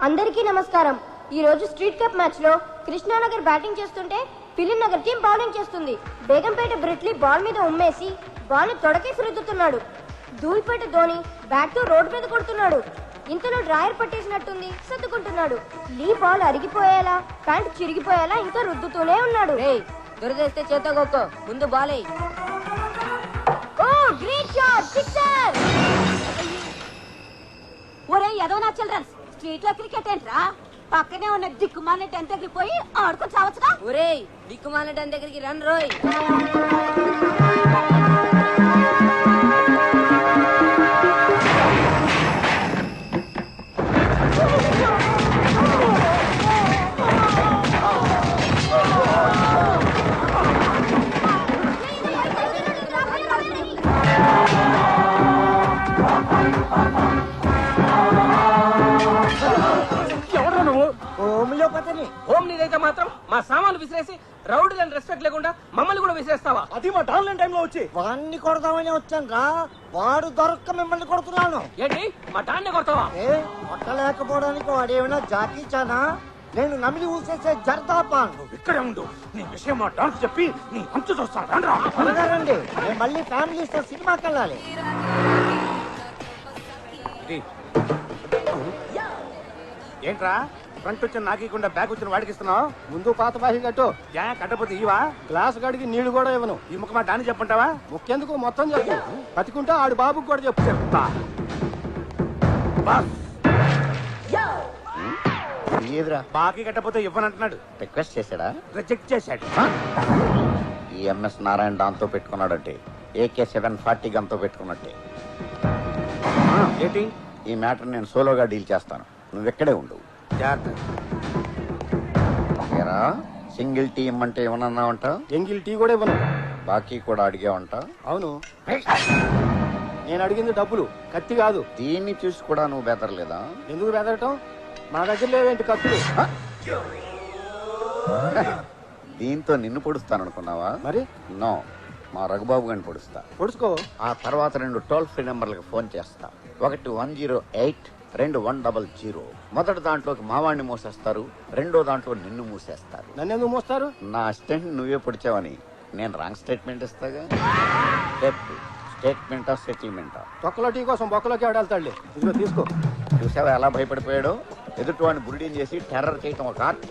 అందరికీ నమస్కారం. ఈ రోజు స్ట్రీట్ కప్ మ్యాచ్ లో కృష్ణానగర్ బ్యాటింగ్ చేస్తుంటే ఫిలిం నగర్ టీం బౌలింగ్ చేస్తుంది. బేగంపేట బ్రిట్లీ బాల్ మీద ఉమ్మేసి బాల్ తొడకేసి రుద్దుతున్నాడు. ధూళిపేట ధోని బ్యాట్ తో రోడ్డు మీద కొడుతున్నాడు. ఇంతలో డ్రాయర్ పట్టేసినట్టుంది, సర్దుకుంటున్నాడు. లీ బాల్ అరిగిపోయేలా, ప్యాంట్ చిరిగిపోయేలా ఇంకా రుద్దుతూనే ఉన్నాడు. దురదేస్తే చేతో గొక్కో, ముందు బాల్ ఎయ్. ఓ గ్రేట్ షాట్, సిక్సర్! ఒరే యదవనా చిల్డ్రన్స్, స్ట్రీట్ లో క్రికెట్ ఏంట్రా? పక్కనే ఉన్న దిక్కుమాల టెన్ దగ్గరికి పోయి ఆడుకొని చావచ్చుగా. ఒరే దిక్కుమాల టెన్ దగ్గరికి రన్ రోయ్. హోమ్ నీదైతే మాత్రం మా సామాన్లు విసిరేసి రౌడీలను రెస్పెక్ట్ లేకుండా మమ్మల్ని కూడా విసిరేస్తావా? అది మా డాన్లైన్ టైంలో వచ్చి వాడిని కొడదామని వచ్చాను రా. వాడు దొరక్క మిమ్మల్ని కొడుతున్నాను. ఏంటి మా డాన్ని కొడతావా? కొట్టలేకపోవడానికి వాడేమైనా జాకీ చానా? నేను నమిలి ఊసేసే జర్దాపాన్. ఇక్కడే ఉండు, నీ విషయం మా డాన్స్ చెప్పి నీ అంచు చూస్తాను. రండి, నేను మళ్ళీ ఫ్యామిలీతో సినిమాకి వెళ్ళాలి. ఏంట్రా ఫ్రంట్ వచ్చిన నాకీకుండా బ్యాక్ వచ్చిన వాడికి ఇస్తున్నావు? ముందు పాత బాహి కట్టు. కట్టపోతే ఇవా గ్లాస్ గడికి నీళ్లు కూడా ఇవ్వను. ఈ ముఖ మా డాన్ని చెప్పంటావా? ముఖ్యందుకు మొత్తం చెప్పు. బతికుంటే ఆడు బాబుకి కూడా చెప్పు. చెప్తా. ఏదిరా బాకీ కట్టపోతే ఇవ్వనంటున్నాడు. రిక్వెస్ట్ చేశాడా? రిజెక్ట్ చేశాడు. ఈ ఎంఎస్ నారాయణ దాంతో పెట్టుకున్నాడంటే AK-740 గన్తో పెట్టుకున్నట్టే. ఏంటి? ఈ మ్యాటర్ నేను సోలోగా డీల్ చేస్తాను. నువ్వెక్కడే ఉండు. సింగిల్ టీ ఇమ్మంటే ఏమన్నావంట? ఎంగిల్ టీ కూడా ఇవ్వను. బాకీ కూడా అడిగావంట? అవును, నేను అడిగింది డబ్బులు, కత్తి కాదు. దీన్ని చూసి కూడా నువ్వు బెదరలేదా? ఎందుకు బెదరటం? మా దగ్గర లేవేంటి కత్తులు? దీంతో నిన్ను పొడుస్తాననుకున్నావా? మరి నో, మా రఘుబాబు గారిని పొడుస్తా. పొడుచుకో. ఆ తర్వాత 2 టోల్ ఫ్రీ నెంబర్లకు ఫోన్ చేస్తా. ఒకటి 108, 2 100. మొదటి దాంట్లోకి మావాణ్ణి మూసేస్తారు, రెండో దాంట్లో నిన్ను మూసేస్తారు. నన్ను ఎందుకు మోస్తారు? నా అసిస్టెంట్ నువ్వే పొడిచావని నేను రాంగ్ స్టేట్మెంట్ ఇస్తాగా. స్టేట్మెంటా సెటిల్మెంటా? తొక్కలో టీ కోసం బొక్కలోకి ఆడాలి. ఇదిగో తీసుకో. చూసావా ఎలా భయపడిపోయాడు? ఎదుటి వాడిని బురిడీని చేసి టెర్రర్ చేయటం ఒక ఆర్ట్.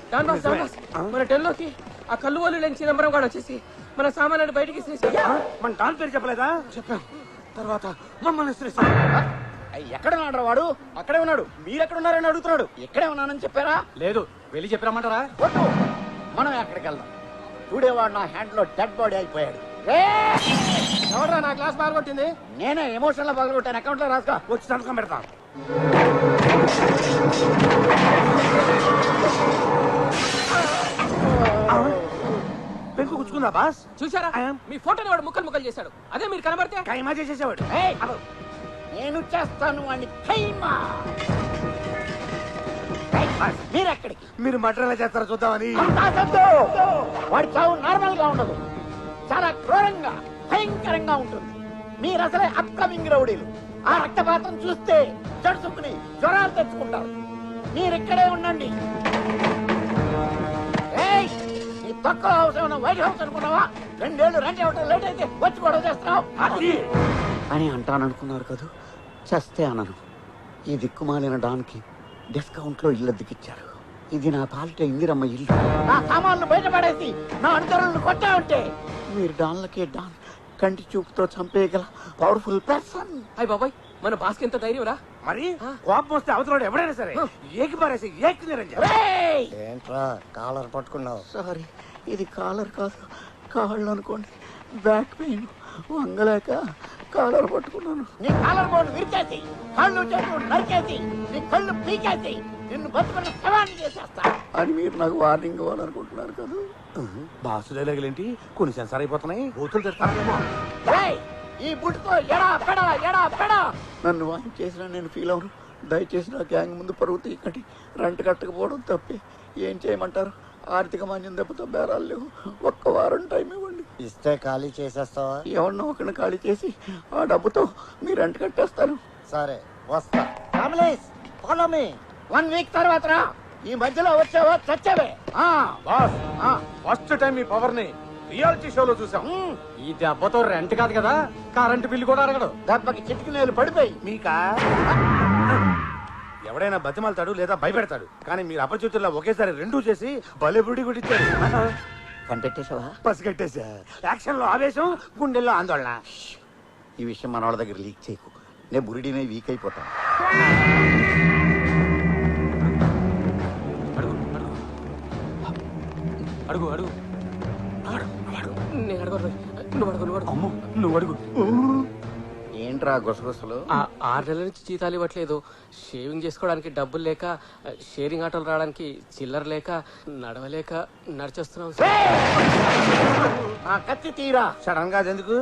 మన టెల్లోకి ఆ కళ్ళు వాళ్ళు లేని చిదంబరం కూడా వచ్చేసి మన సామాన్లు బయటికి మన డాన్ పేరు చెప్పలేదా? చెప్పాను. తర్వాత మమ్మల్ని ఎక్కడ ఉన్నాడు వాడు? అక్కడే ఉన్నాడు. మీరెక్కడ ఉన్నారని అడుగుతున్నాడు. ఇక్కడే ఉన్నానని చెప్పారా? లేదు, వెళ్ళి చెప్పరామంటారా? వద్దు, మనం ఎక్కడికి వెళ్దాం. చూడేవాడు నా హ్యాండ్ లో డెడ్ బాడీ అయిపోయాడు. ఎవరా నా క్లాస్ పాల్గొట్టింది? నేనే ఎమోషన్ లో పగలగొట్టాను. అకౌంట్ లో రాసుకో. వచ్చి సంతకం పెడతాం. పెంకు గుచ్చుకుందా బాస్? చూసారా, మీ ఫోటోని వాడు ముక్కలు ముక్కలు చేశాడు. అదే మీరు కనబడితే కైమా చేసేసేవాడు. నేను చేస్తాను వాడిని ఖైమా. మీరెక్కడికి? మీరు మటర్ ఎలా చేస్తారో చూద్దామని. వాడి చావు నార్మల్ గా ఉండదు, చాలా క్రూరంగా భయంకరంగా ఉంటుంది. మీరు అసలే అప్కమింగ్ రౌడీలు. ఆ రక్తపాతం చూస్తే జడుసుకుని జ్వరాలు తెచ్చుకుంటారు. మీరిక్కడే ఉండండి. నీ తక్కువ హౌస్ ఏమన్నా వైట్ హౌస్ అనుకున్నావా? 2 ఏళ్ళు రెంట్ ఇవ్వటం లేట్ అయితే వచ్చి గొడవ చేస్తున్నావు అని అంటాననుకున్నారు కదా. చేస్తే అనను. ఈ దిక్కుమాలిన డాన్కి డిస్కౌంట్ లో ఇల్లు అద్దెకిచ్చారు. ఇది నా పాలిట ఇందిరమ్మ ఇల్లు. నా సామాన్లు బయటపడేసి నా అనుచరులను కొట్టా ఉంటే మీరు డాన్లకే డాన్ కంటి చూపుతో చంపేయగల పవర్ఫుల్ పర్సన్. అయ్య బాబాయ్, మన బాస్కి ఎంత ధైర్యం రా. మరి కోపం వస్తే అవతల ఎవడైనా సరే ఏకి పారేసి ఏకి నిరంజన్. ఏంట్రా కాలర్ పట్టుకున్నావు? సారీ, ఇది కాలర్ కాదు, కాళ్ళు అనుకోండి. బ్యాక్ పెయిన్ వంగలేక కాలర్ పట్టుకున్నాను. నీ కాలర్ బోర్డు విరిచేసి, కాళ్ళు చేతులు నరికేసి, నీ కళ్ళు పీకేసి నిన్ను బతుకున్న శవాన్ని చేసేస్తా. అని మీరు నాకు వార్నింగ్ ఇవ్వాలనుకుంటున్నారు కదా. బాసు డైలాగులేంటి కొన్ని సెన్సార్ అయిపోతున్నాయి బూతులు తిడతారేమో. ఈ బుట్టితో ఎడా పెడా ఎడా పెడా నన్ను వాయిన్ చేసిన నేను ఫీల్ అవును. దయచేసి నా గ్యాంగ్ ముందు పరువు తీయకండి. రెంట్ కట్టకపోవడం తప్పే. ఏం చేయమంటారు? ఆర్థిక మాన్యం దెబ్బతో బేరాలు లేవు. ఒక్క వారం టైం ఇవ్వండి. ఇస్తే ఖాళీ చేసేస్తావా? ఎవరినో ఒకరిని ఖాళీ చేసి ఆ డబ్బుతో మీ రెంట్ కట్టేస్తాను. సరే వస్తా. Families follow me. 1 వీక్ తర్వాత రా. ఈ మధ్యలో వచ్చావా చచ్చావే. బాస్ ఫస్ట్ టైం మీ పవర్ ని రియాలిటీ షోలో చూసాం. ఈ దెబ్బతో రెంట్ కాదు కదా, కరెంట్ బిల్లు కూడా అడగడు. దెబ్బకి చిటికి నేలు పడిపోయి. మీకా ఎవడైనా బతిమాలతాడు లేదా భయపెడతాడు, కానీ మీరు అపరిచితుల్లో ఒకేసారి రెండూ చేసి భలే బుడి గుడిచ్చారు. కనిపెట్టేశావా? పసిగట్టేశా. యాక్షన్ లో ఆవేశం, గుండెల్లో ఆందోళన. ఈ విషయం మన వాళ్ళ దగ్గర లీక్ చేయకు. నేను బురిడినే వీక్ అయిపోతాను. అడుగు అడుగు నేను అడగను. నువ్వు అడుగు, నువ్వు అడుగు. అమ్ము నువ్వు అడుగు. ఏంట్రా గుసగుసలు? 6 నెలల నుంచి జీతాలు ఇవ్వట్లేదు. షేవింగ్ చేసుకోవడానికి డబ్బులు లేక, షేరింగ్ ఆటోలు రావడానికి చిల్లర లేక, నడవలేక నడిచేస్తున్నాం సార్. ఆ కత్తి తీరా. సడన్ గా ఎందుకు?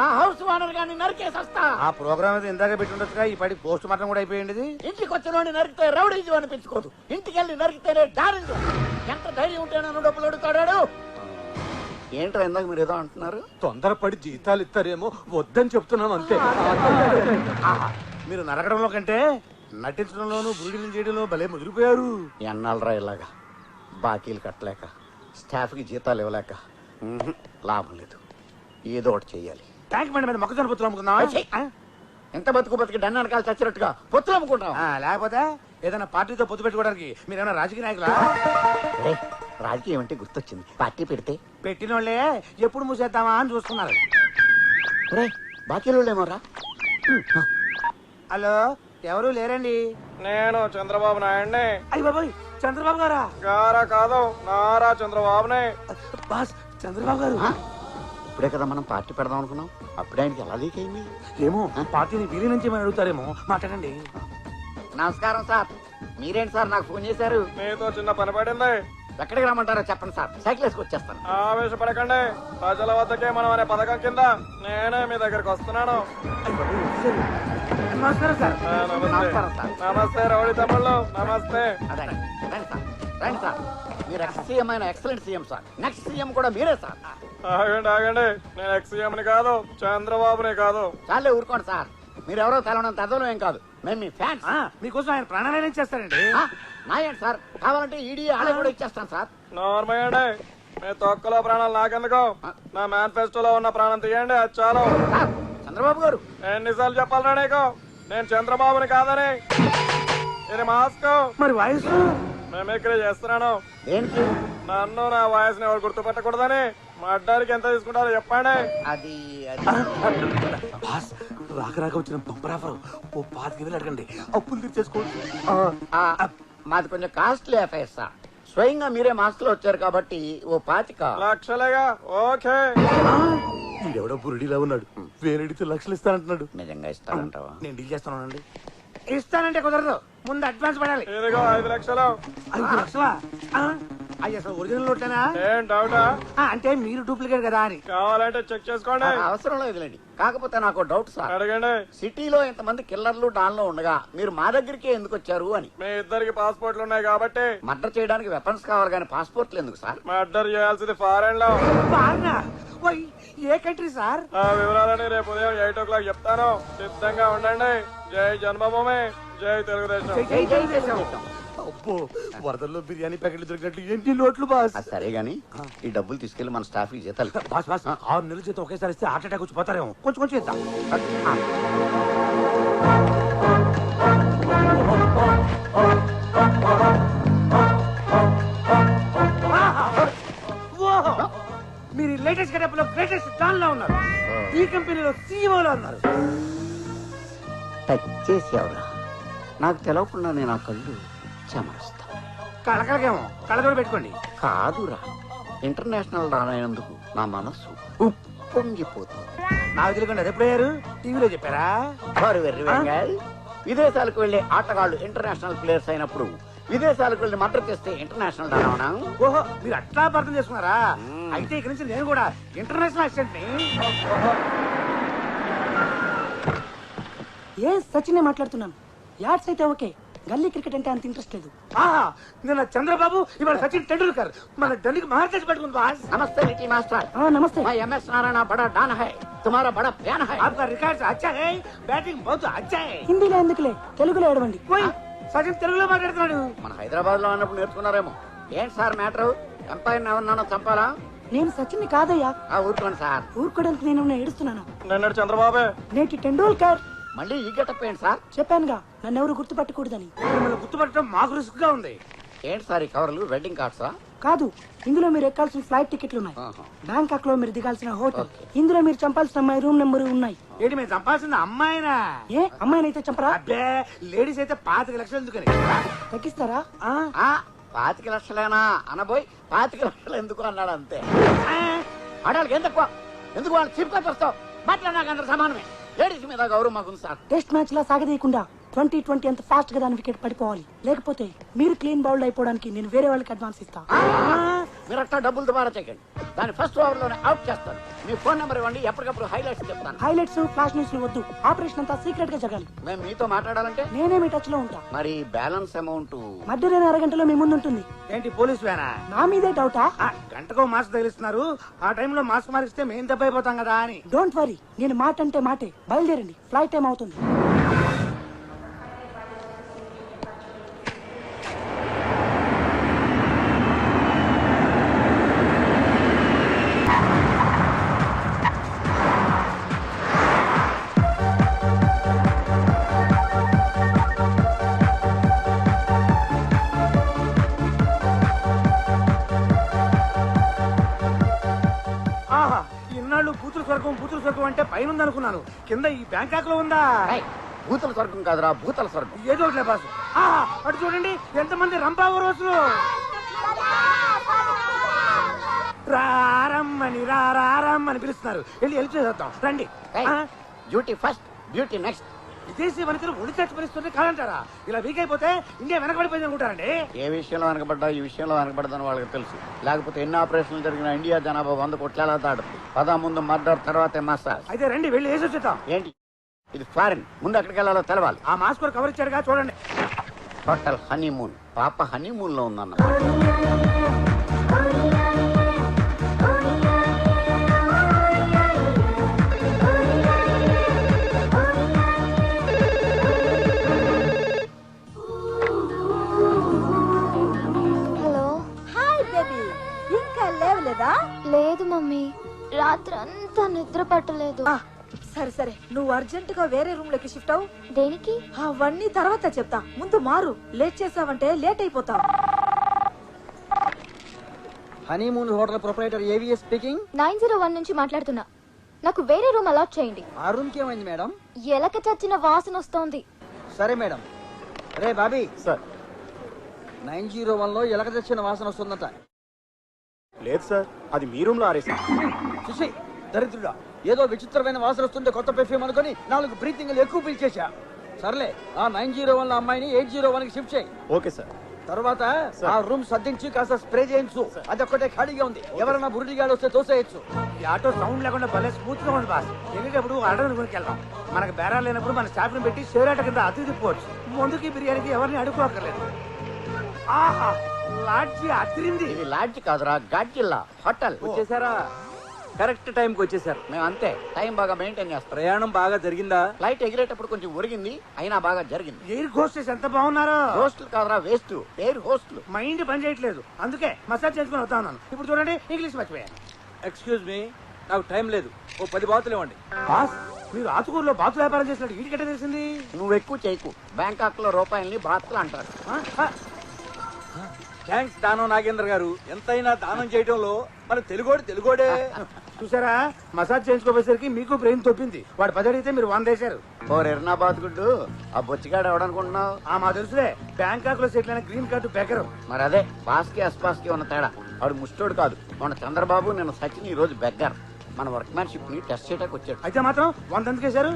ఆ హౌస్ ఓనర్ గాని నరికేసొస్తా. ఆ ప్రోగ్రామ్ అయితే ఇందాక పెట్టుండొచ్చుగా. ఈ పడి పోస్ట్ మార్టం కూడా అయిపోయింది. ఇంటికి వచ్చిన నరికితే రౌడీజం అనిపించుకోదు. ఇంటికి వెళ్ళి నరికితేనే డారింజం. ఎంత ధైర్యం ఉంటే నన్ను డబ్బులు అడుగుతాడాడు. ఏంట్రా ఇందాక మీరు ఏదో అంటున్నారు? తొందరపడి జీతాలు ఇస్తారేమో వద్దని చెప్తున్నాం అంతే. మీరు నరకడంలో కంటే నటించడంలోనూ బురిడిని చేయడంలో భలే ముదిరిపోయారు. ఎన్నాళ్ళరా ఇలాగా బాకీలు కట్టలేక, స్టాఫ్కి జీతాలు ఇవ్వలేక లాభం లేదు. ఏదో ఒకటి చెయ్యాలి. ట్యాంక్ బండి మీద మొక్కజొన్న పొత్తులు అమ్ముకుందాం. ఎంత బతుకు బతికి డన్న వెనకాల చచ్చినట్టుగా పొత్తులు అమ్ముకుంటాం. లేకపోతే ఏదైనా పార్టీతో పొత్తు పెట్టుకోవడానికి మీరేమైనా రాజకీయ నాయకులా? రాజకీయం అంటే గుర్తొచ్చింది. పార్టీ పెడితే పెట్టిన వాళ్ళే ఎప్పుడు మూసేద్దామా అని చూస్తున్నారు. బాకీలు ఏమోరా. హలో, ఎవరు లేరండి. నేను చంద్రబాబు నాయుడిని. అయ్య బాబాయ్, చంద్రబాబు గారా? గారా కాదు, నారా చంద్రబాబుని. బాస్, చంద్రబాబు గారు. ఇప్పుడే కదా మనం పార్టీ పెడదాం అనుకున్నాం. అప్పుడే ఆయనకి ఎలా లీక్ అయింది? ఏమో, పార్టీని వీరి నుంచి ఏమైనా అడుగుతారేమో. మాట్లాడండి. నమస్కారం సార్. మీరేంటి సార్ నాకు ఫోన్ చేశారు? మీతో చిన్న పని పడింది. ఎక్కడికి రమ్మంటారో చెప్పండి సార్. సైకిల్ వేసుకు వచ్చేస్తాను. ఆవేశపడకండి. ప్రజల వద్దకే మనం అనే పథకం కింద నేనే మీ దగ్గరికి వస్తున్నాను. నమస్కారం సార్. నమస్కారం సార్. నమస్తే రౌడీ తమ్ముళ్ళు, నమస్తే. అదే రండి సార్, రండి సార్. మీరు ఎక్స్ సీఎం అయిన excellent CM sir. Next CM కూడా మీరే సార్. ఆగండి ఆగండి, నేను ఎక్స్ఎంని కాదు, చంద్రబాబుని కాదు. చాలే ఊరుకోండి సార్. మీరెవరో తెలవనంత అదనం ఏం కాదు. మేము మీ ఫ్యాన్స్. మీకోసం ఆయన ప్రాణాలయం చేస్తారండి. నాయండి సార్. కావాలంటే ఈడీ ఆలయ కూడా ఇచ్చేస్తాను సార్. నార్మయ్యండి, మీ తొక్కలో ప్రాణాలు నాకెందుకు? నా మేనిఫెస్టోలో ఉన్న ప్రాణం తీయండి, అది చాలు. సార్, చంద్రబాబు గారు. ఎన్నిసార్లు చెప్పాలరా నీకు నేను చంద్రబాబుని కాదని? ఇది మాస్క్. మరి వాయిస్ మిమిక్రీ చేస్తున్నాను. ఏంటి? నన్ను నా వాయిస్ ని ఎవరు గుర్తుపెట్టకూడదని మడ్డానికి ఎంత తీసుకుంటారో చెప్పండి. అది బాస్, రాక రాక వచ్చిన పంపరాఫరు ఓ 5,000 అడగండి, అప్పులు తీర్చేసుకోవచ్చు. మాది కొంచెం కాస్ట్లీ అఫైర్ సార్. స్వయంగా మీరే మాస్క్ లో వచ్చారు కాబట్టి ఓ 25 లక్షలేగా. ఓకే. వీడెవడో బురుడిలా ఉన్నాడు. వేరేడితో లక్షలు ఇస్తానంటున్నాడు. నిజంగా ఇస్తానంటావా? నేను డీల్ చేస్తానండి. ఇస్తానంటే కుదరదు, ముందు అడ్వాన్స్ పడాలి. ఇదిగో 5 లక్షలు. 5 లక్షలా? అయ్యి అసలు ఒరిజినల్ నోట్లేనా? ఏం డౌటా? అంటే మీరు డూప్లికేట్ కదా అని. కావాలంటే చెక్ చేసుకోండి. అవసరం లేదులేండి. కాకపోతే నాకు డౌట్ సార్. అడగండి. సిటీలో ఇంతమంది కిల్లర్లు డాన్లో ఉండగా మీరు మా దగ్గరికి ఎందుకు వచ్చారు అని. మీ ఇద్దరికి పాస్పోర్ట్లు ఉన్నాయి కాబట్టి. మర్డర్ చేయడానికి వెపన్స్ కావాలి కానీ పాస్పోర్ట్లు ఎందుకు సార్? మర్డర్ చేయాల్సింది ఫారెన్ లో. ఏ కంట్రీ సార్? ఆ వివరాలని రేపు ఉదయం 8 o'clock చెప్తాను. సిద్ధంగా ఉండండి. జై జన్మభూమి, జై తెలుగుదేశం. అబ్బో, వరదల్లో బిర్యానీ ప్యాకెట్లు దొరికినట్లు ఏంటి నోట్లు బాస్? అది సరే గాని ఈ డబ్బులు తీసుకెళ్లి మన స్టాఫ్ కి జీతాలు బాస్ బాస్ 6 నెలల జీతం ఒకేసారి ఇస్తే హార్ట్ అటాక్ వచ్చి పోతారేమో. కొంచెం కొంచెం ఇద్దాం. మీరు లేటెస్ట్ గెటప్ లో గ్రేటెస్ట్ డాన్ లో ఉన్నారు. ఈ కంపెనీలో CEO లో ఉన్నారు. టచ్ చేసేవరా? నాకు తెలవకుండా నేను ఆ కళ్ళు చెమరుస్తా. కళకళకేమో కళ్ళజోడు పెట్టుకోండి. కాదురా, ఇంటర్నేషనల్ రానైనందుకు నా మనస్సు ఉప్పొంగిపోతుంది. నాకు తెలియకుండా అది ఎప్పుడయ్యారు? టీవీలో చెప్పారా? వారు వెర్రి వెంగాయ్. విదేశాలకు వెళ్లే ఆటగాళ్లు ఇంటర్నేషనల్ ప్లేయర్స్ అయినప్పుడు విదేశాలకు వెళ్ళి మర్డర్ చేస్తే ఇంటర్నేషనల్ డాన్. ఓహో మీరు అట్లా అర్థం చేసుకున్నారా? అయితే ఇక్కడి నుంచి నేను కూడా ఇంటర్నేషనల్ అసిస్టెంట్ ని. ఏ సచిన్ మాట్లాడుతున్నాను. యాడ్స్ అయితే ఓకే, గల్లీ క్రికెట్ అంటే అంత ఇంట్రెస్ట్ లేదు. నిన్న చంద్రబాబు ఇవాళ సచిన్ టెండూల్కర్ మన ఢిల్లీకి మహారాజ్ పట్టుకుంది బాస్. నమస్తే లిటిల్ మాస్టర్. నమస్తే. मैं MS नारायण बड़ा डॉन है, तुम्हारा बड़ा फैन है. आपका रिकॉर्ड अच्छा है, बैटिंग बहुत अच्छा है. హిందీలో ఎందుకులే, తెలుగులో ఏడవండి. పోయి సచిన్ తెలుగులో మాట్లాడుతున్నాడు. మన హైదరాబాద్ లో అన్నప్పుడు నేర్చుకున్నారేమో. ఏంటి సార్ మ్యాటర్? ఎంపైర్ ఎవరినైనా చంపాలా? నేను సచిన్ కాదయ్యా. ఊరుకోండి సార్. ఊరుకోవడానికి నేను ఏడుస్తున్నాను. నిన్నటి చంద్రబాబే. నేటి టెండూల్కర్. మళ్ళీ ఈ గెటప్ ఏంటి సార్? చెప్పానుగా నన్ను ఎవరు గుర్తుపట్టకూడదని. మిమ్మల్ని గుర్తుపట్టడం మాకు రిస్క్ గా ఉంది. ఏంటి సార్ ఈ కవర్లు? వెడ్డింగ్ కార్డ్సా? కాదు, ఇందులో మీరు ఎక్కాల్సిన ఫ్లైట్ టికెట్లు ఉన్నాయి. ఆహా. బ్యాంకాక్ లో మీరు దిగాల్సిన హోటల్, ఓకే. ఇందులో మీరు చంపాల్సిన అమ్మాయి రూమ్ నెంబర్ ఉన్నాయి. ఏంటి మేము చంపాల్సిన అమ్మాయినా? ఏ అమ్మాయినైతే చంపరా? అబ్బే లేడీస్ అయితే 5 లక్షలు ఎందుకని? తగ్గిస్తారా? 25 లక్షలేనా అనబోయి 25 లక్షలు ఎందుకు అన్నాడు అంతే. ఆడాలకి ఎంత ఎక్కువ? ఎందుకు వాళ్ళు చీప్ గా చూస్తావు? బట్ల నాకు అందరు సమానమే. లేడీస్ మీద గౌరవం మాకుంది సార్. టెస్ట్ మ్యాచ్ లా సాగదీయకుండా 2020 అంత ఫాస్ట్ గా దాని వికెట్ పడిపోవాలి. లేకపోతే మీరు క్లీన్ బౌల్డ్ అయిపోవడానికి నేను వేరే వాళ్ళకి అడ్వాన్స్ ఇస్తా. మీరు అట్లా డబ్బులు దుబారా చేయకండి. దాని ఫస్ట్ ఓవర్ లోనే అవుట్ చేస్తాను. మీ ఫోన్ నెంబర్ ఇవ్వండి, ఎప్పటికప్పుడు హైలైట్స్ చెప్తాను. హైలైట్స్ ఫ్లాష్ న్యూస్ వద్దు. ఆపరేషన్ అంతా సీక్రెట్ గా జరగాలి. మేము మీతో మాట్లాడాలంటే నేనే మీ టచ్ లో ఉంటా. మరి బ్యాలెన్స్ అమౌంట్ మధ్య 2.5 మీ ముందు ఉంటుంది. ఏంటి పోలీస్ వేనా? నా మీదే డౌటా? గంటకో మాస్క్ తగిలిస్తున్నారు. ఆ టైంలో మాస్క్ మారిస్తే మేము దెబ్బ అయిపోతాం కదా అని. డోంట్ వరీ, నేను మాట అంటే మాటే. బయలుదేరండి, ఫ్లైట్ టైం అవుతుంది. ఆహా ఇన్నాళ్ళు బూతులు స్వర్గం అంటే పైన ఉందనుకున్నాను. కింద ఈ బ్యాంకాక్ లో ఉందా? భూతల స్వర్గం కాదురా, భూతల స్వర్గం. ఏదో ఒకట్లే బాసు. ఆహా అటు చూడండి ఎంతమంది రంపావు రోజులు. రారమ్మని పిలుస్తున్నారు. వెళ్ళి హెల్ప్ చేసేద్దాం రండి. Duty first, beauty next. విదేశీ వనితలు ఒడి చచ్చి పరిస్థితులు కాదంటారా? ఇలా వీక్ అయిపోతే ఇండియా వెనకబడిపోయింది అనుకుంటారండి. ఏ విషయంలో వెనకబడ్డా ఈ విషయంలో వెనకబడదని వాళ్ళకి తెలుసు. లేకపోతే ఎన్ని ఆపరేషన్లు జరిగిన ఇండియా జనాభా 100 కోట్ల దాడుతుంది. ముందు మర్డర్, తర్వాత మసాజ్. అయితే రండి వెళ్ళి వేసి వచ్చేద్దాం. ఏంటి ఇది? ఫారిన్. ముందు ఎక్కడికి వెళ్ళాలో తెలవాలి. ఆ మాస్క్ కూడా కవర్ ఇచ్చారుగా చూడండి. Hotel honeymoon. పాప హనీమూన్ లో ఉందన్న. హలో. హాయ్ బేబీ, ఇంకా లేవలేదా? లేదు మమ్మీ, రాత్రి అంతా నిద్ర పట్టలేదు. సరే సరే, నువ్వు అర్జెంట్ గా వేరే రూమ్ లోకి షిఫ్ట్ అవు. దేనికి? అవన్నీ తర్వాత చెప్తా, ముందు మారు. లేట్ చేసావంటే లేట్ అయిపోతావు. Honeymoon hotel proprietor AVS speaking. 901 నుంచి మాట్లాడుతున్నా. నాకు వేరే రూమ్ అలాట్ చేయండి. ఆ రూమ్ కి ఏమైంది మేడం? ఎలక చచ్చిన వాసన వస్తోంది. సరే మేడం. రే బాబీ సార్. 901 లో ఎలక తెచ్చిన వాసన వస్తుందట. లేదు సార్, అది మీ రూమ్ లో ఆరేసా. చూసి దరిద్రుడా, ఏదో విచిత్రమైన వాసన వస్తుంటే కొత్త పెర్ఫ్యూమ్ అనుకుని 4 బ్రీతింగ్లు ఎక్కువ పీల్చేశా. సర్లే, ఆ 901 లో అమ్మాయిని 801 కి షిఫ్ట్ చేయి. Okay sir. తర్వాత ఆ రూమ్ సర్దించి కాస్త స్ప్రే చేయించు. అదొక్కటే ఖాళీగా ఉంది. ఎవరైనా బురుడిగాడు వస్తే తోసేయచ్చు. ఈ ఆటో సౌండ్ లేకుండా భలే స్మూత్ గా ఉంది బాస్. వెళ్ళేటప్పుడు ఆర్డర్ కొనుక్కి వెళ్దాం. మనకు బేరాలు లేనప్పుడు మన స్టాఫ్ ని పెట్టి షేర్ ఆట కింద అతి తిప్పవచ్చు. ముందుకి బిర్యానీకి ఎవరిని అడుక్కోక్కర్లేదు. ఆహా లాడ్జి అదిరింది. ఇది లాడ్జ్ కాదురా, గాడ్జిల్లా హోటల్. వచ్చేసారా? కరెక్ట్ టైంకి వచ్చేసారు. మేము అంతే, టైం బాగా మెయింటైన్ చేస్తాం. ప్రయాణం బాగా జరిగిందా? ఫ్లైట్ ఎగిరేటప్పుడు కొంచెం ఒరిగింది, అయినా బాగా జరిగింది. ఎయిర్ హోస్టెస్ ఎంత బాగున్నారో. హోస్టల్ కాదురా, వేస్ట్. Air hostel. మైండ్ పని చేయట్లేదు, అందుకే మసాజ్ చేసుకుని వస్తా ఉన్నాను. ఇప్పుడు చూడండి ఇంగ్లీష్ మర్చిపోయాను. ఎక్స్క్యూజ్ మీ, నాకు టైం లేదు. ఓ 10 బాతులు ఇవ్వండి. బాస్ మీరు ఆతుకూరులో బాతు వ్యాపారం చేసినట్టు వీటికెట్ట తెలిసింది? నువ్వు ఎక్కువ చేయకు. బ్యాంకాక్ లో రూపాయల్ని బాత్లు అంటారు. థ్యాంక్స్ దానం నాగేంద్ర గారు. ఎంతైనా దానం చేయడంలో మన తెలుగోడే. చూసారా, మసాజ్ చేయించుకోపోయేసరికి మీకు బ్రెయిన్ తొప్పింది. వాడు 10 అడిగితే మీరు 100 వేశారు. ఎర్నాబాద్ గుడ్డు. ఆ బొచ్చిగాడు ఎవడనుకుంటున్నావు? మా తెలుసులే, బ్యాంకాక్ లో సెటిల్ అయిన గ్రీన్ కార్డు బెకరు. మరి అదే బాస్కి అస్పాస్కి ఉన్న తేడా. వాడు ముష్టోడు కాదు. మన చంద్రబాబు, నేను సచిన్ ఈ రోజు బెగ్గర్. మన వర్క్ మ్యాన్షిప్ ని టెస్ట్ చేయడానికి వచ్చాడు. అయితే మాత్రం 100 ఎందుకు వేశారు?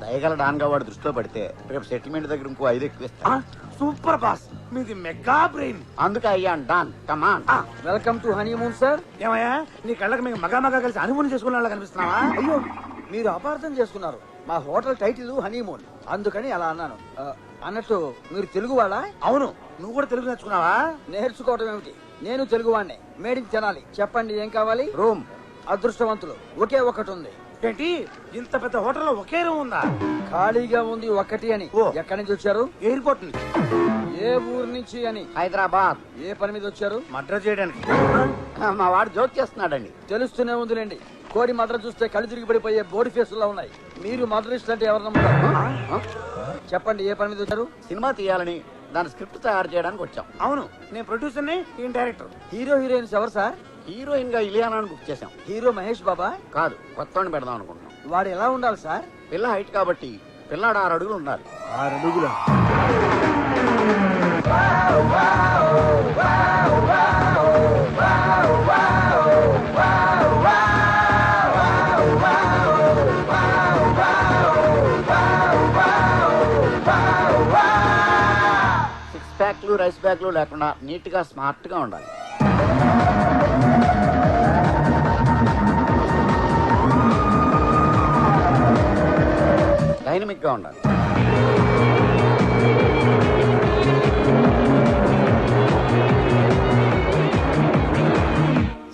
దయగల డాన్గా వాడు దృష్టిలో పడితే రేపు సెటిల్మెంట్ దగ్గర ఇంకో 5 ఎక్కువ ఇస్తా. సూపర్ బాస్, మీది మెగా బ్రెయిన్. అందుకే అయ్యాను don. Come on. Welcome to honeymoon sir. ఏమయ్యా నీ కళ్ళకి మేము మగా కలిసి అనుమతి చేసుకున్న వాళ్ళ కనిపిస్తున్నావా? అయ్యో మీరు అపార్థం చేసుకున్నారు. మా హోటల్ టైటిల్ హనీమూన్, అందుకని అలా అన్నాను. అన్నట్టు మీరు తెలుగు వాళ్ళా? అవును, నువ్వు కూడా తెలుగు నేర్చుకున్నావా? నేర్చుకోవటం ఏమిటి, నేను తెలుగు వాడినే. మేడికి తినాలి. చెప్పండి ఏం కావాలి? రూమ్. అదృష్టవంతులు ఒకే ఒకటి ఉంది. ఏంటి, ఇంత పెద్ద హోటల్లో ఒకే రూమ్ ఉందా? ఖాళీగా ఉంది ఒకటి అని. ఓ. ఎక్కడి నుంచి వచ్చారు? ఎయిర్పోర్ట్ నుంచి. ఏ ఊరు నుంచి అని? హైదరాబాద్. ఏ పని మీద వచ్చారు? మర్డర్ చేయడానికి. మా వాడు జోక్ చేస్తున్నాడండి. తెలుస్తూనే ఉందిలేండి. కోడి మద్ర చూస్తే కళ్ళు తిరిగి పడిపోయే బోడి ఫేసుల్లో ఉన్నాయి. మీరు మద్రస్ట్ అంటే ఎవరు నమ్ముతారు? చెప్పండి ఏ పని మీద వచ్చారు? సినిమా తీయాలని దాని స్క్రిప్ట్ తయారు చేయడానికి వచ్చాం. అవును, నేను ప్రొడ్యూసర్ని, ఈయన డైరెక్టర్. హీరో హీరోయిన్స్ ఎవరు సార్? హీరోయిన్ గా ఇలియానాని బుక్ చేసాం. హీరో మహేష్ బాబా? కాదు, కొత్తవాడిని పెడదాం అనుకుంటున్నాం. వాడు ఎలా ఉండాలి సార్? పిల్ల హైట్ కాబట్టి పిల్లాడు 6 అడుగులు ఉండాలి. 6 అడుగుల. సిక్స్ ప్యాక్లు రైస్ బ్యాగ్లు లేకుండా నీట్ గా స్మార్ట్ గా ఉండాలి. డైనమిక్ గా ఉండాలి.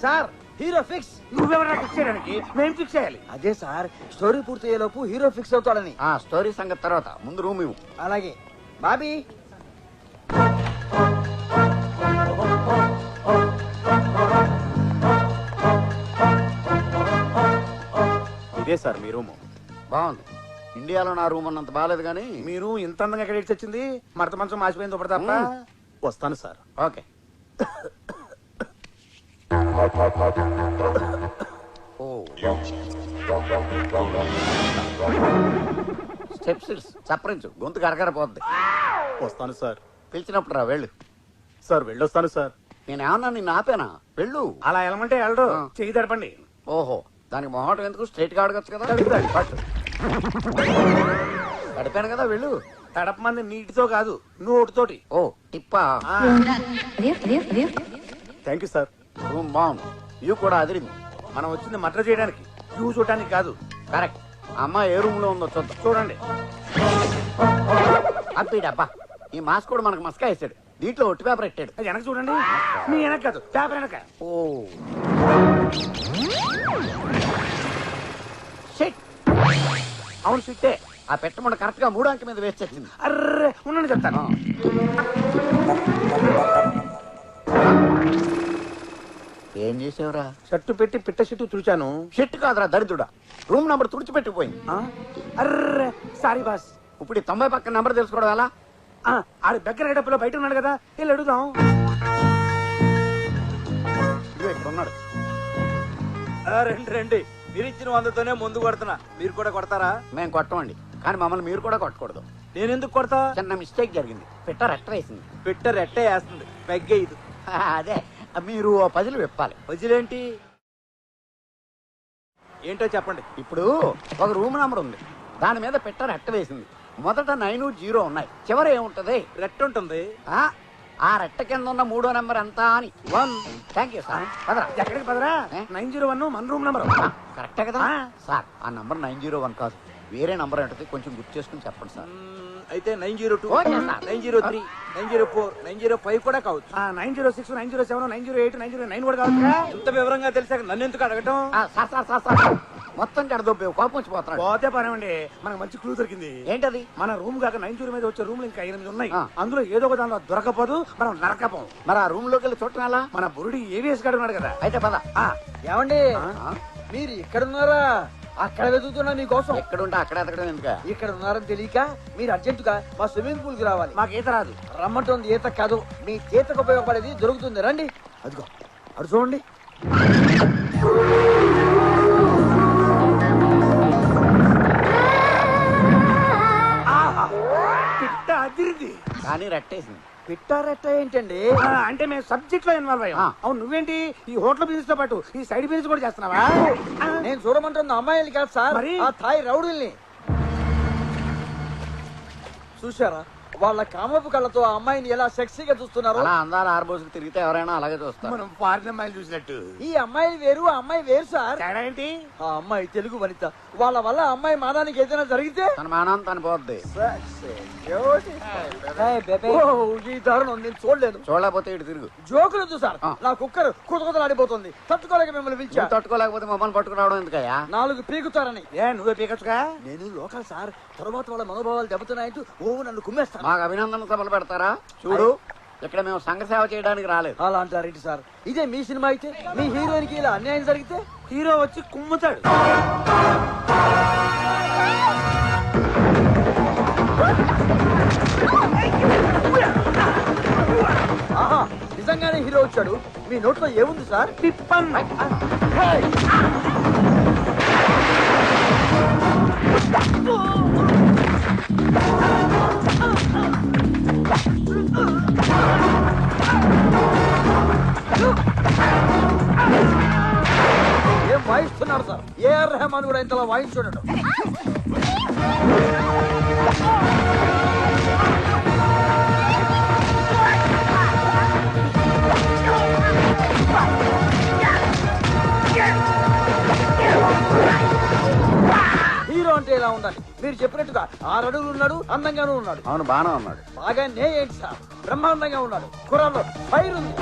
Sir hero fix. నువ్వెవరా ఫిక్స్ చేయడానికి? మేము ఫిక్స్ చేయాలి. అదే సార్, స్టోరీ పూర్తయ్యేలోపు హీరో ఫిక్స్ అవుతాడని. ఆ స్టోరీ సంగతి తర్వాత, ముందు రూమ్ ఇవ్వు. అలాగే బాబీ. ఇదే సార్ మీ రూము. బాగుంది. ఇండియాలో నా రూమ్ అన్నంత బాగాలేదు కానీ మీరు ఇంత అందంగా ఎక్కడ ఇచ్చి వచ్చింది? మడత మంచం మాసిపోయింది ఒకటి తప్ప. వస్తాను సార్. ఓకే. స్టెప్స్ చప్పరించు, గొంతు కరకరపోద్ది. వస్తాను సార్. పిలిచినప్పుడు రా, వెళ్ళు. సార్ వెళ్ళొస్తాను సార్. నేనేమన్నా నిన్ను ఆపేనా? వెళ్ళు. అలా వెళ్ళమంటే వెళ్ళడు. చెయ్యి తడపండి. ఓహో, దానికి మొహటం ఎందుకు? స్ట్రైట్ గా అడగచ్చు కదా. పట్టు. గడిపాను కదా, వెళ్ళు. తడపమంది నీటితో కాదు, నోటితోటి. ఓ టిప్పా. Thank you sir. రూమ్ బాగుంది. వ్యూ కూడా అదిరింది. మనం వచ్చింది మర్డర్ చేయడానికి, వ్యూ చూడడానికి కాదు. కరెక్ట్. అమ్మ ఏ రూమ్ లో ఉందో చూద్దాం. చూడండి. అబ్బా, ఈ మాస్క్ కూడా మనకు మస్కా వేసాడు. దీంట్లో ఒట్టి పేపర్ పెట్టాడు. అది వెనక చూడండి. మీ వెనక కాదు, పేపర్ వెనక. Oh shit. అవును సిట్టే. ఆ పెట్టమంట కరెక్ట్ గా 3 అంకె మీద వేసి వచ్చింది. అర్రే ఉండండి చెప్తాను. ఏం చేసావురా? షర్టు పెట్టి పిట్ట షర్టు తుడిచాను. షిట్ కాదురా దరిద్రుడా, రూమ్ నంబర్ తుడిచిపెట్టిపోయింది. అర్రే సారీ బాస్. ఇప్పుడు ఈ 90 పక్కన నంబర్ తెలుసుకోవడం ఎలా? ఆడి దగ్గర గడపలో బయట ఉన్నాడు కదా, వెళ్ళి అడుగుదాం. ఇదిగో ఇక్కడ ఉన్నాడు. రండి రండి, మీరు ఇచ్చిన 100తోనే ముందు కొడుతున్నా. మీరు కూడా కొడతారా? మేము కొట్టమండి, కానీ మమ్మల్ని మీరు కూడా కొట్టకూడదు. నేను ఎందుకు కొడతా? చిన్న మిస్టేక్ జరిగింది. పిట్ట రెట్ట వేసింది. పెట్ట రెట్టే వేస్తుంది, పెగ్గే ఇది. అదే, మీరు 10 విప్పాలి. వదిలేంటి? ఏంటో చెప్పండి. ఇప్పుడు ఒక రూమ్ నంబర్ ఉంది, దాని మీద పిట్ట రెట్ట వేసింది. మొదట 9, 0 ఉన్నాయి, చివరి ఏముంటది? రెట్ట ఉంటుంది. ఆ రెట్ట కింద ఉన్న 3వ నెంబర్ ఎంత అని. 1. Thank you sir. పదరా. ఎక్కడికి పదరా? 901 మన రూమ్ నంబర్. కరెక్టే కదా సార్? ఆ నంబర్ 901 కాదు, వేరే నంబర్ ఏంటది, కొంచెం గుర్తు చేసుకుని చెప్పండి సార్. అయితే 902, ఓకే సార్. 903, 904, 905 కూడా కావచ్చు. 906, 907, 908, 909 కూడా కావచ్చు. ఇంత వివరంగా తెలిసాక నన్ను ఎందుకు అడగటం? సార్ సార్ సార్ సార్, మొత్తం కడదొబ్బే కోపం వచ్చిపోతున్నాడు. పోతే పనేమండి, మనకు మంచి క్లూ దొరికింది. ఏంటది? మన రూమ్ కాక 90 మీద వచ్చే రూమ్లు ఇంకా 8 ఉన్నాయి. అందులో ఏదో ఒక దానిలో దొరకపోదు, మనం నరకపోం. మరి ఆ రూమ్ లోకి వెళ్ళి చూడటం ఎలా? మన బురుడి ఏవిఎస్ గారు ఉన్నాడు కదా. అయితే పద. ఏమండి, మీరు ఇక్కడ ఉన్నారా? అక్కడ వెతుకుతున్నా మీకోసం. ఎక్కడుంటే అక్కడ ఎతకడం ఎందుక? ఇక్కడ ఉన్నారని తెలియక మీరు అర్జెంటుగా మా స్విమ్మింగ్ పూల్ కి రావాలి. మాకు ఈత రాదు. రమ్మంటుంది ఈత కాదు, మీ చేతకు ఉపయోగపడేది దొరుకుతుంది. రండి. అదిగో అడు చూడండి. పిట్ట అదిరింది, కానీ రెట్టేసింది. పిట్టారెట్ట ఏంటండి? అంటే మేము సబ్జెక్ట్ లో ఇన్వాల్వ్ అయ్యాం. అవును, నువ్వేంటి ఈ హోటల్ బిజినెస్ తో పాటు ఈ సైడ్ బిజినెస్ కూడా చేస్తున్నావా? నేను చూడమంటున్న అమ్మాయిలు కాదు సార్, మరి? ఆ థాయ్ రౌడీల్ని. చూశారా వాళ్ళ కామపు కళ్ళతో ఆ అమ్మాయిని ఎలా సెక్సీగా చూస్తున్నారో? అలా అందాల ఆర్బోసుకు తిరిగితే ఎవరైనా అలాగే చూస్తారు. మనం ఫారిన్ అమ్మాయిలు చూసినట్టు. ఈ అమ్మాయి వేరు ఆ అమ్మాయి వేరు సార్. తేడా ఏంటి? ఆ అమ్మాయి తెలుగు వనిత. వాళ్ళ వల్ల ఆ అమ్మాయి మానానికి ఏదైనా జరిగితే తన మానం తను పోద్ది. ఈ దారుణం నేను చూడలేదు. చూడలేకపోతే ఇటు తిరుగు. జోకులొద్దు సార్. నా కుక్కర్ కుతకుతలాడిపోతుంది. తట్టుకోలేక మిమ్మల్ని పిలిచా. నువ్వు తట్టుకోలేకపోతే మమ్మల్ని పట్టుకురావడం ఎందుకయ్యా? 4 పీకుతారని. నువ్వే పీకచ్చుగా. నేను లోకల్ సార్. తర్వాత వాళ్ళ మనోభావాలు దెబ్బతున్నాయంటూ నన్ను కుమ్మేస్తాను. మాకు అభినందన సభలు పెడతారా? చూడు, ఇక్కడ మేము సంఘ సేవ చేయడానికి రాలేదు. అలా అంటారేంటి సార్? ఇదే మీ సినిమా అయితే మీ హీరోయిన్ కి ఇలా అన్యాయం జరిగితే హీరో వచ్చి కుమ్ముతాడు. ఆహా, నిజంగానే హీరో వచ్చాడు. మీ నోట్లో ఏముంది సార్? టిప్పన్. ఏం వాయిస్తున్నారు సార్? ఏఆర్ రెహమాన్ కూడా ఇంతలా వాయించుండడు. హీరో అంటే ఇలా ఉండాలి. మీరు చెప్పినట్టుగా 6 అడుగులు ఉన్నాడు, అందంగానూ ఉన్నాడు. అవును, బాగానే ఉన్నాడు. బాగా నే ఏంటి సార్, బ్రహ్మాండంగా ఉన్నాడు. కుర్రాల్లో ఫైర్ ఉంది.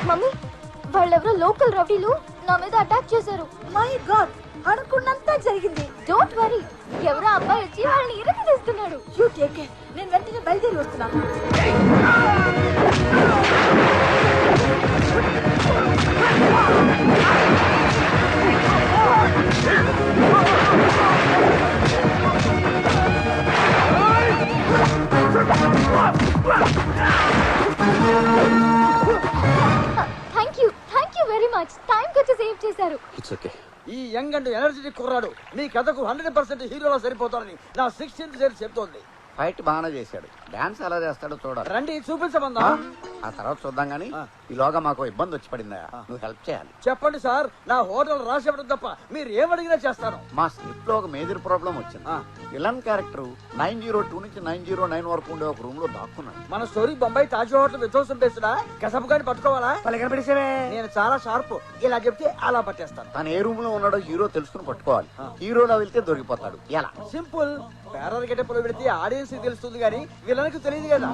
మమ్మీ, వాళ్ళెవరో లోకల్ రౌడీలు నా మీద అటాక్ చేశారు. మై గాడ్, అనుకున్నంత జరిగింది. డోంట్ వరీ, ఎవరో అబ్బాయి వచ్చి వాళ్ళని ఇరగదీస్తున్నాడు. You take care. నేను వెంటనే బయలుదేరి వస్తున్నా. Thank you very much. టైంకి వచ్చి సేవ్ చేశారు. It's okay. ఈ యంగ్ అండ్ ఎనర్జెటిక్ కుర్రాడు మీ కథకు 100% హీరోలో సరిపోతాడని నా 16th షేర్ చెప్తోంది. ఫైట్ బాగానే చేశాడు. డాన్స్ ఎలా చేస్తాడో చూడాలి. రండి చూపించమందా? ఆ తర్వాత చూద్దాం గానీ ఈలోగా మాకు ఇబ్బంది వచ్చి పడిందా, నువ్వు హెల్ప్ చేయాలి. చెప్పండి సార్, నా హోటల్ రాసేవడం తప్ప మీరు ఏమడిగినా చేస్తాను. మా స్క్రిప్ట్ లో ఒక మేజర్ ప్రాబ్లం వచ్చింది. విలన్ క్యారెక్టర్ 902 నుంచి 909 వరకు ఉండే ఒక రూమ్ లో దాక్కున్నాడు. మన స్టోరీ బొంబాయి తాజ్ హోటల్ విధ్వంసం పేస్తున్నా కసపు గాని పట్టుకోవాలా? కనపడేసేవే. నేను చాలా షార్ప్. ఇలా చెప్తే అలా పట్టేస్తాను. తను ఏ రూమ్ లో ఉన్నాడో హీరో తెలుసుకుని పట్టుకోవాలి. హీరోలో వెళ్తే దొరికిపోతాడు. ఎలా? సింపుల్. పేరర్ గెటప్లో పెడితే ఆడియన్స్ తెలుస్తుంది కానీ విలన్కి తెలియదు కదా.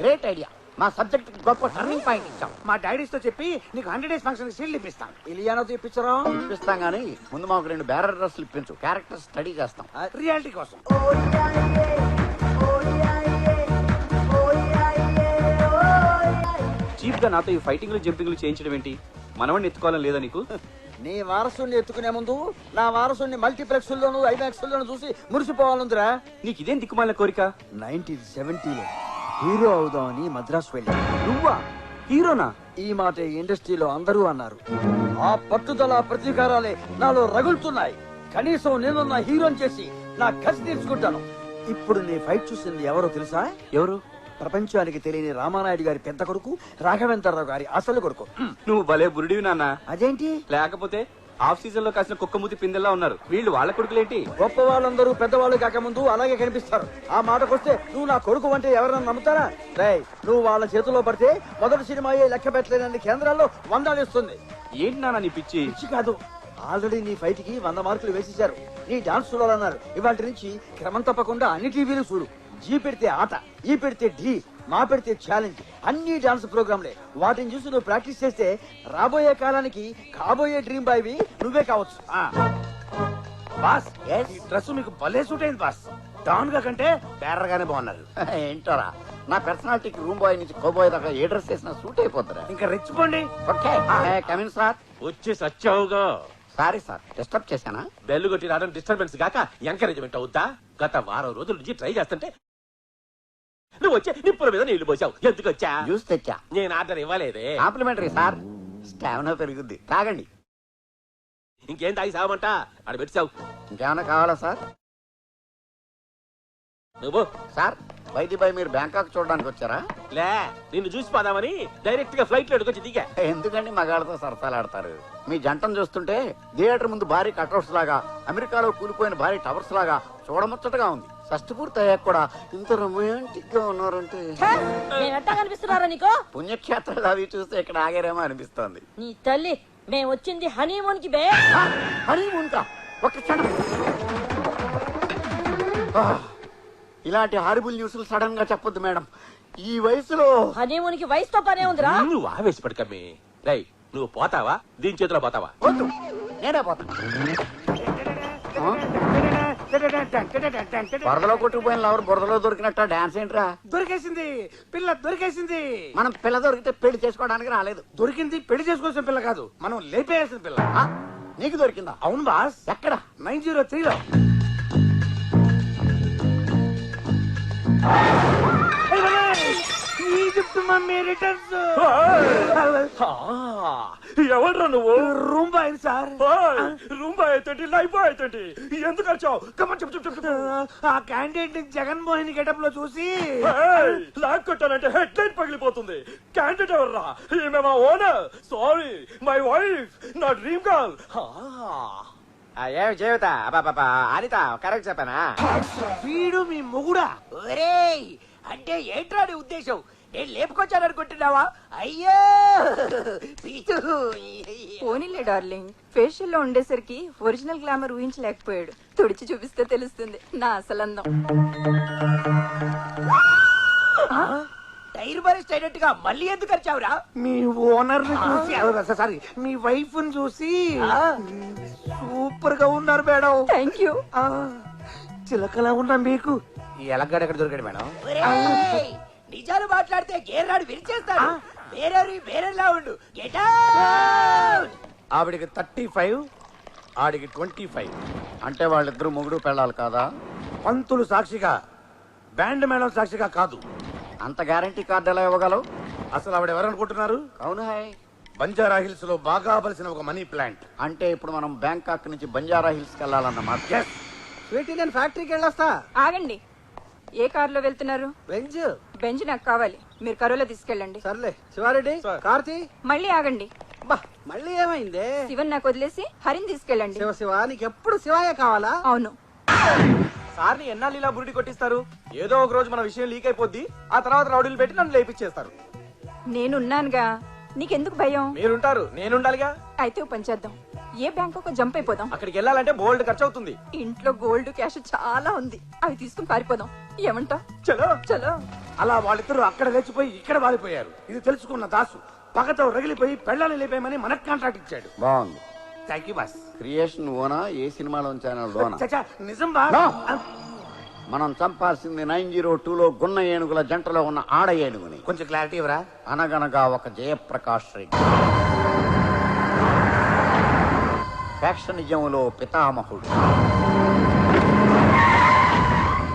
Great idea. మా సబ్జెక్ట్ గొప్ప టర్నింగ్ పాయింట్ ఇచ్చాం. మా డాడీస్ తో చెప్పి నీకు 100 days ఫంక్షన్ సీల్ ఇప్పిస్తాం. ఇలియానాతో ఇప్పించరా? ఇప్పిస్తాం గానీ ముందు మాకు 2 బ్యారర్ డ్రెస్సులు ఇప్పించు. క్యారెక్టర్ స్టడీ చేస్తాం. రియాలిటీ కోసం. చీప్ గా నాతో ఈ ఫైటింగ్లు జంపింగ్లు చేయించడం ఏంటి? మనవాడిని ఎత్తుకోవాలని లేదా నీకు? నీ వారసుని ఎత్తుకునే ముందు నా వారసుని మల్టీప్లెక్స్ లోను ఐమాక్స్ లోను చూసి మురిసిపోవాలందిరా. నీకు ఇదేం దిక్కుమాలిన కోరిక? 1970లో హీరో అవుదామని మద్రాసు వెళ్ళా. నువ్వా హీరోనా? ఈ మాట ఇండస్ట్రీలో అందరూ అన్నారు. ఆ పట్టుదల ప్రతీకారాలే నాలో రగులుతున్నాయి. కనీసం నేను నా హీరోని చేసి నా కసి తీర్చుకుంటాను. ఇప్పుడు నీ ఫైట్ చూసింది ఎవరో తెలుసా? ఎవరు? ప్రపంచానికి తెలియని రామానాయుడు గారి పెద్ద కొడుకు, రాఘవేంద్రరావు గారి అసలు కొడుకు. నువ్వు భలే బురుడివి నాన్న. అదేంటి? లేకపోతే ఆఫ్ సీజన్ లో కాసిన కుక్క మూతి పిందెల్లా ఉన్నారు వీళ్ళు. వాళ్ళ కొడుకులేంటి? గొప్ప వాళ్ళందరూ పెద్దవాళ్ళు కాక ముందు అలాగే కనిపిస్తారు. ఆ మాటకొస్తే నువ్వు నా కొడుకు అంటే ఎవరన్నా నమ్ముతారా? రేయ్, నువ్వు వాళ్ళ చేతిలో పడితే మొదటి సినిమాయే లెక్క పెట్టలేనన్ని కేంద్రాల్లో 100 ఇస్తుంది. ఏంటి నాన్న నీ పిచ్చి? పిచ్చి కాదు, ఆల్రెడీ నీ ఫైట్ కి 100 మార్కులు వేసేశారు. నీ డాన్స్ చూడాలన్నారు. ఇవాటి నుంచి క్రమం తప్పకుండా అన్ని టీవీలు చూడు. జీ పెడితే ఆట, ఈ పెడితే ఢీ, మా పెడితే ఛాలెంజ్, అన్ని డాన్స్ ప్రోగ్రాంలే. వాటిని చూసి నువ్వు ప్రాక్టీస్ చేస్తే రాబోయే కాలానికి కాబోయే డ్రీమ్ బాయ్ నువ్వే కావచ్చు. బాస్, ఈ డ్రెస్ మీకు భలే సూట్ అయింది బాస్. డాన్ గా కంటే బేరర్ గానే బాగున్నారు. ఏంటోరా, నా పర్సనాలిటీకి రూమ్ బాయ్ నుంచి కోబాయ్ దాకా ఏ డ్రెస్ వేసినా సూట్ అయిపోతారా. ఇంకా రెచ్చిపోండి. Okay, come in sir. వచ్చి సచ్చావుగా. సారీ సార్, డిస్టర్బ్ చేశానా? బెల్లు కొట్టి రావడం డిస్టర్బెన్స్ గాక ఎంకరేజ్మెంట్ అవుతా? గత వారం రోజుల నుంచి ట్రై చేస్తుంటే నువ్వు వచ్చే నిప్పుల మీద నీళ్లు పోసావు. ఎందుకు వచ్చా? జ్యూస్ తెచ్చా. నేను ఆర్డర్ ఇవ్వలేదే. Complimentary sir. స్టామినా పెరుగుద్ది, తాగండి. ఇంకేం తాగి సావమంట? ఆడ పెట్టావు. ఇంకేమైనా కావాలా సార్? నువ్వు సార్ వైద్యపై మీరు బ్యాంకాక్ చూడడానికి వచ్చారా? లే, నిన్ను చూసి పోదామని డైరెక్ట్ గా ఫ్లైట్ లో వచ్చి దిగా. ఎందుకండి మగాళ్ళతో సరసాలాడతారు? మీ జంటను చూస్తుంటే థియేటర్ ముందు భారీ కట్అవుట్స్ లాగా, అమెరికాలో కూలిపోయిన భారీ టవర్స్ లాగా చూడముచ్చటగా ఉంది. షష్టి పూర్తి అయ్యాక కూడా ఇంత రొమాంటిక్ గా ఉన్నారంటే ఎట్టా కనిపిస్తున్నారా నీకు? పుణ్యక్షేత్రాలు అవి చూస్తే ఇక్కడ ఆగారేమో అనిపిస్తోంది. నీ తల్లి, మేము వచ్చింది హనీమూన్ కి బే. హనీమూన్ కా? ఒక క్షణం. ఇలాంటి హారిబుల్ న్యూస్ సడన్ గా చెప్పొద్దు మేడం. ఈ వయసులో హనీమూన్ కి వయసుతో పనే ఉందిరా. నువ్వు ఆవేశపడకమ్మి. రై, నువ్వు పోతావా? దీని చేతిలో పోతావా? వద్దు, నేనే పోతా. వరదలో కొట్టుకుపోయిన లవర్ బురదలో దొరికినట్ట డాన్స్ ఏంట్రా? దొరికేసింది పిల్ల, దొరికేసింది. మనం పిల్ల దొరికితే పెళ్లి చేసుకోవడానికి రాలేదు. దొరికింది పెళ్లి చేసుకోవాల్సిన పిల్ల కాదు, మనం లేపేయాల్సిన పిల్ల. నీకు దొరికిందా? అవును బాస్. ఎక్కడ? 903లో. Egypt mummy returns. ఎవడ్రా నువ్వు? Room boy sir. Room boy అయితే లైఫ్ బాయ్ అయితే ఎందుకు వచ్చావు? ఆ క్యాండిడేట్ జగన్మోహన్ గెటప్ లో చూసి లాక్ కొట్టానంటే హెడ్ లైట్ పగిలిపోతుంది. క్యాండిడేట్ ఎవర్రా? ఈమె మా ఓనర్. సారీ, మై వైఫ్, నా డ్రీమ్ గర్ల్. ఏమి జీవిత అనిత కరెక్ట్ చెప్పానా? వీడు మీ మొగుడా? ఒరేయ్, అంటే ఏంట్రా నీ ఉద్దేశం? నేను లేపుకొచ్చాను అనుకుంటున్నావా? అయ్యో పోనీలే డార్లింగ్, ఫేషియల్ లో ఉండేసరికి ఒరిజినల్ గ్లామర్ ఊహించలేకపోయాడు. తుడిచి చూపిస్తే తెలుస్తుంది నా అసలందం. టైర్ బరెస్ట్ అయినట్టుగా మళ్ళీ ఎందుకు వచ్చావురా? మీ ఓనర్ ని చూసి, సారీ మీ వైఫ్ ని చూసి సూపర్ గా ఉన్నారు మేడం. Thank you. చిలకలా ఉన్నా మీకు ఈ ఎలగడ ఎక్కడ దొరికాడు మేడం? నిజాలు మాట్లాడితే గేర్రాడు విరిచేస్తాడు. వేరేలా ఉండు. Get out. ఆవిడికి 35, ఆడికి 25. అంటే వాళ్ళిద్దరు మొగుడు పెళ్ళాలి కాదా? పంతులు సాక్షిగా, బ్యాండ్ మేడం సాక్షిగా కాదు. అంత గ్యారంటీ కార్డు ఎలా ఇవ్వగలవు? అసలు ఆవిడ ఎవరనుకుంటున్నారు? అవును హాయ్. బంజారా హిల్స్ లో బాగా బలిసిన ఒక మనీ ప్లాంట్. అంటే ఇప్పుడు మనం బ్యాంకాక్ నుంచి బంజారా హిల్స్ కి వెళ్ళాలన్నమాట. స్వీటీ, నేను ఫ్యాక్టరీకి వెళ్ళొస్తా. ఆగండి, ఏ కారులో వెళ్తున్నారు? బెంజ్. బెంజ్ నాకు కావాలి, మీరు కరోలో తీసుకెళ్ళండి. సర్లే. శివారెడ్డి, కార్తీ. మళ్ళీ ఆగండి. మళ్ళీ ఏమైంది? శివన్ నాకు వదిలేసి హరిని తీసుకెళ్ళండి. శివ, నీకు ఎప్పుడు శివాయ కావాలా? అవును. సార్ని ఎన్నాళ్ళు ఇలా బురుడి కొట్టిస్తారు? ఏదో ఒక రోజు మన విషయం లీక్ అయిపోద్ది. ఆ తర్వాత రౌడీలు పెట్టి నన్ను లేపిచ్చేస్తారు. నేనున్నానుగా, నీకెందుకు భయం? మీరుంటారు, నేనుండాలిగా. అయితే ఓ పని చేద్దాం, ఏ బ్యాంక్ ఒక జంప్ అయిపోదాం. అక్కడికి వెళ్ళాలంటే బోల్డ్ ఖర్చు అవుతుంది. ఇంట్లో గోల్డ్ క్యాష్ చాలా ఉంది, అవి తీసుకుని పారిపోదాం. ఏమంటావ్? చలో చలో. అలా వాళ్ళిద్దరూ అక్కడ లేచిపోయి ఇక్కడ వాలిపోయారు. ఇది తెలుసుకున్న దాసు పగతో రగిలిపోయి పెళ్ళాలని లేపేయమని మనకు కాంట్రాక్ట్ ఇచ్చాడు. బాగుంది. Thank you boss. క్రియేషన్ ఓనా, ఏ సినిమాలో లోనా? చచ్చా, నిజం బా. మనం చంపాల్సింది 902లో గున్న ఏనుగుల జంటలో ఉన్న ఆడ ఏనుగుని. కొంచెం క్లారిటీ ఇవ్వరా? అనగనగా ఒక జయప్రకాష్ రెడ్డి, ఫ్యాక్షనిజంలో పితామహుడు.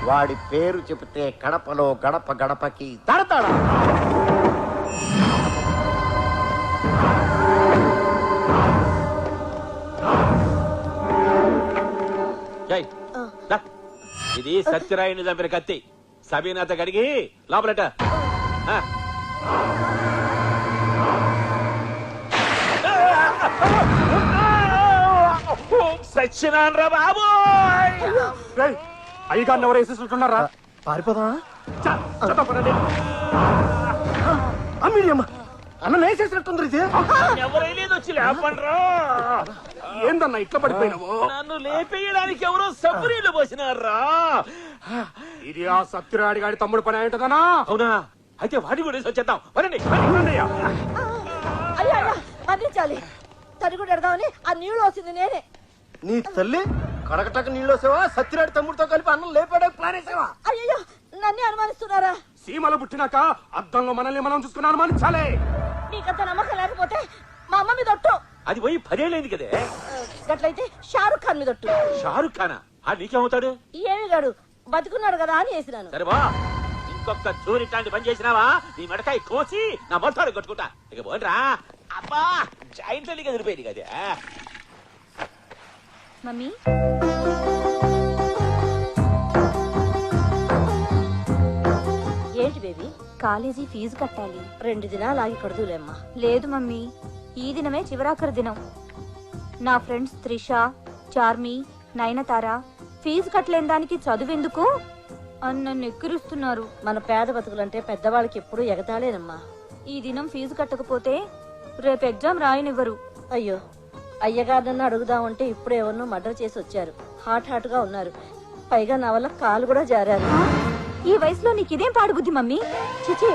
వాడి పేరు చెబితే కడపలో గడప గడపకి తడతాడా. ఇది సత్యరాయుని చంపిన కత్తి. సబీనాథ గడిగి లోపలట. సచ్చినాన్రా బాబు. అయ్యగారిని ఎవరు వేసేస్తున్నారా? పారిపోదా? అమ్మ, అన్న వేసేసినట్టుంది. ఇది ఎవరైలేదు, వచ్చి లేపండ్రా. ఏందన్నా ఇట్లా పడిపోయినావు? నన్ను లేపేయడానికి ఎవరో సబ్బురీలు పోసినారా? ఇది ఆ సత్యరాడి గాడి తమ్ముడు పని అయింటదనా? అవునా? అయితే వాడి కూడా వచ్చేద్దాం. అందించాలి. తను కూడా ఎడదామని ఆ నీళ్లు వచ్చింది నేనే. నీ తల్లి కడకటక నీళ్ళు వస్తావా? సత్యరాడి తమ్ముడితో కలిపి అన్నం లేపడానికి ప్లాన్ వేసావా? అయ్యో, నన్నే అనుమానిస్తున్నారా? సీమలు పుట్టినాక అద్దంలో మనల్ని మనం చూసుకుని అనుమానించాలి. నీకంత నమ్మకం లేకపోతే మా అమ్మ మీద ఒట్టు. అది పోయి 10 ఏళ్ళైంది కదే. అట్లయితే షారుఖ్ ఖాన్ మీద ఒట్టు. షారుఖ్ ఖానా? ఆ నీకేమవుతాడు? ఏమి గాడు బతుకున్నాడు కదా అని వేసినాను. సరే బా, ఇంకొక చూరిట్లాంటి పని చేసినావా నీ మెడకాయ కోసి నా మొత్తాన్ని కొట్టుకుంటా. ఇక పోనరా. అబ్బా జాయింట్లో నీకు ఎదిరిపోయింది కదా. మమ్మీ ఏంటి బేబీ? కాలేజీ ఫీజు కట్టాలి. 2 దినాలు ఆగి కడుదులేమ్మా. లేదు మమ్మీ, ఈ దినమే చివరాఖరి దినం. నా ఫ్రెండ్స్ త్రిష, చార్మి, నయనతార ఫీజు కట్టలేని దానికి చదువెందుకు అని నన్ను ఎక్కిరిస్తున్నారు. మన పేద బతుకులంటే పెద్దవాళ్ళకి ఎప్పుడు ఎగతాళేనమ్మా. ఈ దినం ఫీజు కట్టకపోతే రేపు ఎగ్జామ్ రాయనివ్వరు. అయ్యో, అయ్యగారినన్ను అడుగుదామంటే ఇప్పుడు ఎవరినో మర్డర్ చేసి వచ్చారు. హాట్ గా ఉన్నారు. పైగా నా వల్ల కాలు కూడా జారారు. ఈ వయసులో నీకు ఇదేం పాడుబుద్ధి మమ్మీ? చిచి,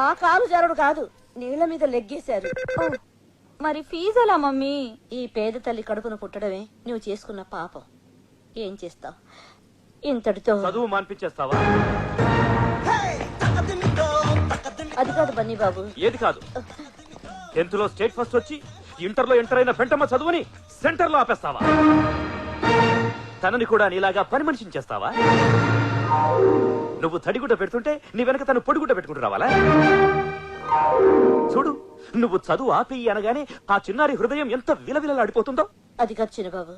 ఆ కాలు జారుడు కాదు, నీళ్ల మీద లెగ్గేశారు. మరి ఫీజు ఎలా మమ్మీ? ఈ పేద తల్లి కడుపును పుట్టడమే నువ్వు చేసుకున్న పాపం. ఏం చేస్తావు? ఇంతటితో చదువు మాన్పించేస్తావా? అది కాదు బన్నీ బాబు. ఏది కాదు? 10th లో స్టేట్ ఫస్ట్ వచ్చి ఇంటర్లో ఎంటర్ అయిన పెంటమ్మ చదువుని సెంటర్ లో ఆపేస్తావా? తనని కూడా నీలాగా పని మనిషిని చేస్తావా? నువ్వు తడిగుడ్డ పెడుతుంటే నీ వెనక తను పొడిగుడ్డ పెట్టుకుంటూ రావాలా? చూడు, నువ్వు చదువు ఆపేయి అనగానే ఆ చిన్నారి హృదయం ఎంత విలవిలలాడిపోతుందో. అది కాదు చిన్నబాబు,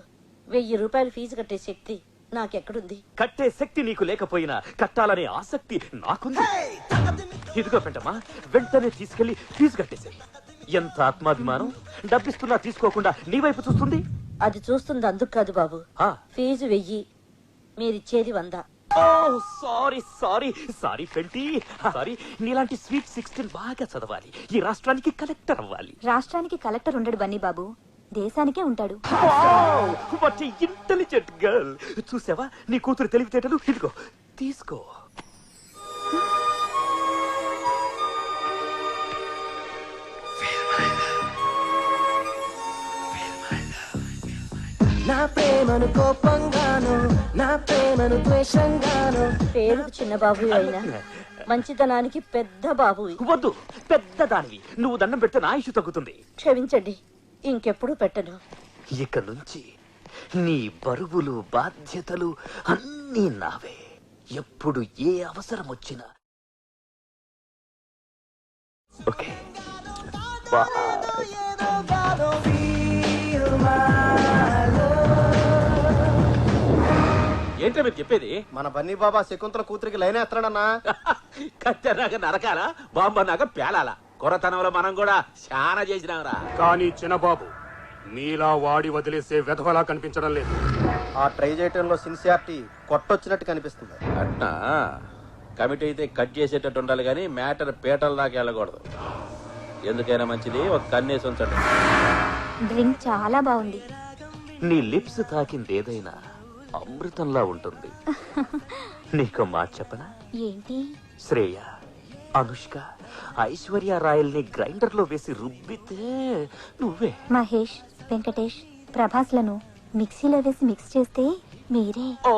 1000 రూపాయలు ఫీజు కట్టే శక్తి నాకెక్కడుంది? కట్టే శక్తి నీకు లేకపోయినా కట్టాలనే ఆసక్తి నాకుంది. ఇదిగో పెంటమ్మా, వెంటనే తీసుకెళ్లి ఫీజు కట్టేసాయి. ఎంత ఆత్మాభిమానం! డబ్బిస్తున్నా తీసుకోకుండా నీ వైపు చూస్తుంది. అది చూస్తుంది అందుకు కాదు బాబు. ఫీజు 1000, మీరిచ్చేది 100. సారీ సారీ సారీ పెంటి, సారీ. నీలాంటి స్వీట్ 16 బాగా చదవాలి, ఈ రాష్ట్రానికి కలెక్టర్ అవ్వాలి. రాష్ట్రానికి కలెక్టర్ ఉండడు బన్నీ బాబు, దేశానికే ఉంటాడు. What a intelligent girl. చూసావా నీ కూతురు తెలివితేటలు? ఇదిగో తీసుకో. నా ప్రేమను కోపంగాను, నా ప్రేమను ద్వేషంగాను. పేరుకు చిన్న బాబు అయినా మంచితనానికి పెద్ద బాబు. వద్దు, పెద్ద దానివి. నువ్వు దండం పెడితే నా ఇష్యూ తగ్గుతుంది. క్షమించండి, ఇంకెప్పుడు పెట్టను. ఇక నుంచి నీ బరువులు బాధ్యతలు అన్నీ నావే. ఎప్పుడు ఏ అవసరం వచ్చినా. ఓకే, ఏంటో మీరు చెప్పేది? మన బన్నీ బాబా శకుంతల కూతురికి లైన్ వేస్తాడన్నా. కత్తెనాక నరకాల, బాంబన్నాక పేలాల. కొరతనంలో మనం కూడా చాలా చేసినాంరా. కానీ చిన్నబాబు, మీలా వాడి వదిలేసే వెధవలా కనిపించడం లేదు. ఆ ట్రై చేయటంలో సిన్సియారిటీ కొట్టొచ్చినట్టు కనిపిస్తుంది. అట్నా? కమిటీ అయితే కట్ చేసేటట్టు ఉండాలి కానీ మ్యాటర్ పీటల దాకా వెళ్ళకూడదు. ఎందుకైనా మంచిది ఒక కన్నేసి ఉంచండి. డ్రింక్ చాలా బాగుంది. నీ లిప్స్ తాకింది ఏదైనా అమృతంలా ఉంటుంది. నీకు మాట చెప్పనా? ఏంటి? శ్రేయ, అనుష్క, ఐశ్వర్య రాయల్ని గ్రైండర్ లో వేసి రుబ్బితే నువ్వే. మహేష్, వెంకటేష్, ప్రభాస్ లను మిక్సీలో వేసి మిక్స్ చేస్తే మీరే. Oh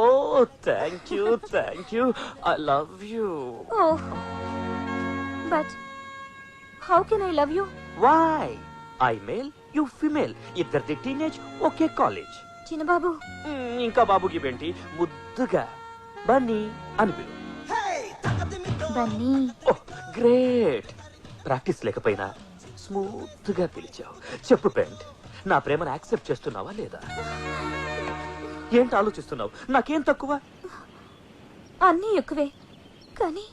thank you, thank you, I love you. Oh, but how can I love you? Why? I male, you female, ఇద్దరిది టీనేజ్, ఒకే కాలేజ్. చిన్నబాబు, ఇంకా బాబుకి బెంటి ముద్దుగా బన్నీ అని పిలు. బన్నీ. గ్రేట్. ప్రాక్టీస్ లేకపోయినా స్మూత్ గా పిలిచావు. చెప్పు పెంట్, నా ప్రేమను యాక్సెప్ట్ చేస్తున్నావా లేదా? ఏంటి ఆలోచిస్తున్నావు? నాకేం తక్కువ? అన్నీ ఎక్కువే, కానీ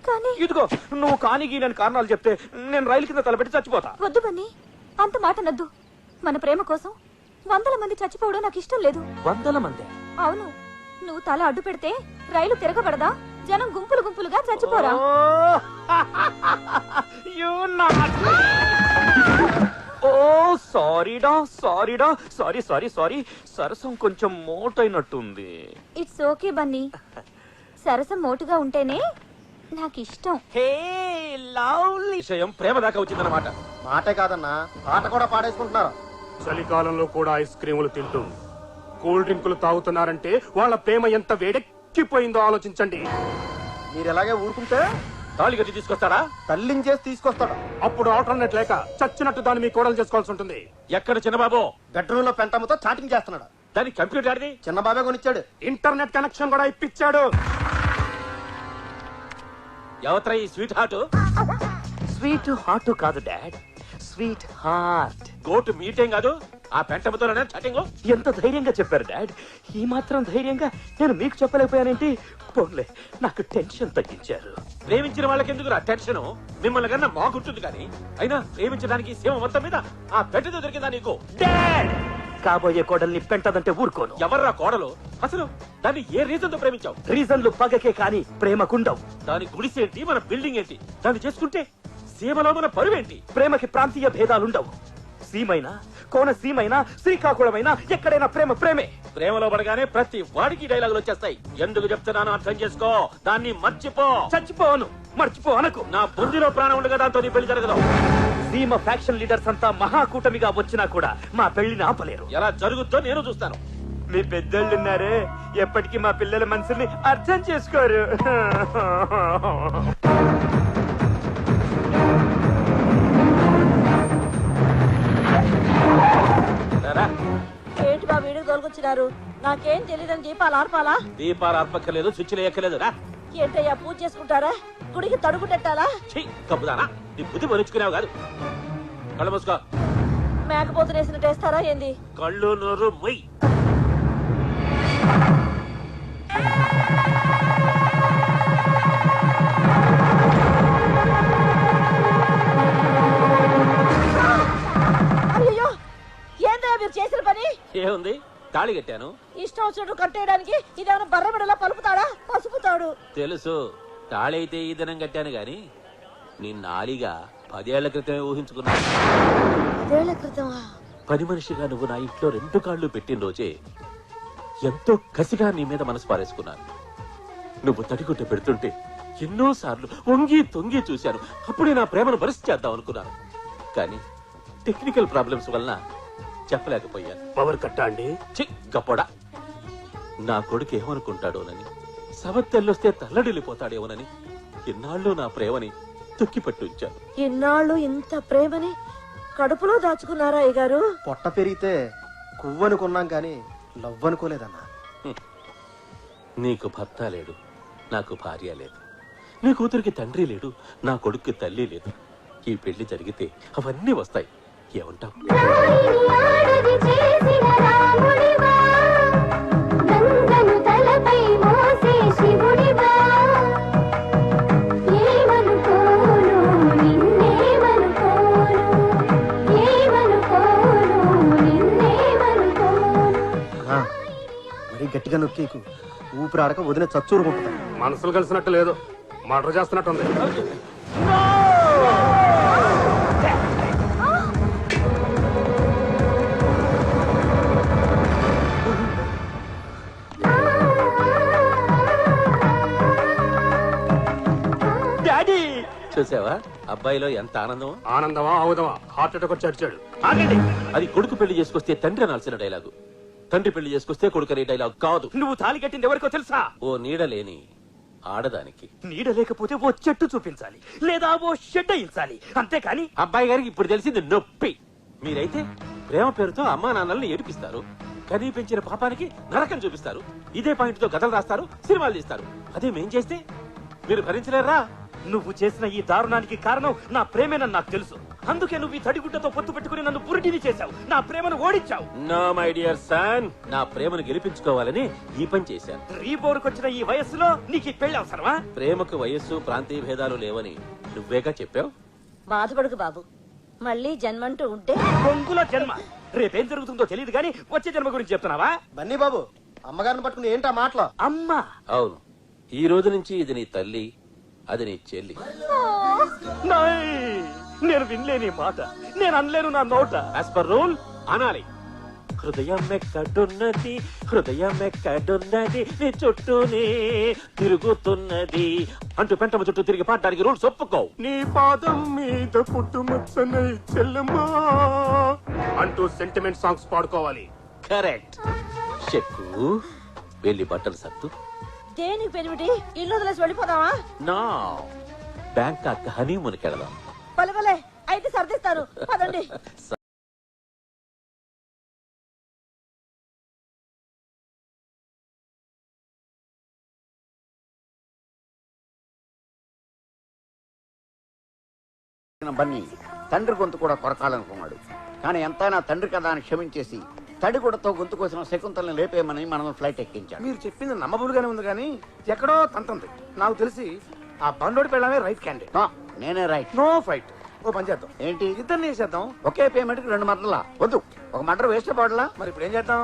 కానీ ఇదిగో నువ్వు కానిగి నేను కారణాలు చెప్తే నేను రైలు కింద తలపెట్టి చచ్చిపోతా. వద్దు బన్నీ, అంత మాట నద్దు. మన ప్రేమ కోసం 100 మంది చచ్చిపోవడం నాకు ఇష్టం లేదు. 100 మంది? అవును. నువ్వు తల అడ్డు పెడితే రైలు తిరగబడదా? జనం గుంపులు గుంపులుగా చచ్చిపోరా? ఓ సారీడా, సారీడా, సారీ సారీ సారీ. సరసం కొంచెం మోటైనట్టుంది. ఇట్స్ ఓకే బన్నీ, సరసం మోటుగా ఉంటేనే నాకు ఇష్టం. హే లవ్లీ. విషయం ప్రేమ దాకా వచ్చిందన్నమాట. మాటే కాదన్నా, ఆట కూడా పాడేసుకుంటున్నారు. చలికాలంలో కూడా ఐస్ క్రీములు తింటూ కూల్ డ్రింకులు తాగుతున్నారంటే వాళ్ళ ప్రేమ ఎంత వేడెక్కిపోయిందో ఆలోచించండి. మీరు ఎలాగే ఊరుకుంటే తాళి కట్టి తీసుకొస్తాడా? తల్లించేసి తీసుకొస్తాడు. అప్పుడు ఆల్టర్నేట్ లేక చచ్చినట్టు దాన్ని మీ కోడలు చేసుకోవాల్సి ఉంటుంది. ఎక్కడ చిన్నబాబు? బెడ్రూమ్ లో పెంటమ్మతో చాటింగ్ చేస్తున్నాడు. దానికి కంప్యూటర్ ఆడిది చిన్నబాబే కొనిచ్చాడు. ఇంటర్నెట్ కనెక్షన్ కూడా ఇప్పించాడు. ఎవత్రా ఈ స్వీట్ హార్ట్? స్వీట్ హార్ట్ కాదు డాడ్, స్వీట్ హార్ట్. గోటు మీటేం కాదు, ఆ పెంటముతోనే చాటింగ్. ఎంత ధైర్యంగా చెప్పారు డాడ్. ఈ మాత్రం ధైర్యంగా నేను మీకు చెప్పలేకపోయానేంటి? పోన్లే, నాకు టెన్షన్ తగ్గించారు. ప్రేమించిన వాళ్ళకి ఎందుకు టెన్షన్? మిమ్మల్ని కన్నా మాకుంటుంది కానీ. అయినా ప్రేమించడానికి సీమ మొత్తం మీద ఆ పెంటతో దొరికిందా నీకు? డాడ్, కాబోయే కోడల్ని పెంటదంటే ఊరుకోను. ఎవర్రా కోడలు? అసలు దాన్ని ఏ రీజన్ తో ప్రేమించావు? రీజన్లు పగకే కాని ప్రేమకుండవు. దాని గుడిసేంటి, మన బిల్డింగ్ ఏంటి? దాన్ని చేసుకుంటే సీమలో మన పరువేంటి? ప్రేమకి ప్రాంతీయ భేదాలుండవు. సీమైనా, కోనసీమైనా, శ్రీకాకుళమైనా ఎక్కడైనా ప్రేమ ప్రేమే. ప్రేమలో పడగానే ప్రతి వాడికి డైలాగులు వచ్చేస్తాయి. ఎందుకు చెప్తున్నానో అర్థం చేసుకో. దాన్ని మర్చిపో. చచ్చిపోను, మర్చిపో అనకు. నా బుద్ధిలో ప్రాణం ఉండగా దాంతో నీ పెళ్లి జరగదు. సీమ ఫ్యాక్షన్ లీడర్స్ అంతా మహాకూటమిగా వచ్చినా కూడా మా పెళ్లిని ఆపలేరు. ఎలా జరుగుతో నేను చూస్తాను. మీ పెద్దోళ్ళున్నారే, ఎప్పటికీ మా పిల్లల మనసుని అర్థం చేసుకోరు. ఏంటి బాబు వీడికి తోలుకొచ్చినారు? నాకేం తెలియదని దీపాలు ఆర్పాలా? దీపాలు ఆర్పక్కర్లేదు, స్విచ్లు ఎక్కలేదు. రా. ఏంటయ్యా, పూజ చేసుకుంటారా? గుడికి తడుగు పెట్టాలా? కప్పుదానా, నీ బుద్ధి మరుచుకునేవు కాదు. కళ్ళు మూసుకో. మేకపోతు వేసినట్టు వేస్తారా ఏంది? కళ్ళు నోరు మొయ్. అయ్యో, ఏందా మీరు చేసిన పని? ఏముంది, తాళి కట్టాను. ఇష్టం వచ్చినట్టు కట్టేయడానికి ఇదేమైనా బర్రబిడలా పలుపుతాడా? పసుపుతాడు. తెలుసు, తాళి అయితే ఈ దినం కట్టాను గాని నీ నాలిగా 10 ఏళ్ల క్రితమే ఊహించుకున్నా. 10 ఏళ్ల క్రితమా? పని మనిషిగా నువ్వు నా ఇంట్లో 2 కాళ్ళు పెట్టిన రోజే ఎంతో కసిగా నీ మీద మనసు పారేసుకున్నాను. నువ్వు తడిగుడ్డ పెడుతుంటే ఎన్నోసార్లు వంగి తొంగి చూశాను. అప్పుడే నా ప్రేమను భరిసి చేద్దాం అనుకున్నాను. కానీ టెక్నికల్ ప్రాబ్లమ్స్ వలన చెప్పలేకపోయాను. పవర్ కట్టా అండి? గప్పడా, నా కొడుకు ఏమనుకుంటాడోనని, సవత్తెల్లొస్తే తల్లడిల్లిపోతాడేమోనని ఎన్నాళ్ళు నా ప్రేమని తొక్కిపట్టి ఉంచాను. ఇన్నాళ్ళు ఇంత ప్రేమని కడుపులో దాచుకున్నారా అయ్యగారు? పొట్ట పెరిగితే కొవ్వనుకున్నాం కానీ లవ్ అనుకోలేదన్నా. నీకు భర్త లేడు, నాకు భార్య లేదు. నీ కూతురికి తండ్రి లేడు, నా కొడుక్కి తల్లి లేదు. ఈ పెళ్లి జరిగితే అవన్నీ వస్తాయి. ఏమంటావు? మరీ గట్టిగా నొక్కేకు, ఊపిరాడక వదిన చచ్చూరుకుంటుంది. మనసులు కలిసినట్టు లేదు, మర్డర్ చేస్తున్నట్టుంది. చూసావా అబ్బాయిలో ఎంత ఆనందం? ఆనందమా అవుదమా, హార్ట్ అటాక్ వచ్చి అడిచాడు. ఆగండి, అది కొడుకు పెళ్లి చేసుకొస్తే తండ్రి అనాల్సిన డైలాగు. తండ్రి పెళ్లి చేసుకొస్తే కొడుకు అనే డైలాగ్ కాదు. నువ్వు తాలి కట్టింది ఎవరికో తెలుసా? ఓ నీడ లేని ఆడదానికి. నీడ లేకపోతే ఓ చెట్టు చూపించాలి, లేదా ఓ షెడ్ అయించాలి, అంతేకాని. అబ్బాయి గారికి ఇప్పుడు తెలిసింది నొప్పి. మీరైతే ప్రేమ పేరుతో అమ్మా నాన్నల్ని ఏడిపిస్తారు, కనీ పెంచిన పాపానికి నరకం చూపిస్తారు. ఇదే పాయింట్ తో కథలు రాస్తారు, సినిమాలు తీస్తారు. అదే మేం చేస్తే మీరు భరించలేరా? నువ్వు చేసిన ఈ దారుణానికి కారణం నా ప్రేమేనని నాకు తెలుసు. అందుకే నువ్వు ఈ తడిగుడ్డతో పొత్తు పెట్టుకుని నన్ను పురిటిని చేశావు, నా ప్రేమను ఓడించావు. నో మై డియర్ సన్, నా ప్రేమను గెలిపించుకోవాలని ఈ పని చేశాను. రీబోర్కొచ్చిన ఈ వయస్సులో నీకు ఈ పెళ్లి అవసరమా? ప్రేమకు వయస్సు ప్రాంతీయ భేదాలు లేవని నువ్వేగా చెప్పావు. బాధపడకు బాబు, మళ్ళీ జన్మంటూ ఉంటే. బొంగులో జన్మ. రేపేం జరుగుతుందో తెలియదు గానీ వచ్చే జన్మ గురించి చెప్తున్నావా? బన్నీ బాబు, అమ్మగారిని పట్టుకుని ఏంటా మాటలు? అమ్మా? అవును, ఈ రోజు నుంచి ఇది నీ తల్లి, అది నీ చెల్లి. నేను వినలేని మాట, నేను అనలేను నా నోట. యాజ్ పర్ రూల్ అనాలి. హృదయం ఎక్కడున్నది, హృదయం ఎక్కడున్నది, నీ చుట్టూనే తిరుగుతున్నది అంటూ పెంటమ్మ చుట్టూ తిరిగి పాడడానికి రూల్స్ ఒప్పుకో. నీ పాదం మీద పుట్టుమచ్చనై చెల్లమ్మా అంటూ సెంటిమెంట్ సాంగ్స్ పాడుకోవాలి. కరెక్ట్. చెక్కు వెళ్ళి బట్టలు సత్తు. దేనికి పెనిమిటి? ఇల్లు వదిలేసి వెళ్ళిపోదామా? నా బ్యాంకాక్ హనీమూన్కి వెళదాం. పలవలే, అయితే సర్దిస్తాను, పదండి. బన్నీ తండ్రి గొంతు కూడా కొరకాలనుకున్నాడు. కానీ ఎంతైనా తండ్రి కదా అని క్షమించేసి తడిగుడతో గొంతు కోసిన శకుంతల్ని లేపేయమని మనం ఫ్లైట్ ఎక్కించాడు. మీరు చెప్పింది నమ్మబులుగానే ఉంది కానీ ఎక్కడో తంతుంది. నాకు తెలిసి ఆ బండోడి పెళ్ళమే రైట్ క్యాండిడేట్. నేనే రైట్. No fight. ఓ పని చేద్దాం. ఏంటి? ఇద్దరిని చేద్దాం. ఒకే పేమెంట్ కి 2 మర్డర్లా? వద్దు, ఒక మర్డర్ వేస్ట్ పడలా. మరి ఇప్పుడు ఏం చేద్దాం?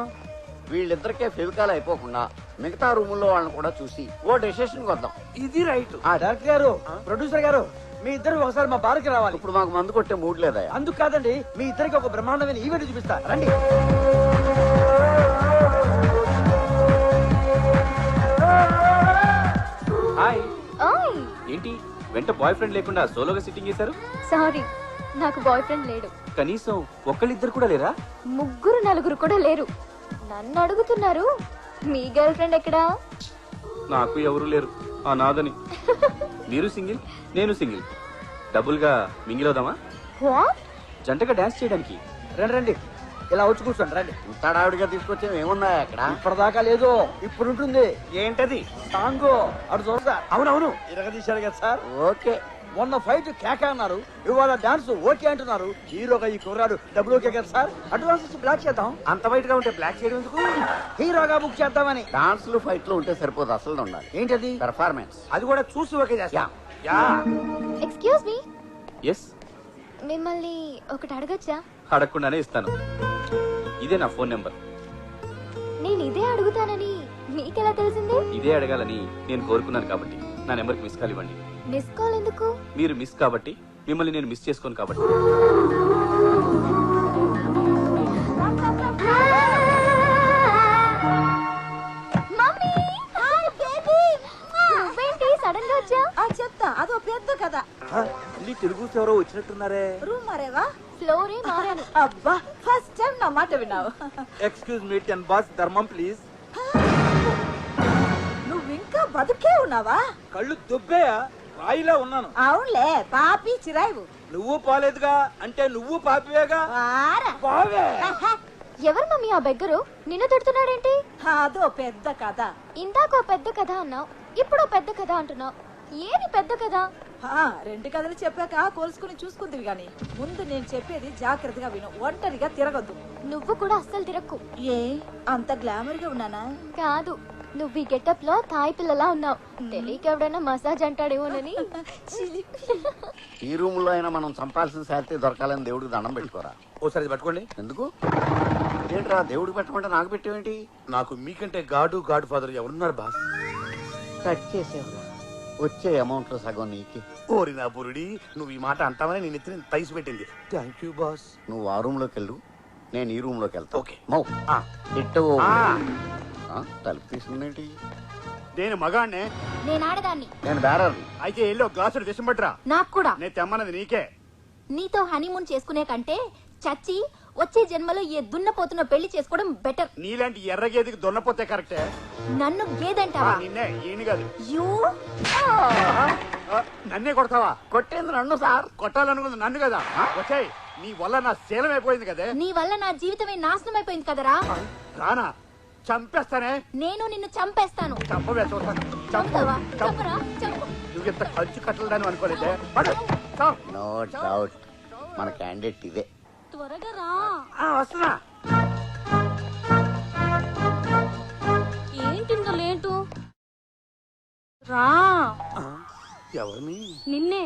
వీళ్ళిద్దరికే ఫెవికాల్ అయిపోకుండా మిగతా రూముల్లో వాళ్ళని కూడా చూసి ఓ డెసిషన్ వద్దాం. ఇది రైట్. డైరెక్టర్ గారు, ప్రొడ్యూసర్ గారు, మీ ఇద్దరు ఒకసారి మా బార్కి రావాలి. ఇప్పుడు మాకు మందు కొట్టే మూడ్ లేదా? అందుకు కాదండి, మీ ఇద్దరికి ఒక బ్రహ్మాండమైన ఈవెంట్ చూపిస్తా, రండి. హాయ్. ఏంటి వెంట బాయ్ ఫ్రెండ్ లేకుండా సోలోగా సిట్టింగ్ చేశారు? సారీ, నాకు బాయ్ ఫ్రెండ్ లేడు. కనీసం ఒక్కళ్ళిద్దరు కూడా లేరా? 3 4 కూడా లేరు. నన్ను అడుగుతున్నారు, మీ గర్ల్ ఫ్రెండ్ ఎక్కడా? నాకు ఎవరు లేరు, ఆ నాదని. మీరు సింగిల్, నేను సింగిల్. డబుల్ గా మింగిల్ అవుదామా? జంటగా డాన్స్ చేయడానికి. రండి రండి, ఇలా వచ్చి కూర్చోండి, రండి. తడావిడిగా తీసుకొచ్చే ఏమున్నాయి అక్కడ? ఇప్పటిదాకా లేదు, ఇప్పుడు ఉంటుంది. ఏంటది? సాంగో అటు చూడదా? అవునవును, ఇరగదీశారు కదా సార్. ఓకే. మొన్న ఫైట్ కేక అన్నారు, ఇవాళ డాన్స్ ఓకే అంటున్నారు. హీరోగా ఈ కుర్రాడు డబ్బులు ఓకే కదా సార్. అడ్వాన్స్ ఇచ్చి బ్లాక్ చేద్దాం. అంత వైట్ గా ఉంటే బ్లాక్ చేయడం ఎందుకు? హీరోగా బుక్ చేద్దామని. డాన్స్లు ఫైట్లు ఉంటే సరిపోదు, అసలు ఉండాలి. ఏంటది? పెర్ఫార్మెన్స్. అది కూడా చూసి ఓకే చేస్తాం. Excuse me, yes. మిమ్మల్ని ఒకటి అడగచ్చా? అడగకుండానే ఇస్తాను. ఇదే నా ఫోన్ నెంబర్. నేను ఇదే అడుగుతానని మీకెలా తెలిసింది? ఇదే అడగాలని నేను కోరుకున్నాను కాబట్టి నా నెంబర్కి మిస్ కాల్ ఇవ్వండి. మిస్ కాల్ ఎందుకు? మీరు మిస్ కాబట్టి, మిమ్మల్ని నేను మిస్ చేసుకోను కాబట్టి. Mummy, hi baby. నువ్వేంటి సడన్ గా వచ్చా? చెప్తా, అదో పెద్ద కదా. తెలుగు ఎవరో వచ్చినట్టున్నారే. రూమ్ మారేవా? ఫ్లోరే మారాను. అబ్బా, ఫస్ట్ టైం నా మాట విన్నావు. ఎక్స్క్యూజ్ మీ, 10 బాస్ ధర్మం ప్లీజ్. నువ్వు ఇంకా బతుకే ఉన్నావా? కళ్ళు దుబ్బేయా, రాయిలా ఉన్నాను. అవునులే, పాపి చిరాయివు. నువ్వు పోలేదుగా, అంటే నువ్వు పాపివేగా. పావే. ఎవరు మమ్మీ ఆ బెగ్గరు? నిన్ను తిడుతున్నాడేంటి? అదో పెద్ద కథ. ఇందాకో పెద్ద కథ అన్నావు, ఇప్పుడు పెద్ద కథ అంటున్నావు. ఏది పెద్ద కథ? 2 కథలు చెప్పాక కోల్చుకుని చూసుకుందివి గాని, ముందు నేను చెప్పేది జాగ్రత్తగా విను. ఒంటరిగా తిరగద్దు. నువ్వు కూడా అస్సలు తిరక్కు. ఏ అంత గ్లామర్ గా ఉన్నానా? కాదు, నువ్వు ఈ గెటప్ లో తాయి పిల్లలా ఉన్నావు. తెలియక ఎవడైనా మసాజ్ అంటాడేమోనని. ఈ రూమ్ లో అయినా మనం చంపాల్సిన శాలరీ దొరకాలని దేవుడికి దండం పెట్టుకోరా. ఓసారి పట్టుకోండి. ఎందుకు? ఏంట్రా దేవుడికి పెట్టమంటే నాకు పెట్టేవేంటి? నాకు మీకంటే గాడ్ ఫాదర్ ఎవరున్నారు బాస్? కట్ చేసేవరా, వచ్చే అమౌంట్ లో సగం నీకే. ఓరి నా బురుడి, నువ్వు ఈ మాట అంటావని నేను ఎత్తిన తైసి పెట్టింది. Thank you boss. నువ్వు ఆ రూమ్ లోకి వెళ్ళు, నేను ఈ రూమ్ లోకి వెళ్తా. ఓకే. మౌ ఇట్టు తలుపు తీసుకునేంటి? నేను మగాన్నే. నేను ఆడదాన్ని. నేను బేరర్. అయితే ఎల్లో గ్లాసుడు విషం పట్టరా. నాకు కూడా. నేను తెమ్మన్నది నీకే. నీతో హనీమూన్ చేసుకునే కంటే చచ్చి వచ్చే జన్మలో ఏ దున్నపోతున్న పెళ్లి చేసుకోవడం బెటర్. నీలాంటి ఎర్రగేదికి దున్నపోతే కరెక్టే. నన్ను గేదంటావా? నిన్నే, ఈయన కాదు. యూ నన్నే కొడతావా? కొట్టేంది నన్ను సార్. కొట్టాలనుకుంది నన్ను కదా. వచ్చాయి, నీ వల్ల నా శీలం అయిపోయింది కదే. నీ వల్ల నా జీవితమే నాశనం అయిపోయింది కదరా. రానా, చంపేస్తానే. నేను నిన్ను చంపేస్తాను. చంపవే, చూస్తాను. చంపుతావా? చంపరా, చంపు. నువ్వు ఇంత ఖర్చు కట్టలేదని అనుకోలేదే. నో డౌట్, మన క్యాండిడేట్ ఇదే. త్వరగా రా. వస్తున్నా. ఏంటింత లేటు? రా. ఎవరిని? నిన్నే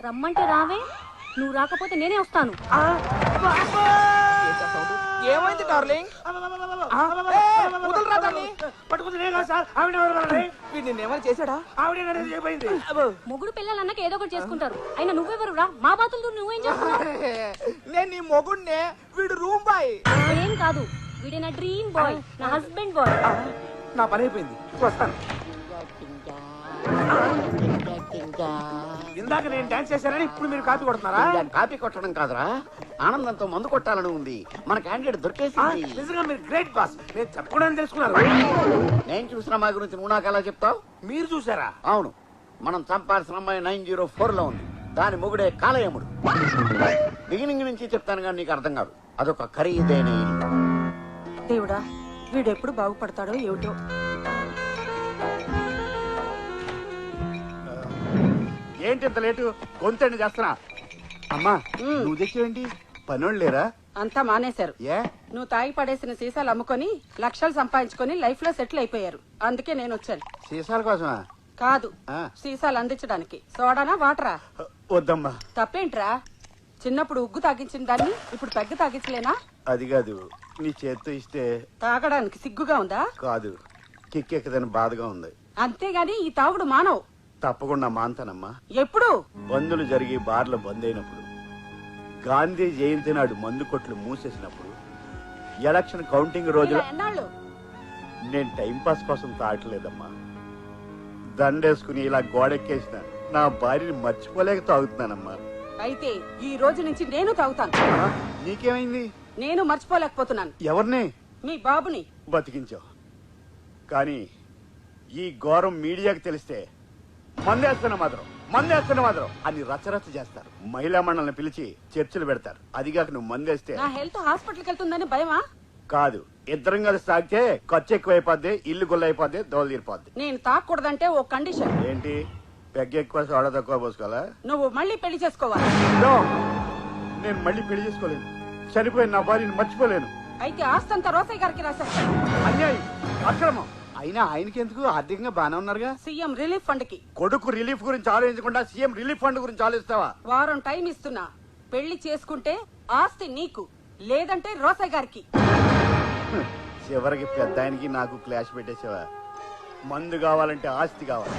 రమ్మంటే రావే. నువ్వు రాకపోతే నేనే వస్తాను. ఏమైంది డార్లింగ్? నిన్నేమైనా చేశాడా? మొగుడు పిల్లలన్నాక ఏదో ఒకటి చేసుకుంటారు. అయినా నువ్వెవరు రా? మా బాతులు నువ్వేం చేస్తున్నావు? నేను నీ మొగుడినే, వీడు రూమ్ బాయ్. ఏం కాదు, వీడే నా డ్రీమ్ బాయ్, నా హస్బెండ్ బాయ్. నా పని అయిపోయింది, వస్తాను. ఇందాక నేను డాన్స్ చేశానని ఇప్పుడు మీరు కాపీ కొడుతున్నారా? కాపీ కొట్టడం కాదురా, ఆనందంతో మందు కొట్టాలని ఉంది. మన క్యాండిడేట్ దొరికేసింది. నిజంగా మీరు గ్రేట్ బాస్. నేను చెప్పకూడదని తెలుసుకున్నారు. నేను చూసిన మా గురించి నువ్వు నాకు ఎలా చెప్తావు? మీరు చూసారా? అవును, మనం చంపాల్సిన అమ్మాయి 904 లో ఉంది. దాని మొగుడే కాలయముడు. బిగినింగ్ నుంచి చెప్తాను కానీ నీకు అర్థం కాదు. అదొక ఖరీదైన ఇల్లు. దేవుడా, వీడెప్పుడు బాగుపడతాడో ఏమిటో. ఏంటి ఇంత లేటు? గొంతండి చేస్తున్నా. అమ్మా నువ్వు తెచ్చేవేంటి పనోళ్ళు లేరా? అంతా మానేశారు. ఏ నువ్వు తాగి పడేసిన సీసాలు అమ్ముకొని లక్షలు సంపాదించుకొని లైఫ్ లో సెటిల్ అయిపోయారు. అందుకే నేను వచ్చాను. సీసాల కోసమా? కాదు, సీసాలు అందించడానికి. సోడానా వాటరా? వద్దమ్మా. తప్పేంట్రా? చిన్నప్పుడు ఉగ్గు తాగించిన దాన్ని ఇప్పుడు పెగ్గ తాగించలేనా? అది కాదు, నీ చేత్తో ఇస్తే తాగడానికి సిగ్గుగా ఉందా? కాదు, కిక్కెక్కదని బాధగా ఉంది. అంతేగాని ఈ తాగుడు మానవు. తప్పకుండా మాంతానమ్మా. ఎప్పుడు? బందులు జరిగి బార్లు బంద్ అయినప్పుడు, గాంధీ జయంతి నాడు మందు కొట్లు మూసేసినప్పుడు, ఎలక్షన్ కౌంటింగ్ రోజున ఎన్నాళ్ళు? నేను టైంపాస్ కోసం తాగట్లేదమ్మా. దండేసుకుని ఇలా గోడెక్కేసిన నా భార్యని మర్చిపోలేక తాగుతున్నానమ్మా. అయితే ఈ రోజు నుంచి నేను తాగుతాను. నీకేమైంది? నేను మర్చిపోలేకపోతున్నాను. ఎవరిని? మీ బాబుని. బతికించావు. కానీ ఈ ఘోరం మీడియాకి తెలిస్తే మందేస్తున్న మాత్రం అని రచ్చరచ్చ చేస్తారు. మహిళా మండలిని పిలిచి చర్చలు పెడతారు. అదిగాక నువ్వు మందేస్తే నా హెల్త్ హాస్పిటల్కి వెళ్తుందని భయమా? కాదు, ఇద్దరం కలిసి తాగితే ఖర్చు ఎక్కువైపోద్ది, ఇల్లు గుల్లైపోద్ది, దోలు తీరిపోద్ది. నేను తాగకూడదంటే ఓ కండిషన్. ఏంటి? పెగ్గ ఎక్కువ సోడా తక్కువ పోసుకోవాలా? నువ్వు మళ్ళీ పెళ్లి చేసుకోవాలి. నేను మళ్ళీ పెళ్లి చేసుకోలేను. చనిపోయిన నా భార్యని మర్చిపోలేను. అయితే ఆస్తంతా రోసయ్య గారికి రాసేస్తాను. అన్యాయం, అక్రమం. అయినా ఆయనకి ఎందుకు? ఆర్థికంగా బానే ఉన్నారుగా. సీఎం రిలీఫ్ ఫండ్ కి. కొడుకు రిలీఫ్ గురించి ఆలోచించకుండా సీఎం రిలీఫ్ ఫండ్ గురించి ఆలోచిస్తావా? వారం టైం ఇస్తున్నా. పెళ్లి చేసుకుంటే ఆస్తి నీకు, లేదంటే రోసయ్య గారికి. చివరికి పెద్ద ఆయనకి నాకు క్లాష్ పెట్టేసావా? మందు కావాలంటే ఆస్తి కావాలి,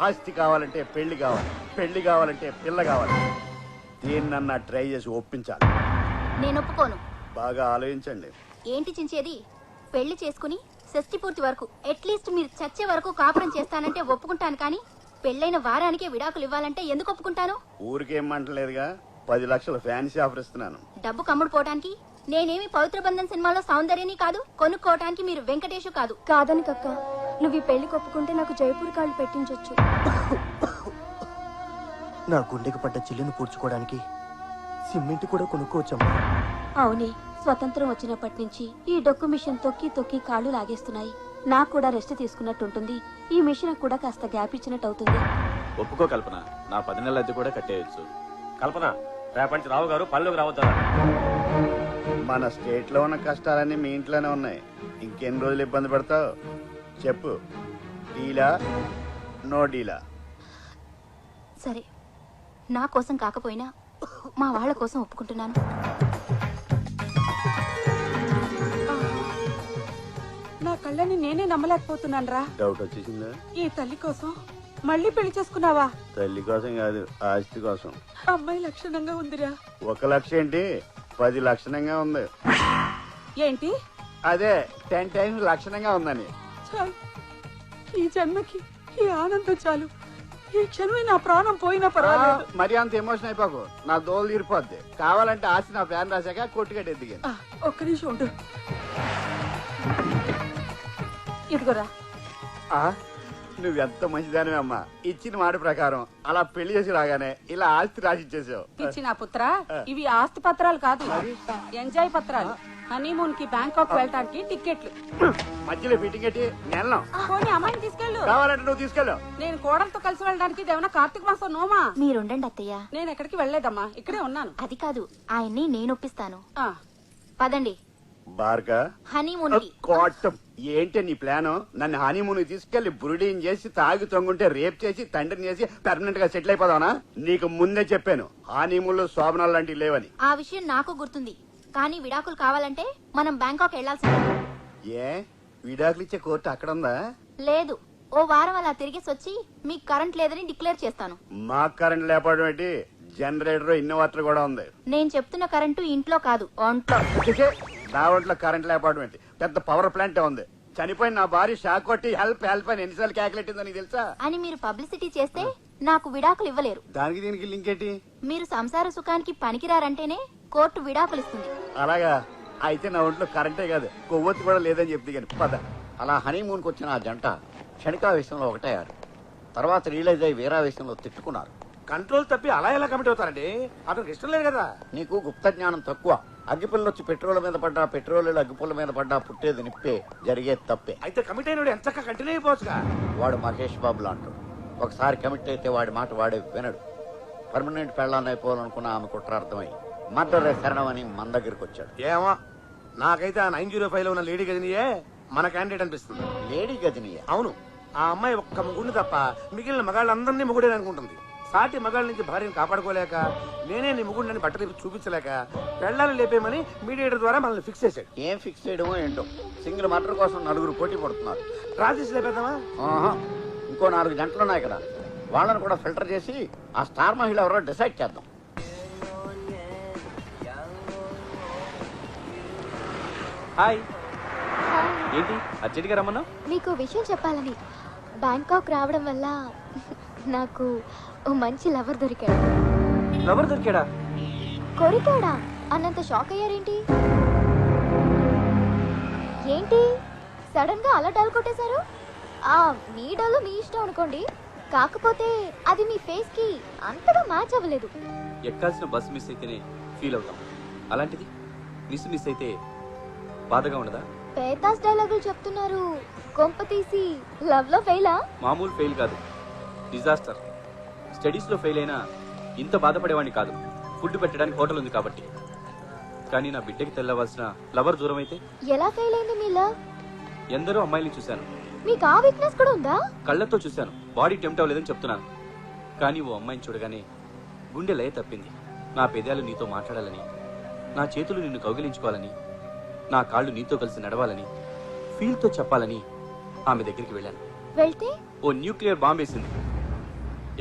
ఆస్తి కావాలంటే పెళ్లి కావాలి, పెళ్లి కావాలంటే పిల్ల కావాలి. దేన్నన్నా ట్రై చేసి ఒప్పించాలి. నేను ఒప్పుకోను. బాగా ఆలోచించండి. ఏంటి చించేది? పెళ్లి చేసుకుని షష్టి పూర్తి వరకు అట్లీస్ట్ మీరు చచ్చే వరకు కాపురం చేస్తానంటే ఒప్పుకుంటాను, కానీ పెళ్ళైన వారానికే విడాకులు ఇవ్వాలంటే ఎందుకు ఒప్పుకుంటాను? ఊరికేమంటలేదుగా, 10 లక్షల ఫ్యాన్సీ ఆఫర్ ఇస్తున్నాను. డబ్బు కమ్ముడు పోవటానికి? నేనేమి పవిత్ర బంధన్ సినిమాలో సౌందర్యని కాదు, కొనుక్కోవటానికి మీరు వెంకటేష్ కాదు. కాదని కక్క, నువ్వు ఈ పెళ్లి కొప్పుకుంటే నాకు జైపూర్ కాళ్ళు పెట్టించొచ్చు. నా గుండెకి పడ్డ చిల్లును పూడ్చుకోవడానికి సిమెంట్ కూడా కొనుక్కోవచ్చమ్మా. అవునే, స్వతంత్రం వచ్చినప్పటి నుంచి ఈ డొక్కు మిషన్ తొక్కి తొక్కి కాళ్ళు లాగేస్తున్నాయి. నాకు కూడా రెస్ట్ తీసుకున్నట్టుంటుంది. ఈ మిషన్ కూడా కాస్త గ్యాప్ ఇచ్చినట్టు అవుతుంది. ఒప్పుకో కల్పన, నా 10 నెలల అద్దె కూడా కట్టేయచ్చు. కల్పన, రేపటి రావు గారు పనిలోకి రావద్దా? మన స్టేట్ లో ఉన్న కష్టాలన్నీ మీ ఇంట్లోనే ఉన్నాయి. ఇంకెన్ని రోజులు ఇబ్బంది పడతావు చెప్పు. డీలా నో డీలా? సరే, నా కోసం కాకపోయినా మా వాళ్ళ కోసం ఒప్పుకుంటున్నాను. నా కళ్ళని నేనే నమ్మలేకపోతున్నాను రా. డౌట్ వచ్చేసిందా? ఈ తల్లి కోసం మళ్ళీ పెళ్లి చేసుకున్నావా? తల్లి కోసం కాదు, ఆస్తి కోసం. అమ్మాయి లక్షణంగా ఉందిరా. 1 లక్ష ఏంటి, 10 లక్షణంగా ఉంది. ఏంటి? అదే 10 టైమ్స్ లక్షణంగా ఉందని. చాలు, ఈ జన్మకి ఈ ఆనందం చాలు. ఈ క్షణమే నా ప్రాణం పోయినా పర్వాలేదు. మరి అంత ఎమోషన్ అయిపోకు, నా దోలు తీరిపోద్ది. కావాలంటే ఆస్తి నా ఫ్యాన్ రాశాక కొట్టుకట్టే దిగాను. ఒక్క నిమిషం ఉండు. ఇదిగోరా. నువ్వెంత మంచిదానివే అమ్మా. ఇచ్చిన మాట ప్రకారం అలా పెళ్లి చేసి రాగానే ఇలా ఆస్తి రాసి ఇచ్చేసావు. ఇచ్చిన పుత్ర, ఇవి ఆస్తి పత్రాలు కాదు, ఎంజాయ్ పత్రాలు. హనీమూన్ కి బ్యాంకాక్ వెళ్ళటానికి టికెట్లు. మధ్యలో ఫిట్టింగ్ ఎట్టి నెలను పోనీ అమ్మాయిని తీసుకెళ్ళు. కావాలంటే నువ్వు తీసుకెళ్ళు. నేను కోడలతో కలిసి వెళ్ళడానికి ఇదేమన్నా కార్తీక మాసం నోమా? మీరుండండి అత్తయ్య. నేను ఎక్కడికి వెళ్ళలేదమ్మా, ఇక్కడే ఉన్నాను. అది కాదు, ఆయన్ని నేను ఒప్పిస్తాను. పదండి. బార్గా హనీమూన్ కి. కోటం ఏంటి నీ ప్లాను? నన్ను హనీమూన్ తీసుకెళ్లి బురుడీని చేసి తాగి తొంగుంటే రేప్ చేసి తండ్రిని చేసి పర్మనెంట్ గా సెటిల్ అయిపోదావనా? నీకు ముందే చెప్పాను హనీమూన్ లో శోభనాలు లాంటివి లేవని. ఆ విషయం నాకు గుర్తుంది, కానీ విడాకులు కావాలంటే మనం బ్యాంకాక్ వెళ్లాల్సిందే. ఏ విడాకులు ఇచ్చే కోర్టు అక్కడ ఉందా? లేదు, ఓ వారం అలా తిరిగేసి వచ్చి మీకు కరెంట్ లేదని డిక్లేర్ చేస్తాను. మాకు కరెంట్ లేకపోవడం ఏంటి? జనరేటర్ ఇన్వర్టర్ కూడా ఉంది. నేను చెప్తున్న కరెంటు ఇంట్లో కాదు, ఒంట్లో. నా ఒంట్లో కరెంట్ లేకపోవడం ఏంటి? పెద్ద పవర్ ప్లాంట్ ఉంది. చనిపోయిన నా భార్య షాక్ కొట్టి హెల్ప్ హెల్ప్ అని ఎన్నిసార్లు క్యాకులేట్ నీకు తెలుసా? అని మీరు పబ్లిసిటీ చేస్తే నాకు విడాకులు ఇవ్వలేరు. దానికి దీనికి లింక్ ఏంటి? మీరు సంసార సుఖానికి పనికిరారంటేనే కోర్టు విడాకులు ఇస్తుంది. అలాగా? అయితే నా ఒంట్లో కరెంటే కాదు, కొవ్వొత్తి కూడా లేదని చెప్తే కానీ పద. అలా హనీమూన్కి వచ్చిన ఆ జంట క్షణికావేశంలో ఒకటయ్యారు. తర్వాత రియలైజ్ అయ్యి వీరావేశంలో తిట్టుకున్నారు. కంట్రోల్ తప్పి అలా ఎలా కమిట్ అవుతారండి? అతనికి ఇష్టం లేదు కదా. నీకు గుప్త జ్ఞానం తక్కువ. అగ్గిపుల్ల వచ్చి పెట్రోల్ మీద పడ్డా, పెట్రోల్ అగ్గిపుల్ల మీద పడ్డా పుట్టేది నిప్పే, జరిగేది తప్పే. అయితే కమిట్ అయిన ఎంత కంటిన్యూ అయిపోవచ్చుగా. వాడు మహేష్ బాబు లాంటాడు. ఒకసారి కమిట్ అయితే వాడి మాట వాడే వినడు. పర్మనెంట్ పెళ్ళాన్ని అయిపోవాలనుకున్న ఆమె కుట్రార్థమై మర్డర్ శరణం అని మన దగ్గరికి వచ్చాడు. ఏమో నాకైతే ఆ 905 ఉన్న లేడీ గజనియే మన క్యాండిడేట్ అనిపిస్తుంది. లేడీ గజనియే? అవును. ఆ అమ్మాయి ఒక్క ముగ్గురిని తప్ప మిగిలిన మగాళ్ళందరినీ ముగ్గుడే అనుకుంటుంది. సాటి మగాళ్ళ నుంచి భార్యను కాపాడుకోలేక నేనే నీ ముగ్గుడిని బట్టలు చూపించలేక పెళ్ళాన్ని లేపేయమని మీడియేటర్ ద్వారా మనల్ని ఫిక్స్ చేశాడు. ఏం ఫిక్స్ చేయడమో ఏంటో. సింగిల్ మర్డర్ కోసం 4 పోటీ పడుతున్నారు. రాజేష్ లేపేద్దామా? ఇంకో 4 గంటలు ఉన్నాయి కదా, వాళ్ళని కూడా ఫిల్టర్ చేసి ఆ స్టార్ మహిళ ఎవరో డిసైడ్ చేద్దాం. హాయ్. ఏంటి అర్జెంట్గా రమ్మన్నా? మీకు విషయం చెప్పాలని. బ్యాంకాక్ రావడం వల్ల నాకు ఓ మంచి లవర్ దొరికాడు. లవర్ దొరికాడా? కొరికాడా అన్నంత షాక్ అయ్యారేంటి? ఏంటి సడన్ గా అలా డల్ కొట్టేశారు? మీ డల్ మీ ఇష్టం అనుకోండి, కాకపోతే అది మీ ఫేస్ కి అంతగా మ్యాచ్ అవ్వలేదు. ఎక్కాల్సిన బస్సు మిస్ అయితేనే ఫీల్ అవుతాం, అలాంటిది మిస్ అయితే బాధగా ఉండదా? పేతాస్ డైలాగులు చెప్తున్నారు. కొంప తీసి లవ్ లో ఫెయిలా? మామూలు ఫెయిల్ కాదు, డిజాస్టర్. స్టడీస్ లో ఫెయిల్ అయినా ఇంత బాధపడేవాడిని కాదు. ఫుడ్ పెట్టడానికి హోటల్ ఉంది కాబట్టి. కానీ నా బిడ్డకి తెల్లవలసిన లవర్ దూరం అయితే ఎలా ఫెయిల్ అయింది మీ లవ్? ఎందరో అమ్మాయిల్ని చూశాను. మీకు ఆ వీక్నెస్ కూడా ఉందా? కళ్ళతో చూశాను, బాడీ టెంప్ట్ అవ్వలేదని చెప్తున్నాను. కానీ ఓ అమ్మాయిని చూడగానే గుండె లయ తప్పింది. నా పెదాలు నీతో మాట్లాడాలని, నా చేతులు నిన్ను కౌగిలించుకోవాలని, నా కాళ్ళు నీతో కలిసి నడవాలని, ఫీల్తో చెప్పాలని ఆమె దగ్గరికి వెళ్ళాను. వెళ్తే ఓ న్యూక్లియర్ బాంబ్ వేసింది.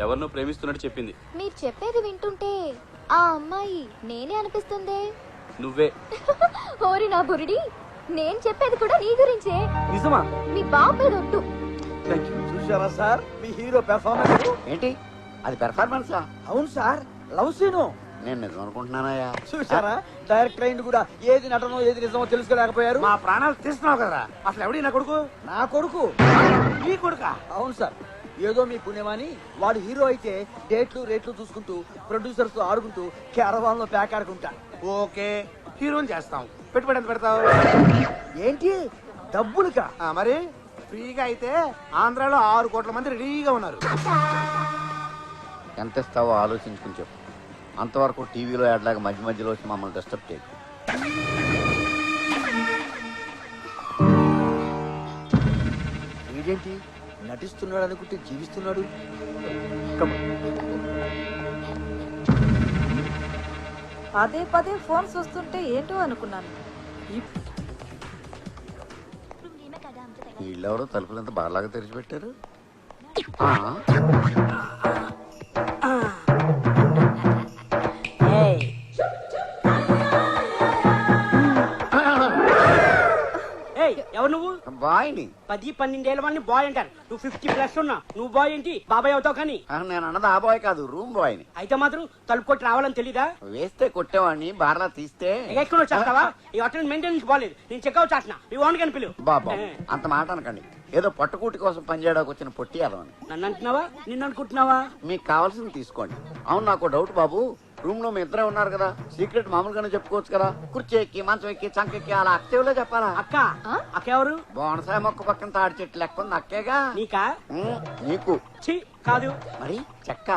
ఎవరినో ప్రేమిస్తున్నట్టు చెప్పింది. మీరు చెప్పేది వింటుంటే ఆ అమ్మాయి నేనే అనిపిస్తుందే. నువ్వే. ఓరి నా బురిడి, నేను చెప్పేది కూడా నీ గురించే. నిజమా? మీ బాబు మీద ఒట్టు. చూసారా సార్ మీ హీరో పెర్ఫార్మెన్స్? ఏంటి అది పెర్ఫార్మెన్సా? అవును సార్, లవ్ సీను. నేను నిజం అనుకుంటున్నానయ్యా. చూసారా డైరెక్టర్ అయింది కూడా ఏది నటనో ఏది నిజమో తెలుసుకోలేకపోయారు. మా ప్రాణాలు తీస్తున్నావు కదా. అసలు ఎవడి నా కొడుకు? నా కొడుకు. నీ కొడుకా? అవును సార్. ఏదో మీ పుణ్యమాని వాడు హీరో అయితే డేట్లు రేట్లు చూసుకుంటూ ప్రొడ్యూసర్స్ తో ఆడుకుంటూ క్యారవాన్ లో ప్యాక్ ఆడుకుంటా. ఓకే, హీరోని చేస్తాం. పెట్టుబడి ఎంత పెడతావు? ఏంటి డబ్బులుగా? మరి ఫ్రీగా అయితే ఆంధ్రాలో 6 కోట్ల మంది రెడీగా ఉన్నారు. ఎంత ఇస్తావో ఆలోచించుకుని చెప్పు. అంతవరకు టీవీలో యాడ్లాగా మధ్య మధ్యలో వచ్చి మమ్మల్ని డిస్టర్బ్ చేయకు. వీడేంటి నటిస్తున్నాడు అనుకుంటే జీవిస్తున్నాడు. పదే పదే ఫోన్ చూస్తుంటే ఏంటో అనుకున్నాను. వీళ్ళెవరో తలుపులంతా బాగా తెరిచిపెట్టారు. ఎవరు నువ్వు? బాయ్ని. 10-12 ఏళ్ళ వాళ్ళని బాయ్ అంటారు. నువ్వు 50+ ఉన్నా. నువ్వు బాయ్ ఏంటి? బాబాయ్ అవుతావు. కానీ నేను అన్నది ఆ బాయ్ కాదు, రూమ్ బాయ్ని. అయితే మాత్రం తలుపు కొట్టి రావాలని తెలీదా? వేస్తే కొట్టేవాడిని, బార్లా తీస్తే ఎక్కడ వచ్చేస్తావా? ఈ హోటల్ మెయింటెనెన్స్ బాలేదు. నేను చెక్అవుట్ చేస్తున్నా. మీ ఓన్ కని పిలువు. బాబా అంత మాట అనకండి. ఏదో పట్టుకూటి కోసం పనిచేయడానికి వచ్చిన పొట్టి అదవని. నన్ను అంటున్నావా? నిన్ను అనుకుంటున్నావా? మీకు కావాల్సింది తీసుకోండి. అవును, నాకు డౌట్ బాబు. రూమ్ లో మీ ఇద్దరే ఉన్నారు కదా, సీక్రెట్ మామూలుగానే చెప్పుకోవచ్చు కదా. కుర్చీ ఎక్కి మంచం ఎక్కి చంకెక్కి అలా అక్కేవులో చెప్పాలా? అక్క అక్క ఎవరు? బోనసాయ మొక్క పక్కన తాడి చెట్టు లెక్క ఉంది అక్కేగా. నీకా? నీకు కాదు. మరి చెక్క?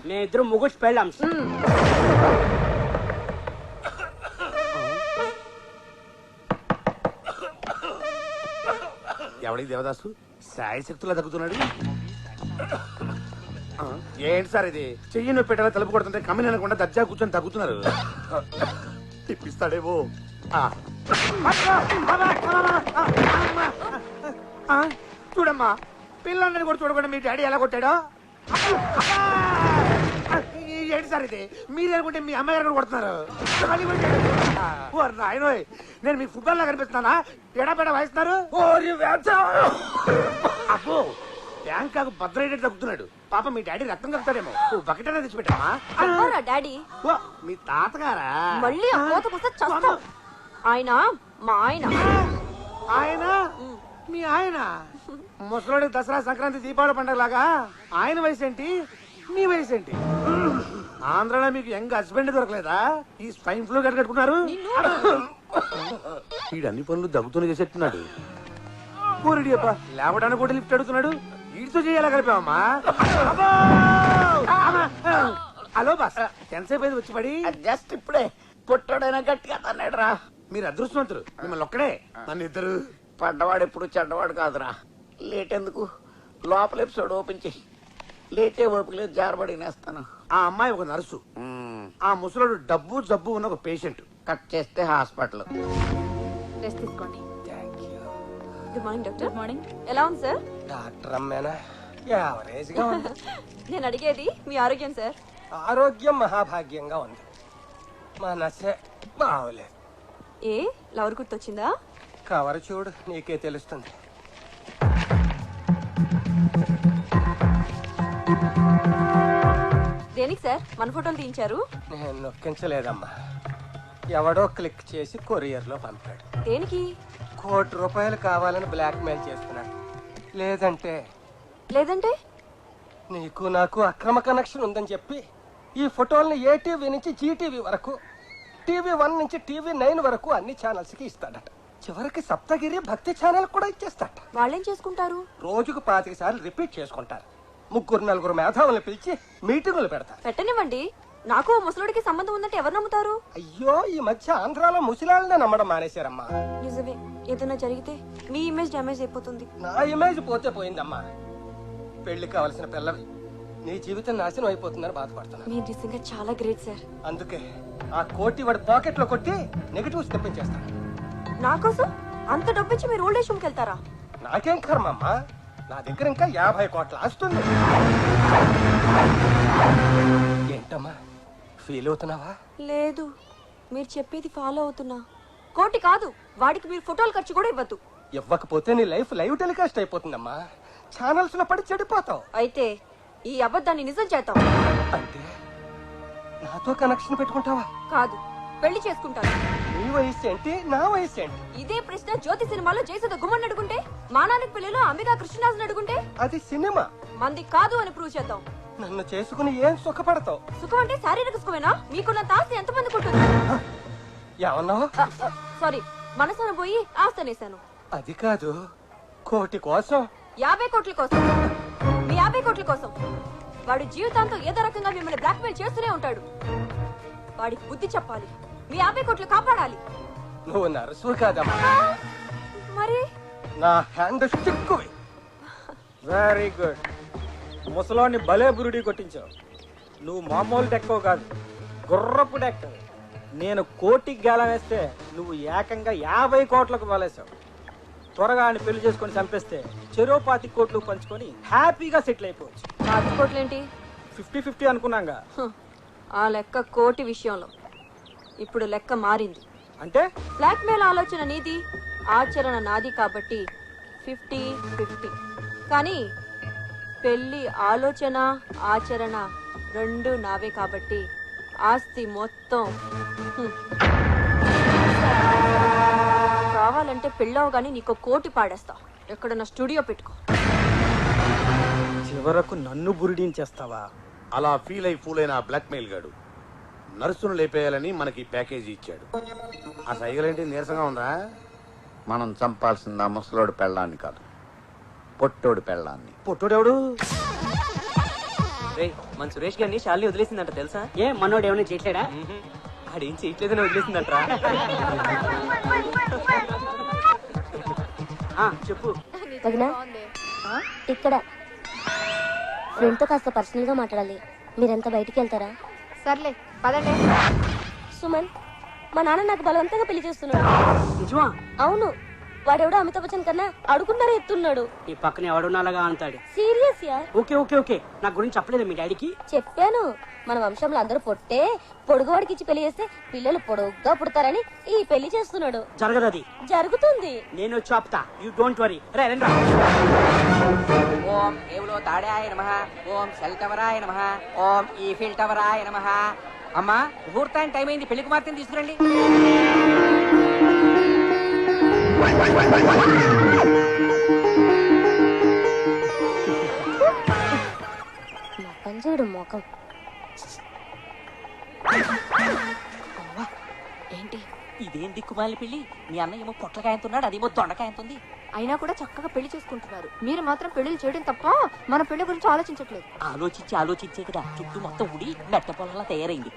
నేను ఇద్దరు ముగ్గురు పెళ్ళాం. ఎవడికి దేవదాసు శాయశక్తులా తగ్గుతున్నాడు? ఏంటి సార్ ఇది? చెయ్యి నొప్పి పెట్టాలా తలుపు కొడుతుంటే కమ్మిన అనకుండా దర్జా కూర్చొని తగ్గుతున్నారు. తిప్పిస్తాడేమో. చూడమ్మా, పిల్లల్ని కూడా చూడకుండా మీ డాడీ ఎలా కొట్టాడో. ఏంటి సార్ ఇది? మీరు అనుకుంటే మీ అమ్మాయి గారు కొడుతున్నారు. నాయనోయ్, నేను మీకు ఫుట్బాల్ లా కనిపిస్తున్నానా? ఎడాపెడ వాయిస్తున్నారు. అబ్బో, బ్యాంకాకు భద్రైడెడ్ తగ్గుతున్నాడు. పాప మీ డాడీ రక్తం కలుగుతాడేమో. బకెట్ అనేది తెచ్చిపెట్టమ్మా. డాడీ మీ తాతగారా? మళ్ళీ ఆ కోతకొస్తే చస్తాం. ఆయన మా ఆయన. ఆయన మీ ఆయన? ముసలోడి దసరా సంక్రాంతి దీపావళి పండుగ లాగా ఆయన వయసు ఏంటి, మీ వయసు ఏంటి? ఆంధ్రాలో మీకు యంగ్ హస్బెండ్ దొరకలేదా? ఈ స్వైన్ ఫ్లూ కట్టుకున్నారు. వీడు అన్ని పనులు దగ్గుతూనే చేసేట్టున్నాడు. పూరిడి అబ్బా, లేవడానికి కూడా లిఫ్ట్ అడుగుతున్నాడు. వీటితో చేయాలా కలిపామమ్మా? హలో బాస్, ఎంతసేపు అయింది వచ్చి పడి? జస్ట్ ఇప్పుడే పుట్టాడైనా గట్టిగా తన్నాడు రా. మీరు అదృష్టవంతులు, మిమ్మల్ని ఒక్కడే. నన్ను ఇద్దరు. పడ్డవాడు ఎప్పుడు చెడ్డవాడు కాదురా. లేట్ ఎందుకు, లోపల ఎపిసోడ్ ఓపెన్ చెయ్యి. లేటే ఓపిక లేదు, జారబడి నేస్తాను. ఆ అమ్మాయి ఒక నర్సు, ఆ ముసలోడు డబ్బు జబ్బు ఉన్న ఒక పేషెంట్. కట్ చేస్తే హాస్పిటల్. రెస్ట్ తీసుకోండి. Good morning doctor. Good morning. ఎలా ఉంది సార్? డాక్టర్ అమ్మేనా? యావరేజ్ గా ఉంది. నేను అడిగేది మీ ఆరోగ్యం సార్. ఆరోగ్యం మహాభాగ్యంగా ఉంది. మనసే బాగోలేదు. ఏ లవర్ గుర్తొచ్చిందా? కవర్ చూడు, నీకే తెలుస్తుంది. దేనికి సార్ మన ఫోటోలు తీయించారు? నేను నొక్కించలేదమ్మా, ఎవడో క్లిక్ చేసి కొరియర్లో పంపాడు. దేనికి? ₹1,00,00,000 కావాలని బ్లాక్ మెయిల్ చేస్తున్నాడు. లేదంటే నీకు నాకు అక్రమ కనెక్షన్ ఉందని చెప్పి ఈ ఫోటోల్ని ఏటీవీ నుంచి జీటీవీ వరకు, TV1 నుంచి TV9 వరకు అన్ని ఛానల్స్ కి ఇస్తాడట. చివరికి సప్తగిరి భక్తి ఛానల్ కూడా ఇచ్చేస్తాడట. వాళ్ళేం చేసుకుంటారు? రోజుకు 25 సార్లు రిపీట్ చేసుకుంటారు. 3-4 మేధావులను పిలిచి మీటింగులు పెడతారు. పెట్టనివ్వండి. నాకు ముసలుడికి సంబంధం ఉందంటే ఎవరు నమ్ముతారు? అయ్యో, ఈ మధ్య ఆంధ్రాలో ముసలాళ్ళనే నమ్మడం మానేశారమ్మా. నిజమే, ఏదైనా జరిగితే మీ ఇమేజ్ డ్యామేజ్ అయిపోతుంది. నా ఇమేజ్ పోతే పోయిందమ్మా. పెళ్లి కావలసిన పిల్లవి నీ జీవితం నాశనం అయిపోతుందని బాధపడుతున్నా. మీరు నిజంగా చాలా గ్రేట్ సార్. అందుకే ఆ కోటి వాడి పాకెట్ లో కొట్టి నెగటివ్స్ తెప్పించేస్తాను. నా కోసం అంత డబ్బిచ్చి మీరు ఓల్డ్ ఏజ్ హోమ్కి వెళ్తారా? నాకేం కర్మమ్మా, నా దగ్గర ఇంకా 50 కోట్ల ఆస్తుంది. ఏంటమ్మా ఫీల్ అవుతున్నావా? లేదు, మీరు చెప్పేది ఫాలో అవుతున్నా. కోటి కాదు, వాడికి మీరు ఫోటోలు ఖర్చు కూడా ఇవ్వద్దు. ఇవ్వకపోతే నీ లైఫ్ లైవ్ టెలికాస్ట్ అయిపోతుందమ్మా. ఛానల్స్ లో పడి చెడిపోతావు. అయితే ఈ అబద్ధాన్ని నిజం చేద్దాం. అంటే నాతో కనెక్షన్ పెట్టుకుంటావా? కాదు, పెళ్లి చేసుకుంటాను. నీ వయసు ఏంటి, నా వయసు ఏంటి? ఇదే ప్రశ్న జ్యోతి సినిమాలో జయసుధ గుమ్మని అడుగుంటే, మానానికి పెళ్లిలో అంబికా కృష్ణరాజుని అడుగుంటే, అది సినిమా. మంది కాదు అని ప్రూవ్ చేద్దాం. నన్ను చేసుకుని ఏం సుఖపడతావు? సుఖం అంటే శారీరక సుఖమేనా? మీకున్న ఆస్తి ఎంతమందికి ఉంటుంది? ఏమన్నావు? సారీ, మనసున పోయి ఆస్తి అనేసాను. అది కాదు, కోటి కోసం. 50 కోట్ల కోసం. మీ 50 కోట్ల కోసం వాడు జీవితాంతం ఏదో రకంగా మిమ్మల్ని బ్లాక్మెయిల్ చేస్తూనే ఉంటాడు. వాడికి బుద్ధి చెప్పాలి. మీ 50 కోట్లు కాపాడాలి. నువ్వు నర్సు కాదమ్మా. మరి నా హ్యాండ్ స్టిక్కువి. Very good. ముసలాన్ని భలే బురుడి కొట్టించావు. నువ్వు మామూలు డెక్కో కాదు, గుర్రపు డెక్క. నేను కోటికి గేలం వేస్తే నువ్వు ఏకంగా 50 కోట్లకు వలేసావు. త్వరగా ఆయన పెళ్లి చేసుకొని చంపేస్తే 25 కోట్లు పంచుకొని హ్యాపీగా సెటిల్ అయిపోవచ్చు. 50 కోట్లేంటి? 50-50 అనుకున్నాగా. ఆ లెక్క కోటి విషయంలో. ఇప్పుడు లెక్క మారింది. అంటే బ్లాక్మెయిల్ ఆలోచన నీది, ఆచరణ నాది కాబట్టి 50-50. కానీ పెళ్లి ఆలోచన ఆచరణ రెండు నావే కాబట్టి ఆస్తి మొత్తం కావాలంటే పెళ్ళవగానే నీకు కోటి పాడేస్తా. ఎక్కడ నా స్టూడియో పెట్టుకో. చివరకు నన్ను బురిడించేస్తావా? అలా ఫీల్ అయి ఫూల్ అయిన బ్లాక్ మెయిల్ గాడు నర్సును లేపేయాలని మనకి ప్యాకేజీ ఇచ్చాడు. ఆ సైగలేంటి నీరసంగా ఉందా? మనం చంపాల్సింది ఆ ముసలోడు పెళ్ళాన్ని కాదు, పొట్టోడు పెళ్ళాన్ని. పొట్టోడెవడు? మన సురేష్ గారిని శాలిని వదిలేసిందంట తెలుసా? ఏ మనోడు ఏమైనా చేయట్లేడా? ఆడేం చేయట్లేదని వదిలేసిందంటరా. చెప్పు. ఇక్కడ ఫ్రెండ్ తో కాస్త పర్సనల్ గా మాట్లాడాలి. మీరెంత బయటికి వెళ్తారా? సర్లే పదండి. సుమన్, మా నాన్న నాకు బలవంతంగా పెళ్లి చేస్తున్నాడు. నిజమా? అవును, వాడెవడో అమితాబ్ బచ్చన్ కన్నా అడుగున్నారే ఎత్తున్నాడు. ఈ పక్కన ఎవడున్నాలాగా అంటాడు. Serious yeah? Okay okay okay, నా గురించి చెప్పలేదు మీ డాడీకి? చెప్పాను. మన వంశంలో అందరూ పొట్టే, పొడుగువాడికి ఇచ్చి పెళ్లి చేస్తే పిల్లలు పొడుగ్గా పుడతారని ఈ పెళ్లి చేస్తున్నాడు. జరగదు. అది జరుగుతుంది. నేను చెప్తా, యూ డోంట్ వరీ. రండి. ఓం ఏవులో తాడాయ నమః, ఓం సెల్ టవరాయ నమః, ఓం ఈఫిల్ టవరాయ నమః. అమ్మా, ముహూర్తానికి టైం అయింది, పెళ్లి కుమార్తెని తీసుకురండి. పంజుడు మొఖం. ఏంటి ఇదేం దిక్కుమాలి పెళ్లి మీ అన్న ఏమో పొట్లకాయంతున్నాడు అదేమో దొండకాయంతుంది. అయినా కూడా చక్కగా పెళ్లి చేసుకుంటున్నారు. మీరు మాత్రం పెళ్లిళ్ళు చేయడం తప్ప మన పెళ్లి గురించి ఆలోచించట్లేదు. ఆలోచించే కదా చుట్టూ మొత్తం ఉడి మెట్ట పొలంలా తయారైంది.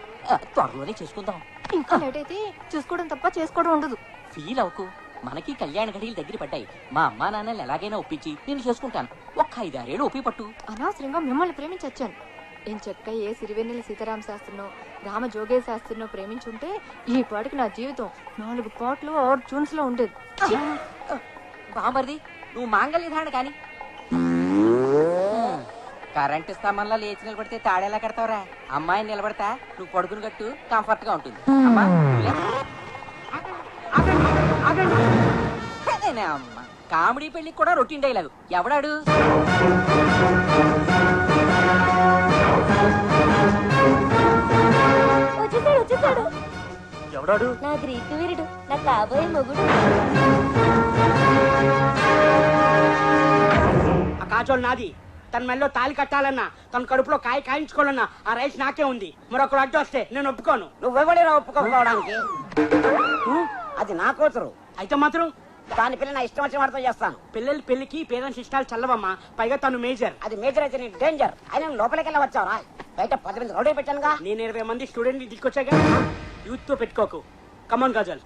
త్వరలోనే చేసుకుందాం. ఇంకా లేట్ అయితే చూసుకోవడం తప్ప చేసుకోవడం ఉండదు. ఫీల్ అవ్వకు, మనకి కళ్యాణ గడియలు దగ్గర పడ్డాయి. మా అమ్మా నాన్నలు ఎలాగైనా ఒప్పించి నేను చేసుకుంటాను. ఒక్క 5-6 ఏళ్ళు ఒప్పి పట్టు. అనవసరంగా మిమ్మల్ని ప్రేమించొచ్చాను. ఏం చెక్క ఏ సిరివెన్నెల సీతారామ శాస్త్రినో రామ జోగే శాస్త్రినో ప్రేమించుంటే ఈ పాటికి నా జీవితం 4 పాటలు 6 ట్యూన్స్ లో ఉండేది. బామర్ది నువ్వు మాంగళ్యధారణ కానీ కరెంట్ స్తంభంలో లేచి నిలబడితే తాడేలా కడతావురా? అమ్మాయిని నిలబడతా నువ్వు పడుకుని కట్టు, కంఫర్ట్ గా ఉంటుంది. అమ్మా అమ్మ కామెడీ పెళ్లికి కూడా రొటీన్ డైలాగు. ఎవడాడు? వచ్చేసాడు. ఎవడాడు? నా గ్రీకు వీరుడు, నా కాబోయే మొగుడు. ఆ కాచోలు నాది. తన మెల్లో తాలి కట్టాలన్నా, తన కడుపులో కాయించుకోవాలన్నా ఆ రైస్ నాకే ఉంది. మరొకరు అడ్డు వస్తే నేను ఒప్పుకోను. నువ్వెవడిరా ఒప్పుకోకపోవడానికి? అది నా కూతురు. అయితే మాత్రం దాని పిల్ల నా ఇష్టం వచ్చిన వాడితో చేస్తాను. పిల్లల పెళ్లికి పేరెంట్స్ ఇష్టాలు చల్లవమ్మా. పైగా తను మేజర్. అది మేజర్ అయితే నీకు డేంజర్. అయినా లోపలికి వెళ్ళి వచ్చావురా? బయట 10 మంది రౌడీ పెట్టానుగా. నేను 20 మంది స్టూడెంట్ తీసుకొచ్చాగా. యూత్ తో పెట్టుకోకు. కమాన్ కాజల్.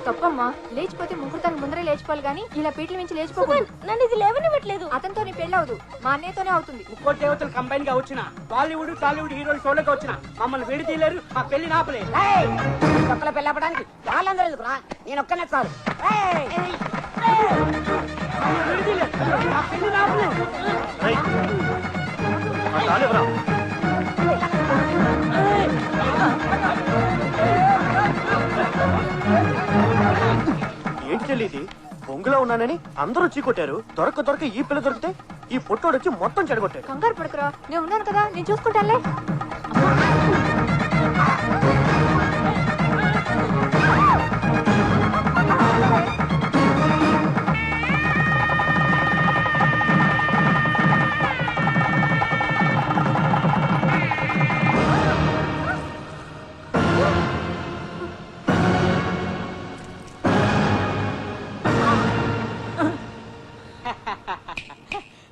తప్పమ్మా, లేచిపోతే ముహూర్తానికి ముందరే లేచిపోవాలి గానీ ఇలా పీటల నుంచి లేచిపోకూడదు. నన్ను ఇది లేవనివ్వట్లేదు. అతనితో నీ పెళ్లి అవదు, మా అన్నయ్యతోనే అవుతుంది. ముక్కోటి దేవతలు కంబైన్ గా వచ్చిన బాలీవుడ్ టాలీవుడ్ హీరోలు షోలోకి వచ్చిన మమ్మల్ని విడి తీయలేరు. మా పెళ్లి నాపలే. ఒక్కల పెళ్లి అవ్వడానికి వాళ్ళందరూ ఎందుకురా? నేను ఒక్కనే చాలు. మా పెళ్లి నాపలే. ఏంటి చెల్లిది? బొంగులో ఉన్నానని అందరూ చీకొట్టారు. దొరక ఈ పిల్ల దొరికితే ఈ పొట్టోడు వచ్చి మొత్తం చెడగొట్టాడు. కంగారు పడుకురా, నేను ఉన్నాను కదా, నేను చూసుకుంటానులే.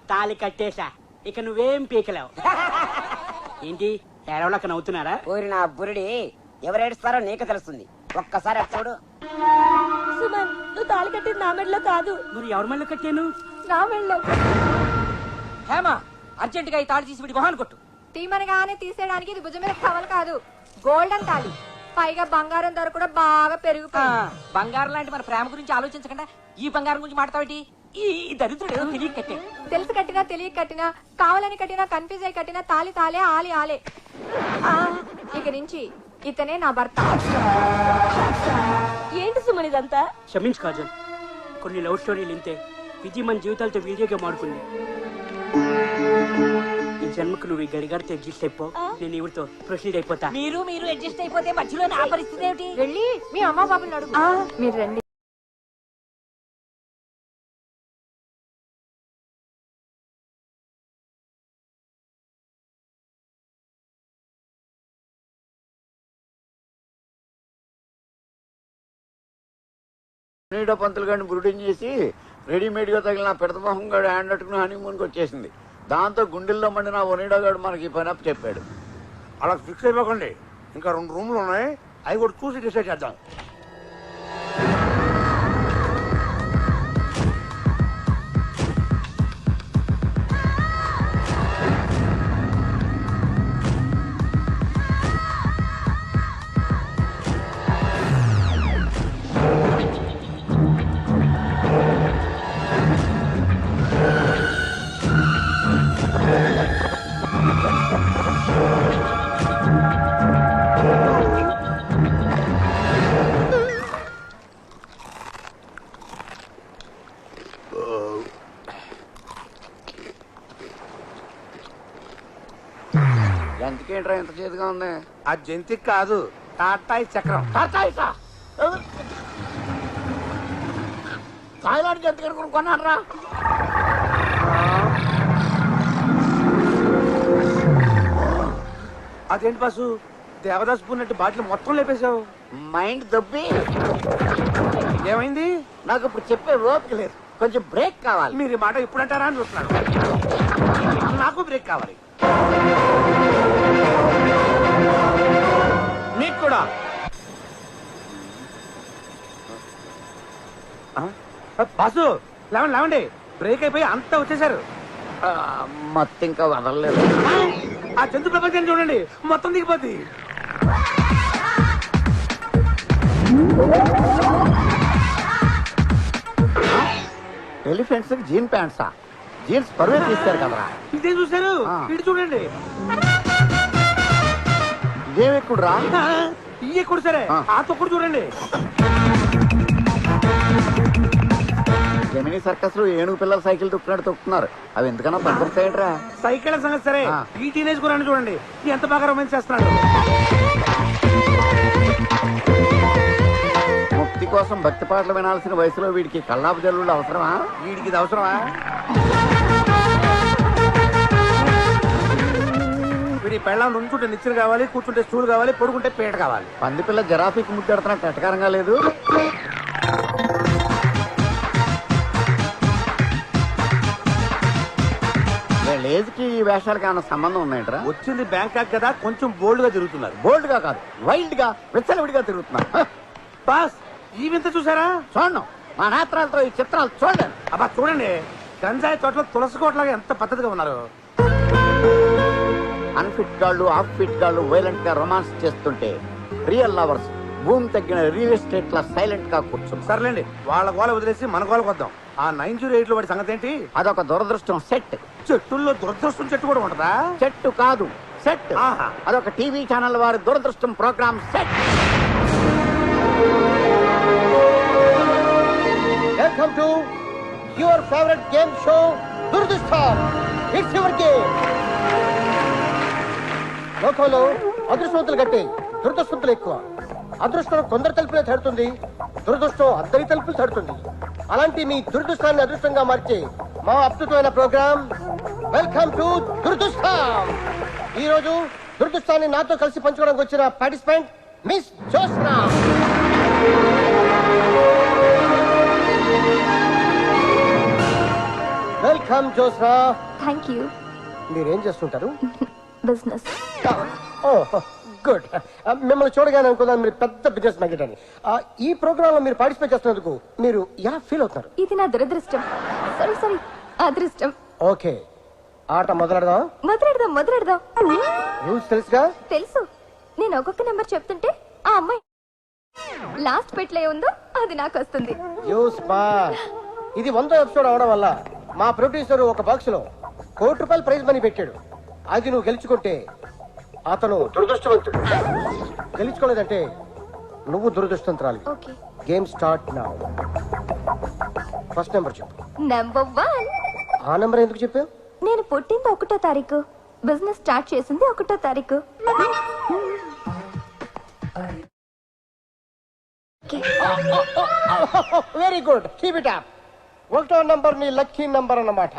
తాలి కట్టేశా, ఇక నువ్వేం పీకలేవు. ఏంటి ఏడవలక నవ్వుతున్నారా? ఊరి నా బురిడి ఎవరేడుస్తారో నీకు తెలుస్తుంది. ఒక్కసారి అటు చూడు. సుమన్, నువ్వు తాళి కట్టింది నా మెడలో కాదు. మరి ఎవరి మెడలో కట్టాను? నా మెడలో. హేమా, అర్జెంట్ గా ఈ తాళి తీసి విడి మొహాన్ని కొట్టు. తీమనగానే తీసేయడానికి ఇది భుజం మీద కవలు కాదు, గోల్డెన్ తాళి. పైగా బంగారం ధర కూడా బాగా పెరిగిపోయింది. బంగారం లాంటి మన ప్రేమ గురించి ఆలోచించకుండా ఈ బంగారం గురించి మాట్లాడేటి? ఈ దరిద్రుడు ఏదో తెలియక కట్టే. తెలిసి కట్టినా తెలియక కట్టినా, కావాలని కట్టినా, కన్ఫ్యూజ్ అయి కట్టినా తాలి తాలే ఆలి ఆలే. ఇక నుంచి ఇతనే నా భర్త. ఏంటి సుమన్ ఇదంతా? క్షమించు కాజల్, కొన్ని లవ్ స్టోరీలు ఇంతే. విధి మన జీవితాలతో వీడియో గేమ్ ఆడుకుంది. ఈ జన్మకు నువ్వు ఈ గడిగారితో అడ్జస్ట్ అయిపో, నేను ఇవిడితో ప్రొసీడ్ అయిపోతా. మీరు అడ్జస్ట్ అయిపోతే మధ్యలో నా పరిస్థితి ఏమిటి? వెళ్ళి మీ అమ్మ బాబుని అడుగు. మీరు రండి. నీడో పంతులు గారిని బ్రూటింగ్ చేసి రెడీమేడ్ గా తగిలిన పెడత మొహం గారు హ్యాండ్ అట్టుకుని హనీమూన్కి వచ్చేసింది. దాంతో గుండెల్లో మండిన ఒనీడో గారు మనకి ఈ పని అప్పు చెప్పాడు. అలా ఫిక్స్ అయిపోకండి, ఇంకా 2 రూమ్లు ఉన్నాయి, అవి కూడా చూసి డిసైడ్ చేద్దాం. ఎంతకేంట్రా ఎంత చేతిగా ఉంది? ఆ జంతికి కాదు, టాటాయి చక్రం. థాయిలాండ్ జంతికి కొన్నారా? అదేంటి బాసు, దేవదాస్ పూర్ణట్టు బాటిల్ మొత్తం లేపేశావు. మైండ్ దొబ్బి ఏమైంది? నాకు ఇప్పుడు చెప్పే ఓపిక లేదు, కొంచెం బ్రేక్ కావాలి. మీరు ఈ మాట ఇప్పుడు అంటారా అని చూస్తున్నాను. నాకు బ్రేక్ కావాలి. మీకు కూడా. బాసు లేవండి లేవండి, బ్రేక్ అయిపోయి అంతా వచ్చేసారు. మొత్తం ఇంకా వదలలేదు. ఆ జంతు ప్రపంచాన్ని చూడండి, మొత్తం దిగిపోద్ది. ఎలిఫెంట్స్ జీన్ ప్యాంట్సా? జీన్స్ పరువే తీస్తారు కదరా. ఇదే చూశారు, ఇటు చూడండి. ఇదేమెక్కుడురా? ఇవి ఎక్కుడు సరే, ఆ తొక్కుడు చూడండి. జమినీ సర్కస్ లో ఏనుగు పిల్లలు సైకిల్ తొక్కున్నాడు తొక్కుతున్నారు. అవి ఎందుకన్నా పనికొస్తాయంట్రా? సైకిల్ సంగతి సరే, ఈ టీనేజ్ గురాన్ని చూడండి ఎంత బాగా రొమాన్స్ చేస్తున్నాడు. ముక్తి కోసం భక్తి పాటలు వినాల్సిన వయసులో వీడికి కల్లాపు జల్లుళ్ళు అవసరమా? వీడికి ఇది అవసరమా? వీడి పెళ్ళం నుంచుంటే నిచ్చెన కావాలి, కూర్చుంటే స్టూల్ కావాలి, పడుకుంటే పీట కావాలి. పంది పిల్ల జరాఫీకి ముద్దెడుతున్నట్టు ఎటకారంగా లేదు. లేజ్ కి ఈ వేషాలకి ఏమైనా సంబంధం ఉన్నాయంటరా? వచ్చింది బ్యాంకాక్ కదా, కొంచెం బోల్డ్ గా తిరుగుతున్నారు. బోల్డ్ గా కాదు, వైల్డ్ గా విచ్చలవిడిగా తిరుగుతున్నారు. బాస్ ఈ వింత చూసారా? చూడను, మా నేత్రాలతో ఈ చిత్రాలు చూడలేను. అబ్బా చూడండి, గంజాయి తోటలో తులసి కోటలాగా ఎంత పద్ధతిగా ఉన్నారు. అన్ఫిట్ గాళ్ళు ఆఫ్ ఫిట్ గాళ్ళు వైలెంట్ గా రొమాన్స్ చేస్తుంటే రియల్ లవర్స్ భూమి తగ్గిన రియల్ ఎస్టేట్ లా సైలెంట్ గా కూర్చుంది. సర్లేండి, వాళ్ళ గోల వదిలేసి మన గోలకు వద్దాం. ఆ 908 లో వాడి సంగతి ఏంటి? అదొక దురదృష్టం సెట్. చెట్టుల్లో దురదృష్టం చెట్టు కూడా ఉంటదా? చెట్టు కాదు, సెట్. అదొక టీవీ ఛానల్ వారి దురదృష్టం program set. Welcome to your favourite game show దురదృష్టం. It's your game. లోకంలో అదృష్టవంతులు కంటే దురదృష్టవంతులు ఎక్కువ. అదృష్టం కొందరు తలుపులే తడుతుంది, దురదృష్టం అందరి తలుపులు తడుతుంది. అలాంటి మీ దురదృష్టాన్ని అదృష్టంగా మార్చే మా అద్భుతమైన ప్రోగ్రామ్ వెల్కమ్ టు దురదృష్టం. ఈ రోజు దురదృష్టాన్ని నాతో కలిసి పంచుకోవడానికి వచ్చిన participant miss Josna. Welcome Josna. Thank you. మీరేం చేస్తుంటారు? బిజినెస్. ఓ గుడ్. మిమ్మల్ని చూడగానే అనుకున్నాను మీరు పెద్ద బిజినెస్ మ్యాగ్నెట్ అని. ఈ ప్రోగ్రామ్ లో మీరు పార్టిసిపేట్ చేస్తున్నందుకు మీరు ఎలా ఫీల్ అవుతారు? ఇది నా దురదృష్టం. సారీ అదృష్టం. ఓకే, ఆట మొదలెడదాం. మొదలెడదాం. రూల్స్ తెలుసుగా? తెలుసు. నేను ఒక్కొక్క నెంబర్ చెప్తుంటే ఆ అమ్మాయి లాస్ట్ పెట్లో ఉందో అది నాకు వస్తుంది. You smart. ఇది 100వ ఎపిసోడ్ అవడం వల్ల మా ప్రొడ్యూసర్ ఒక బాక్స్ లో ₹1,00,00,000 ప్రైజ్ మనీ పెట్టాడు. అది నువ్వు గెలుచుకుంటే అతను దురదృష్టవంతుడు, గెలుచుకోలేదంటే నువ్వు దురదృష్టవంతురాలి. Game start now. First number చెప్పు. నెంబర్ 1. ఆ నెంబర్ ఎందుకు చెప్పావు? నేను పుట్టింది 1వ తారీఖు, బిజినెస్ స్టార్ట్ చేసింది 1వ తారీఖు. Very good, keep it up. 1వ నంబర్ నీ లక్కీ నంబర్ అన్నమాట.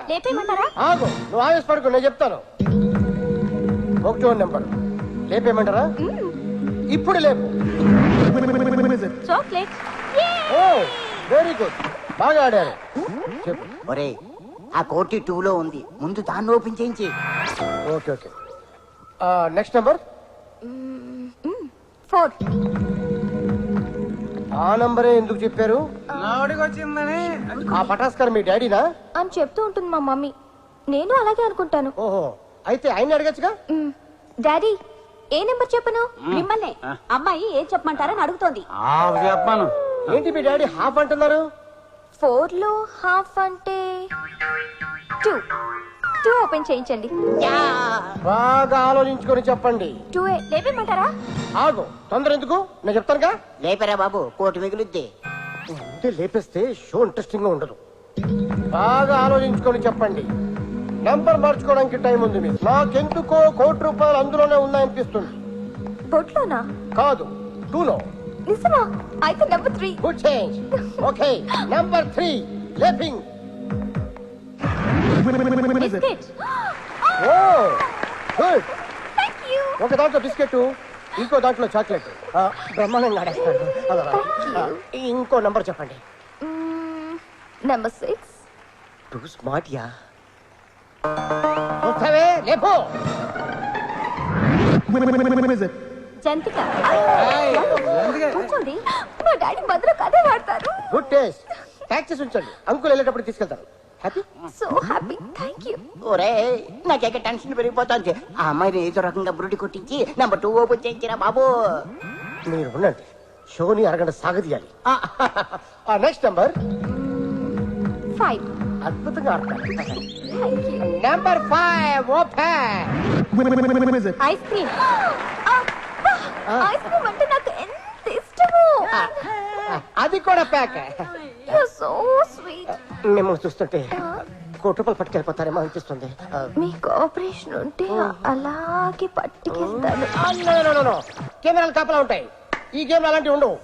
ఆగు, నువ్వు ఆవేశపడకు, నేను చెప్తాను. 1వ నెంబర్ లేపేయమంటారా? ఇప్పుడు లేపు. చాక్లెట్. ఓ వెరీ గుడ్, బాగా ఆడారు. చెప్పు. ఒరే, ఆ కోటి 2 లో ఉంది, ముందు దాన్ని ఓపెన్ చేయించి. Okay okay. Next number 4. ఆ నంబరే ఎందుకు చెప్పారు? వచ్చిందని. ఆ పటాస్కర్ మీ డాడీనా అని చెప్తూ ఉంటుంది మా మమ్మీ. నేను అలాగే అనుకుంటాను. ఓహో, అయితే ఆయన అడగచ్చుగా. డాడీ ఏ నెంబర్ చెప్పను? మిమ్మల్ని అమ్మాయి ఏం చెప్పమంటారని అడుగుతోంది. చెప్పాను. ఏంటి మీ డాడీ హాఫ్ అంటున్నారు? 4 లో హాఫ్ అంటే 2. 2 ఓపెన్ చేయించండి. బాగా ఆలోచించుకొని చెప్పండి. 2 లేపేమంటారా? ఆగు, తొందర ఎందుకు, నేను చెప్తానుగా. లేపరా బాబు, కోటి మిగులుద్ది. లేపేస్తే షో ఇంట్రెస్టింగ్ గా ఉండదు. బాగా ఆలోచించుకొని చెప్పండి. నంబర్ మార్చుకోవడానికి టైం ఉంది మీకు. నాకెందుకో ₹1,00,00,000 అందులోనే ఉన్నాయనిపిస్తుంది. బొట్లోనా? కాదు, 2 లో. నిజమా? అయితే number 3. Good change. Okay, number 3 లేపింగ్. బిస్కెట్. Oh good. ఒక దాంట్లో బిస్కెట్, ఇంకో దాంట్లో చాక్లెట్ బ్రహ్మాండంగా ఆడేస్తాడు. ఇంకో నంబర్ చెప్పండి. నెంబర్ 6. టూ స్మార్ట్ యా. లేపో. జంతిక. కూర్చోండి, మా డాడీ మధ్యలో కథ వాడతారు. Good taste. ట్యాక్సీస్ ఉంచండి, అంకుల్ వెళ్ళేటప్పుడు తీసుకెళ్తారు. Happy? So happy. Thank you. ఒరే నాకేక టెన్షన్ పెరిగిపోతుంది. ఆ అమ్మాయిని ఏదో రకంగా బురుడి కొట్టించి నెంబర్ 2 ఓపెన్ చేయించిరా బాబు. మీరు ఉండండి, షోని అరగంట సాగదీయాలి. Next number 5. అద్భుతంగా ఆడతారు. Number 5 open. Ice cream. Ice cream అంటే నాకు ఎంత ఇష్టమో. అది కూడా ప్యాక్. You so sweet. మిమ్మల్ని చూస్తుంటే కోటి రూపాయలు పట్టుకెళ్ళిపోతారేమో అనిపిస్తుంది. మీకు ఆపరేషన్ ఉంటే అలాగే పట్టుకెళ్తాను. కెమెరాలు కాపలా ఉంటాయి, ఈ గేమ్ అలాంటివి ఉండవు.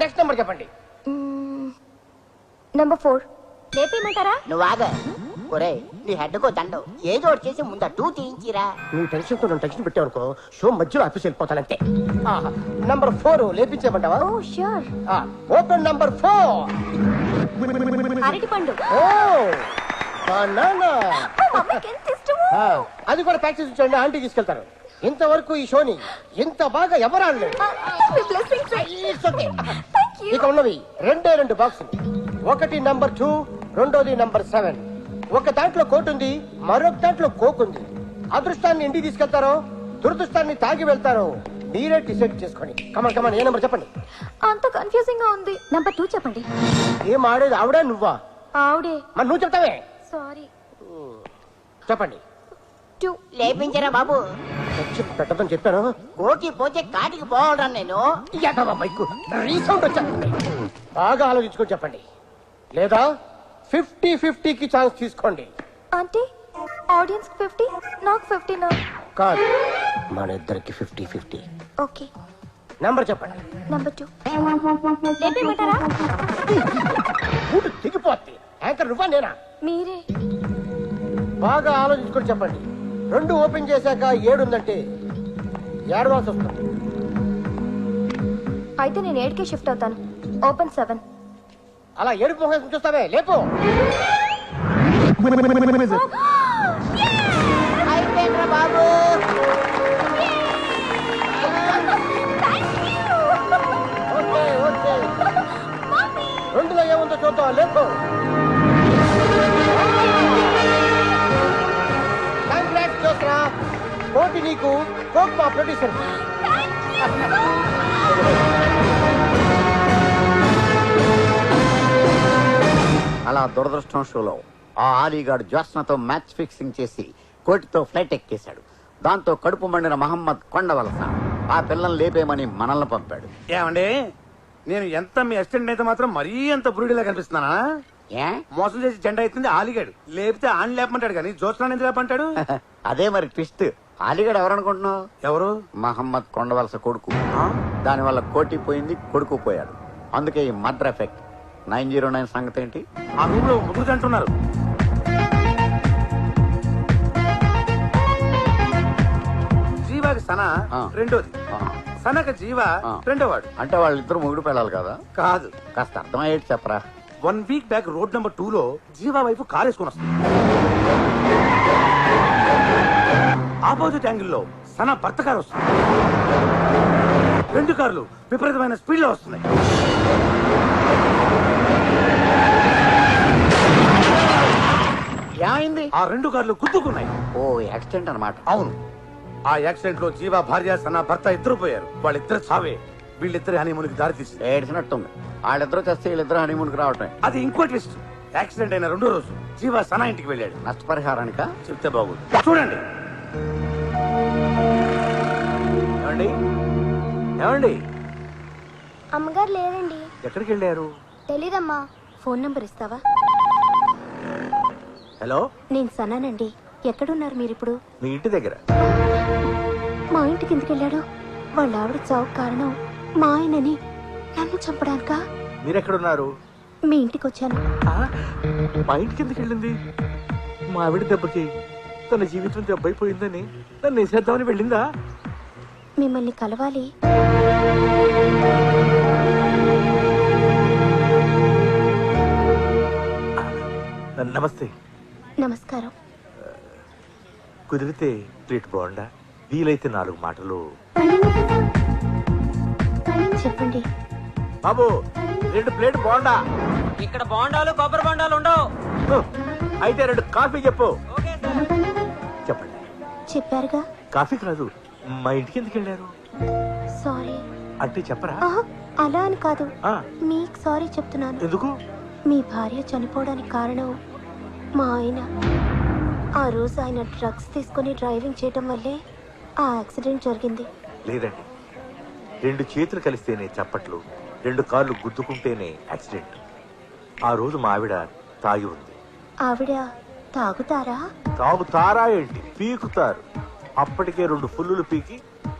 నెక్స్ట్ నెంబర్ చెప్పండి. నెంబర్ 4. లేపేయమంటారా? నువ్వు ఆగ. ఒరే నీ హెడ్కో దండం ఏదో ఒకటి చేసి ముందు 2 తీయించిరా. నువ్వు టెన్షన్ తో నన్ను టెన్షన్ పెట్టావనుకో, షో మధ్యలో ఆఫీస్ వెళ్ళిపోతానంటే. నంబర్ 4 లేపించేమంటావా? ఓ ష్యూర్. Open number 4. అరటి పండు. ఓ బనానా. మమ్మీకి ఎంత ఇష్టమో. అది కూడా ప్యాక్ చేసి ఉంచండి, ఆంటీ తీసుకెళ్తారు. ఇంతవరకు ఈ షోని ఇంత బాగా ఎవరు ఆడలేదు. ఇక ఉన్నవి 2 బాక్సులు. ఒకటి నంబర్ 2, రెండోది నంబర్ 7. ఒక దాంట్లో కోట్ ఉంది, మరొక దాంట్లో కోక్ ఉంది. అదృష్టాన్ని ఇంటికి తీసుకెళ్తారో దురదృష్టాన్ని తాగి వెళ్తారో మీరే డిసైడ్ చేసుకోండి. కమాన్ ఏ నెంబర్ చెప్పండి. అంత కన్ఫ్యూజింగ్ గా ఉంది. నెంబర్ 2 చెప్పండి. ఏం ఆడేది ఆవిడా నువ్వా? ఆవిడే. మరి నువ్వు చెప్తావే. సారీ. చెప్పండి. 2 లేపించరా బాబు. పెట్టదని చెప్పాను. కోకి పోతే కాటికి పోవడం నేను. రీసౌండ్ వచ్చాను. బాగా ఆలోచించుకొని చెప్పండి, లేదా 50-50కి ఛాన్స్ తీసుకోండి. అంటే ఆడియన్స్ 50, నాకు 50 కాదు, మన ఇద్దరికి 50-50. ఓకే. నెంబర్ చెప్పండి. నెంబర్ 2. లేపేయమంటారా? మూడు దిగిపోద్ది. యాంకర్ నువ్వా నేనా? మీరే. బాగా ఆలోచించుకొని చెప్పండి. 2 ఓపెన్ చేశాక 7 ఉందంటే ఏడవాల్సి వస్తుంది. అయితే నేను 8కే షిఫ్ట్ అవుతాను. ఓపెన్ 7. అలా ఏడుపు మొహం చూస్తావే, లేపు. అయిపోయిందిరా బాబు. ఓకే. 2లో ఏముందో చూద్దాం, లేపు. కంగ్రాట్స్ జోస్రా, కోటి నీకు, కోక్ మా ప్రొడ్యూసర్. అలా దురదృష్టం షోలో ఆ ఆలీగాడు జ్యోత్స్నతో మ్యాచ్ ఫిక్సింగ్ చేసి కోటితో ఫ్లైట్ ఎక్కేశాడు. దాంతో కడుపు మండిన మహమ్మద్ కొండవలస ఆ పిల్లల్ని లేపేయమని మనల్ని పంపాడు. ఏమండి, నేను ఎంత మీ అసిస్టెంట్ అయితే మాత్రం మరీ అంత బురుడిలా కనిపిస్తున్నానా? మోసం చేసి జెండా ఎత్తింది ఆలిగాడు, లేపితే ఆన్ లేపమంటాడు కానీ జోస్నా ఎందుకు లేపంటాడు? అదే మరి ట్విస్ట్. ఆలీగాడు ఎవరనుకుంటున్నావు? ఎవరు? మహమ్మద్ కొండవలస కొడుకు. దానివల్ల కోటి పోయింది, కొడుకు పోయాడు. అందుకే ఈ మర్డర్ ఎఫెక్ట్. 909 సంగతి ఏంటి? ఆ రూమ్ లో ముగ్గురు అంటున్నారు. జీవాకి సనా రెండోది, సనక జీవ రెండోవాడు. అంటే వాళ్ళిద్దరు మొగుడు పెళ్ళాలి కదా? కాదు. కాస్త అర్థమయ్యేది చెప్పరా. 1 వీక్ బ్యాక్ రోడ్ నెంబర్ 2లో జీవా వైపు కార్ వేసుకుని వస్తుంది. ఆపోజిట్ యాంగిల్లో సనా భర్త కారు వస్తుంది. 2 కార్లు విపరీతమైన స్పీడ్ లో వస్తున్నాయి. ఏమైంది? ఆ 2 కార్లు గుద్దుకున్నాయి. ఓ యాక్సిడెంట్ అన్నమాట. అవును. ఆ యాక్సిడెంట్ లో జీవా భార్య సనా భర్త ఇద్దరు పోయారు. వాళ్ళిద్దరు చావే వీళ్ళిద్దరు హనీమూన్కి దారి తీసింది. ఏడ్చినట్టుంది. వాళ్ళిద్దరూ చేస్తే వీళ్ళిద్దరు హనీమూన్కి రావటం. అది ఇంకో ట్విస్ట్. యాక్సిడెంట్ అయిన 2వ రోజు జీవా సనా ఇంటికి వెళ్ళాడు. నష్టపరిహారానిక చెప్తే బాగుంది. చూడండి. ఏమండి? అమ్మగారు లేరండి. ఎక్కడికి వెళ్ళారు? తెలీదమ్మా. ఫోన్ నంబర్ ఇస్తావా? హలో, నేను సనానండి. ఎక్కడున్నారు మీరిప్పుడు? మీ ఇంటి దగ్గర. మా ఇంటికి ఎందుకు వెళ్ళాడు? వాళ్ళ ఆవిడ చావుకు కారణం మా ఆయనని నన్ను చంపడానికా? మీరెక్కడున్నారు? మీ ఇంటికి వచ్చాను. మా ఇంటికి ఎందుకు వెళ్ళింది? మా ఆవిడ దెబ్బకి తన జీవితం దెబ్బైపోయిందని నన్ను వేసేద్దామని వెళ్ళిందా? మిమ్మల్ని కలవాలి. నమస్తే. నమస్కారం. కుదిరితే ప్లేట్ బాగుండా, వీలైతే 4 మాటలు. చెప్పండి. బాబు 2 ప్లేట్ బాగుండా. ఇక్కడ బోండాలు కొబ్బరి బోండాలు ఉండవు. అయితే 2 కాఫీ చెప్పు. చెప్పండి. చెప్పారుగా. కాఫీకి రాదు, మా ఇంటికి ఎందుకు వెళ్ళారు? సారీ. అంటే చెప్పరా? అలా అని కాదు, మీకు సారీ చెప్తున్నాను. ఎందుకు? మీ భార్య చనిపోవడానికి కారణం మా ఆయన. ఆ రోజు ఆయన డ్రగ్స్ తీసుకుని డ్రైవింగ్ చేయటం వల్లే ఆ యాక్సిడెంట్ జరిగింది. లేదండి, 2 చేతులు కలిస్తేనే చప్పట్లు, 2 కాళ్ళు గుద్దుకుంటేనే యాక్సిడెంట్. ఆ రోజు మా ఆవిడ తాగి ఉంది. ఆవిడ తాగుతారా? తాగుతారా ఏంటి, పీకుతారు. అప్పటికే 2 ఫుల్లులు పీకి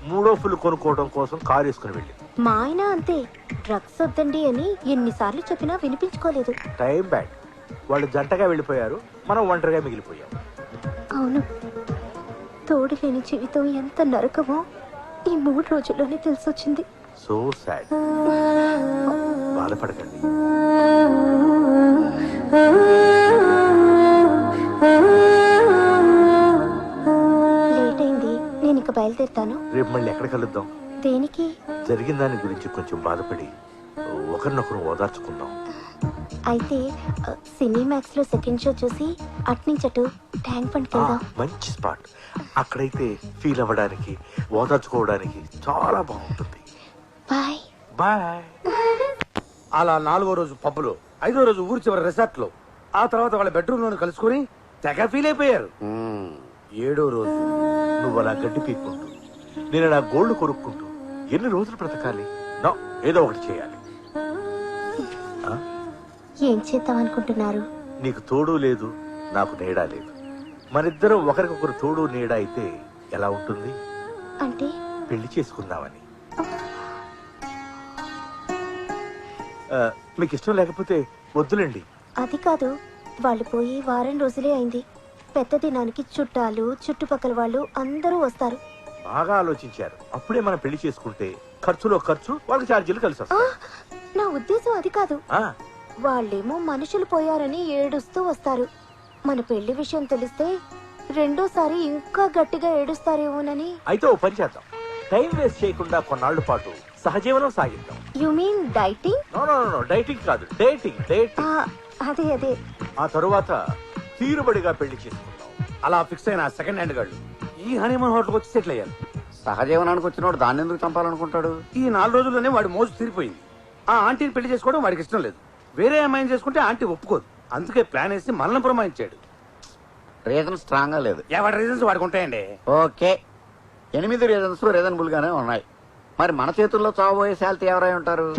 3వ ఫుల్ కొనుక్కోవడం కోసం కారు వేసుకుని వెళ్ళి. మా ఆయన అంతే, డ్రగ్స్ వద్దండి అని ఎన్నిసార్లు చెప్పినా వినిపించుకోలేదు. Time bad. వాళ్ళు జంటగా వెళ్ళిపోయారు, మనం ఒంటరిగా మిగిలిపోయాం. అవును, తోడు లేని జీవితం ఎంత నరకమో ఈ 3 రోజుల్లోనే తెలిసొచ్చింది. So sad. బాధపడకండి. లేట్ అయింది, నేను ఇక బయలుదేరుతాను. రేపు మళ్ళీ ఎక్కడ కలుద్దాం? దేనికి? జరిగిన దాని గురించి కొంచెం బాధపడి ఒకరినొకరు ఓదార్చుకుందాం. అయితే సినీమాక్స్ లో సెకండ్ షో చూసి అట్నుంచటు ట్యాంక్ బండ్కి వెళ్దాం. మంచి స్పాట్. అక్కడైతే ఫీల్ అవ్వడానికి, ఓదార్చుకోవడానికి చాలా బాగుంటుంది. Bye bye. అలా 4వ రోజు పబ్బులో, 5వ రోజు ఊరి చివరి రిసార్ట్ లో, ఆ తర్వాత వాళ్ళ బెడ్రూమ్ లోనే కలుసుకుని తెగ ఫీల్ అయిపోయారు. 7వ రోజు నువ్వు అలా గడ్డి పీక్కుంటూ, నేను నా గోల్డ్ కొరుక్కుంటూ ఎన్ని రోజులు బ్రతకాలి? నో, ఏదో ఒకటి చేయాలి. ఏం చేద్దాం అనుకుంటున్నారు? నీకు తోడు లేదు, నాకు నీడా లేదు. మనిద్దరం ఒకరికొకరు తోడు నీడ అయితే ఎలా ఉంటుంది? అంటే పెళ్లి చేసుకుందామని. మీకు ఇష్టం లేకపోతే వద్దులేండి. అది కాదు, వాళ్ళు పోయి వారం రోజులే అయింది. పెద్ద దినానికి చుట్టాలు, చుట్టుపక్కల వాళ్ళు అందరూ వస్తారు. బాగా ఆలోచించారు. అప్పుడే మనం పెళ్లి చేసుకుంటే ఖర్చులో ఖర్చు, వాళ్ళకి ఛార్జీలు కలిసి వస్తాయి. నా ఉద్దేశం అది కాదు. వాళ్ళేమో మనుషులు పోయారని ఏడుస్తూ వస్తారు. మన పెళ్లి విషయం తెలిస్తే రెండోసారి ఇంకా గట్టిగా ఏడుస్తారేమోనని. అయితే ఓ పని చేద్దాం, టైం వేస్ట్ చేయకుండా కొన్నాళ్ల పాటు సహజీవనం సాగిద్దాం. You mean dieting? No, dieting కాదు, డేటింగ్. అదే. ఆ తరువాత తీరుబడిగా పెళ్లి చేసుకుందాం. అలా ఫిక్స్ అయిన సెకండ్ హ్యాండ్ గాళ్ళు ఈ హనీమూన్ హోటల్ వచ్చి సెటిల్ అయ్యారు. సహజీవనానికి వచ్చినోడు దాన్ని ఎందుకు చంపాలనుకుంటాడు? ఈ 4 రోజుల్లోనే వాడి మోజు తీరిపోయింది. ఆ ఆంటీని పెళ్లి చేసుకోవడం వాడికి ఇష్టం లేదు. వేరే అమ్మాయిని చేసుకుంటే ఆంటీ ఒప్పుకోదు. అందుకే ప్లాన్ వేసి మనల్ని పురమాయించాడు. రీజన్ స్ట్రాంగ్ గా లేదు. ఎవరి రీజన్స్ వాడికి ఉంటాయండి. ఓకే, 8 రీజన్స్ రీజనబుల్ గానే ఉన్నాయి. మరి మన చేతుల్లో చావబోయే శాలిటీ ఎవరై ఉంటారు?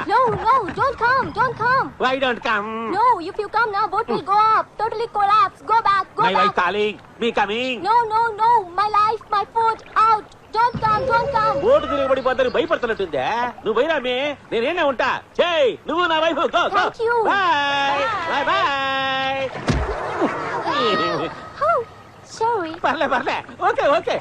No, don't come. Why don't come? No, if you come now, boat will go up, totally collapse. Go back, go My back. wife calling, me coming. No, my life, my food, out. Don't come. ఓటు తిరగబడిపోతాను భయపడుతున్నట్టుందే. నువ్వు పోయినామే, నేనేనే ఉంటా. చేయి నువ్వు నా wife. Thank you. Bye. Oh, sorry. పర్లే. ఓకే.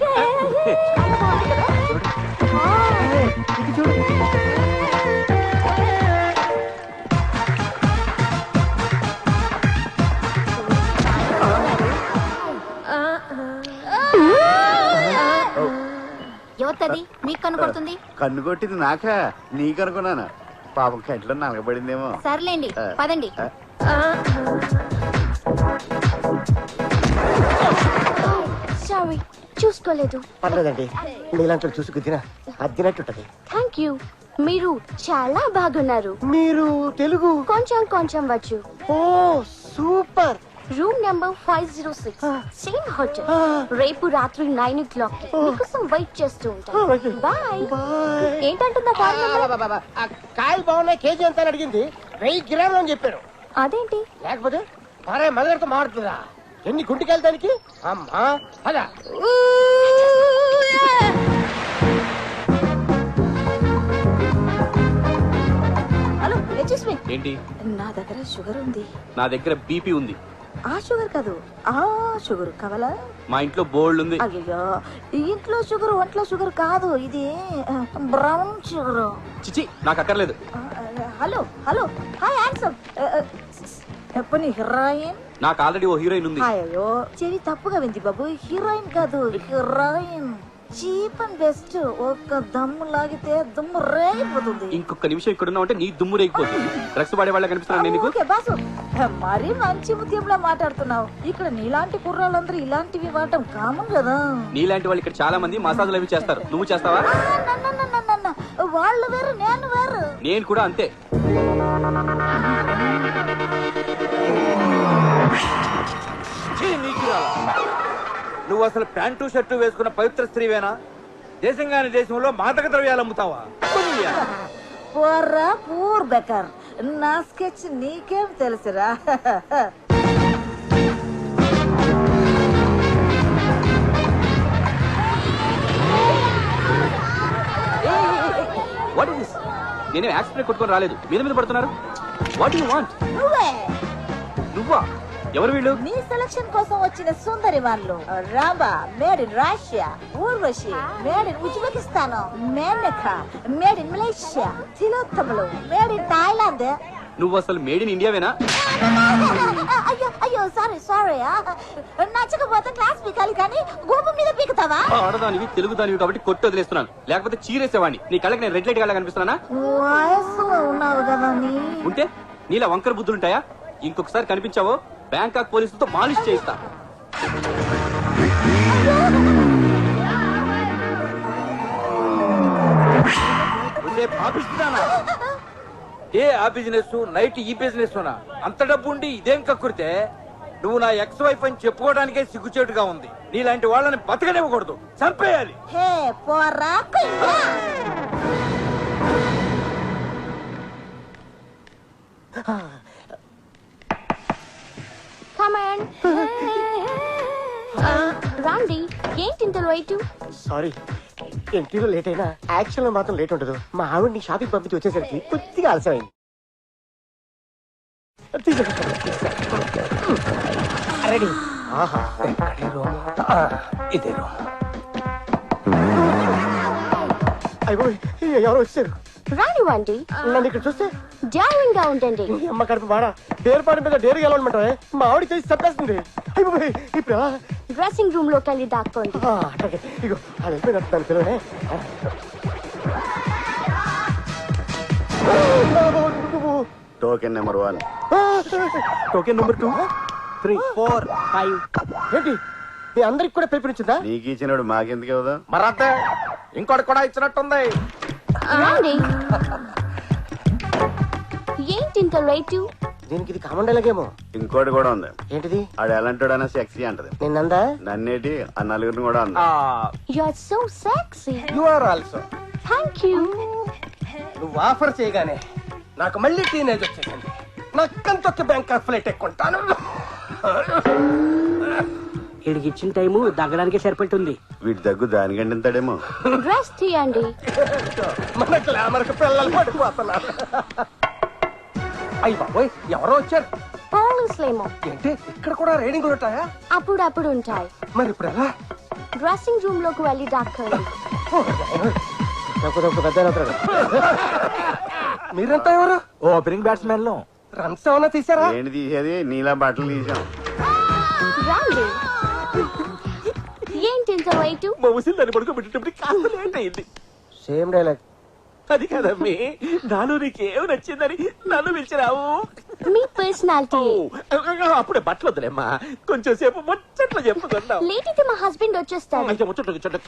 ఎవరిది మీకు కనుకొడుతుంది? కన్ను కొట్టింది నాక, నీకు అనుకున్నాను. పాపం కంట్లో నలగబడిందేమో. సర్లేండి, పదండి. Sorry, చూసుకోలేదు. పర్లేదండి, నీలాంటి చూసి గుద్దినా అద్దినట్టుంటది. Thank you. మీరు చాలా బాగున్నారు. మీరు తెలుగు కొంచెం వచ్చు. Oh super. Room number 506, same hotel. రేపు రాత్రి 9 o'clock మీకోసం వెయిట్ చేస్తూ ఉంటాను. బాయ్. ఏంటంటుందా? కాయలు బాగున్నాయి, కేజీ ఎంత అని అడిగింది. 1000 గ్రాములు అని చెప్పారు. అదేంటి? లేకపోతే భార్య మదర్తో మారుతుందా? ఎన్ని గుంటికెళ్తానికి? అమ్మా అదా. హలో, ఏంటి? నా దగ్గర షుగర్ ఉంది. నా దగ్గర బీపీ ఉంది. ఆ షుగర్ కాదు, ఆ షుగర్ కావాలా? మా ఇంట్లో బోల్డ్ ఉంది. అయ్యో, ఇంట్లో షుగర్ ఒంట్లో షుగర్ కాదు, ఇది బ్రౌన్ షుగర్. చిచి, నాకు అక్కర్లేదు. Hello hello, hi handsome. ఎప్పని హీరోయిన్? నాకు ఆల్రెడీ ఓ హీరోయిన్ ఉంది. అయ్యో, చెవి తప్పుగా వింది బాబు, హీరోయిన్ కాదు హీరోయిన్. Cheap and best. ఒక దమ్ము లాగితే దుమ్ము రేగిపోతుంది. ఇంకొక నిమిషం ఇక్కడ ఉన్నావు అంటే నీ దుమ్ము రేగిపోతుంది. డ్రగ్స్ వాడే వాళ్ళ కనిపిస్తున్నాను నేను. ఓకే బాసు, మరీ మంచి ముత్యంలా మాట్లాడుతున్నావు. ఇక్కడ నీలాంటి కుర్రాళ్ళందరూ ఇలాంటివి వాడటం కామన్ కదా. నీలాంటి వాళ్ళు ఇక్కడ చాలా మంది మసాజులు అవి చేస్తారు. నువ్వు చేస్తావా? వాళ్ళు వేరు, నేను వేరు. నేను కూడా అంతే. నువ్వు అసలు ప్యాంటు షర్టు వేసుకున్న పవిత్ర స్త్రీవేనా? దేశంగాని దేశంలో మాదక ద్రవ్యాలు అమ్ముతావా? పోర్రా పూర్ బెకర్, నా స్కెచ్ నీకేం తెలుసురా? What is this? నేనే యాక్సిడెంట్ కొట్టుకొని రాలేదు, మీద మీద పడుతున్నారు. What you want? నువ్వా? ఎవరు వీళ్ళు? నీ సెలక్షన్ కోసం వచ్చిన సుందరి వాళ్ళు. రాబా made in Russia, Urvashi made in Uzbekistan, Menaka made in Malaysia, తిలోత్తములు మేడ్ ఇన్ థాయిలాండ్. నువ్వు అసలు మేడ్ ఇన్ ఇండియావేనా? అయ్యో అయ్యో, సారీ సారీ. నచ్చకపోతే క్లాస్ పీకాలి కానీ గోపు మీద పీకుతావా? ఆడదానివి, తెలుగు దానివి కాబట్టి కొట్టు వదిలేస్తున్నాను. లేకపోతే చీరేసేవాడిని. నీ కళ్ళకి నేను రెడ్ లైట్ గా కనిపిస్తున్నానా? వయసులో ఉన్నావు కదా నీ. ఉంటే నీలా వంకర బుద్ధులుంటాయా? ఇంకొకసారి కనిపించావో బ్యాంకాక్ పోలీసులతో మాలిష్ చేయిస్తా. ఏ ఆ బిజినెస్ నైట్ ఈ బిజినెస్ అంత డబ్బు ఉండి ఇదేం కక్కురితే? నువ్వు నా ఎక్స్ వైఫ్ అని చెప్పుకోవడానికే సిగ్గుచేటుగా ఉంది. నీలాంటి వాళ్ళని బతకనివ్వకూడదు, చంపేయాలి. హే పోరా కుయ్యా. Come on. రాండి, ఏంటి ఇంత వెయిట్? సారీ, ఇంటర్వ్యూలో లేట్ అయినా యాక్షన్ లో మాత్రం లేట్ ఉండదు. మా ఆవిడ్ని షాపింగ్ పంపించి వచ్చేసరికి కొద్దిగా ఆలస్యమైంది. రెడీ? ఆహా, ఇదే రూమ్. అయ్యో, ఎవరో వచ్చారు. రానివ్వండి. నన్ను ఇక్కడ చూస్తే డ్యారింగ్ గా ఉండండి. అమ్మ కడుపు మాడా, డేరుపాటి మీద డేరుగా వెళ్ళమంటావే. మా ఆవిడ చేసి చంపేస్తుంది. అయ్యో, ఇప్పుడు ఎలా? డ్రెస్సింగ్ రూమ్ లోకి వెళ్ళి దాక్కోండి. అట్లాగే. ఇగో అది వెళ్ళిపోయినట్టు దాని పిల్లనే. Token number 1, token number 2, 3, 4, 5. ఏంటి మీ అందరికి కూడా పిలిపించిందా? నీకు ఇచ్చినాడు మాకెందుకు ఇవ్వదా? మరంతే, ఇంకోటి కూడా ఇచ్చినట్టుంది. రాండి. ఏంటి ఇంత వెయిట్? దీనికి ఇది కామన్ డైలాగేమో. ఇంకోటి కూడా ఉంది. ఏంటిది? ఆడు ఎలాంటాడన్నా సెక్సీ అంటది. నిన్నందా? నన్నేటి ఆ నలుగురిని కూడా అంది. You are so sexy. You are also. Thank you. నువ్వు ఆఫర్ చేయగానే నాకు మళ్ళీ టీనేజ్ వచ్చేసింది. నక్కంతొక్క బ్యాంకాక్ ఫ్లైట్ ఎక్కుంటాను. వీడికి ఇచ్చిన టైము దగ్గడానికే సరిపెట్టుంది. వీటి దగ్గు దానికంటే ఇంతడేమో. డ్రెస్ తీయండి. మన గ్లామర్ కి పిల్లలు పడిపోతున్నారు. అయ్యి బాబోయ్, ఎవరో వచ్చారు. పోలీసులేమో. ఏంటి ఇక్కడ కూడా రైడింగ్ ఉంటాయా? అప్పుడప్పుడు ఉంటాయి. మరి ఇప్పుడు ఎలా? డ్రెస్సింగ్ రూమ్ లోకి వెళ్ళి దాక్కోండి. మీరంతా ఎవరు? ఓపెనింగ్ బ్యాట్స్మెన్ లో. రన్స్ ఏమన్నా తీసారా? ఏంటి తీసేది? నీలా బట్టలు తీసాం. రాండి. ఏంటి ఇంత వెయిట్? మా ముసిల్ దాన్ని పడుకోబెట్టేటప్పుడు కాస్త లేట్ అయింది. Same dialogue. అది కదమ్మి, నాలో నీకేం నచ్చిందని నన్ను పిలిచిరావు. మీ పర్సనాలిటీ. అప్పుడే బట్టలు వద్దులేమ్మా, కొంచెం సేపు ముచ్చట్లు చెప్పుకుందాం. లేట్ అయితే మా హస్బెండ్ వచ్చేస్తారు. అయితే ముచ్చట్లు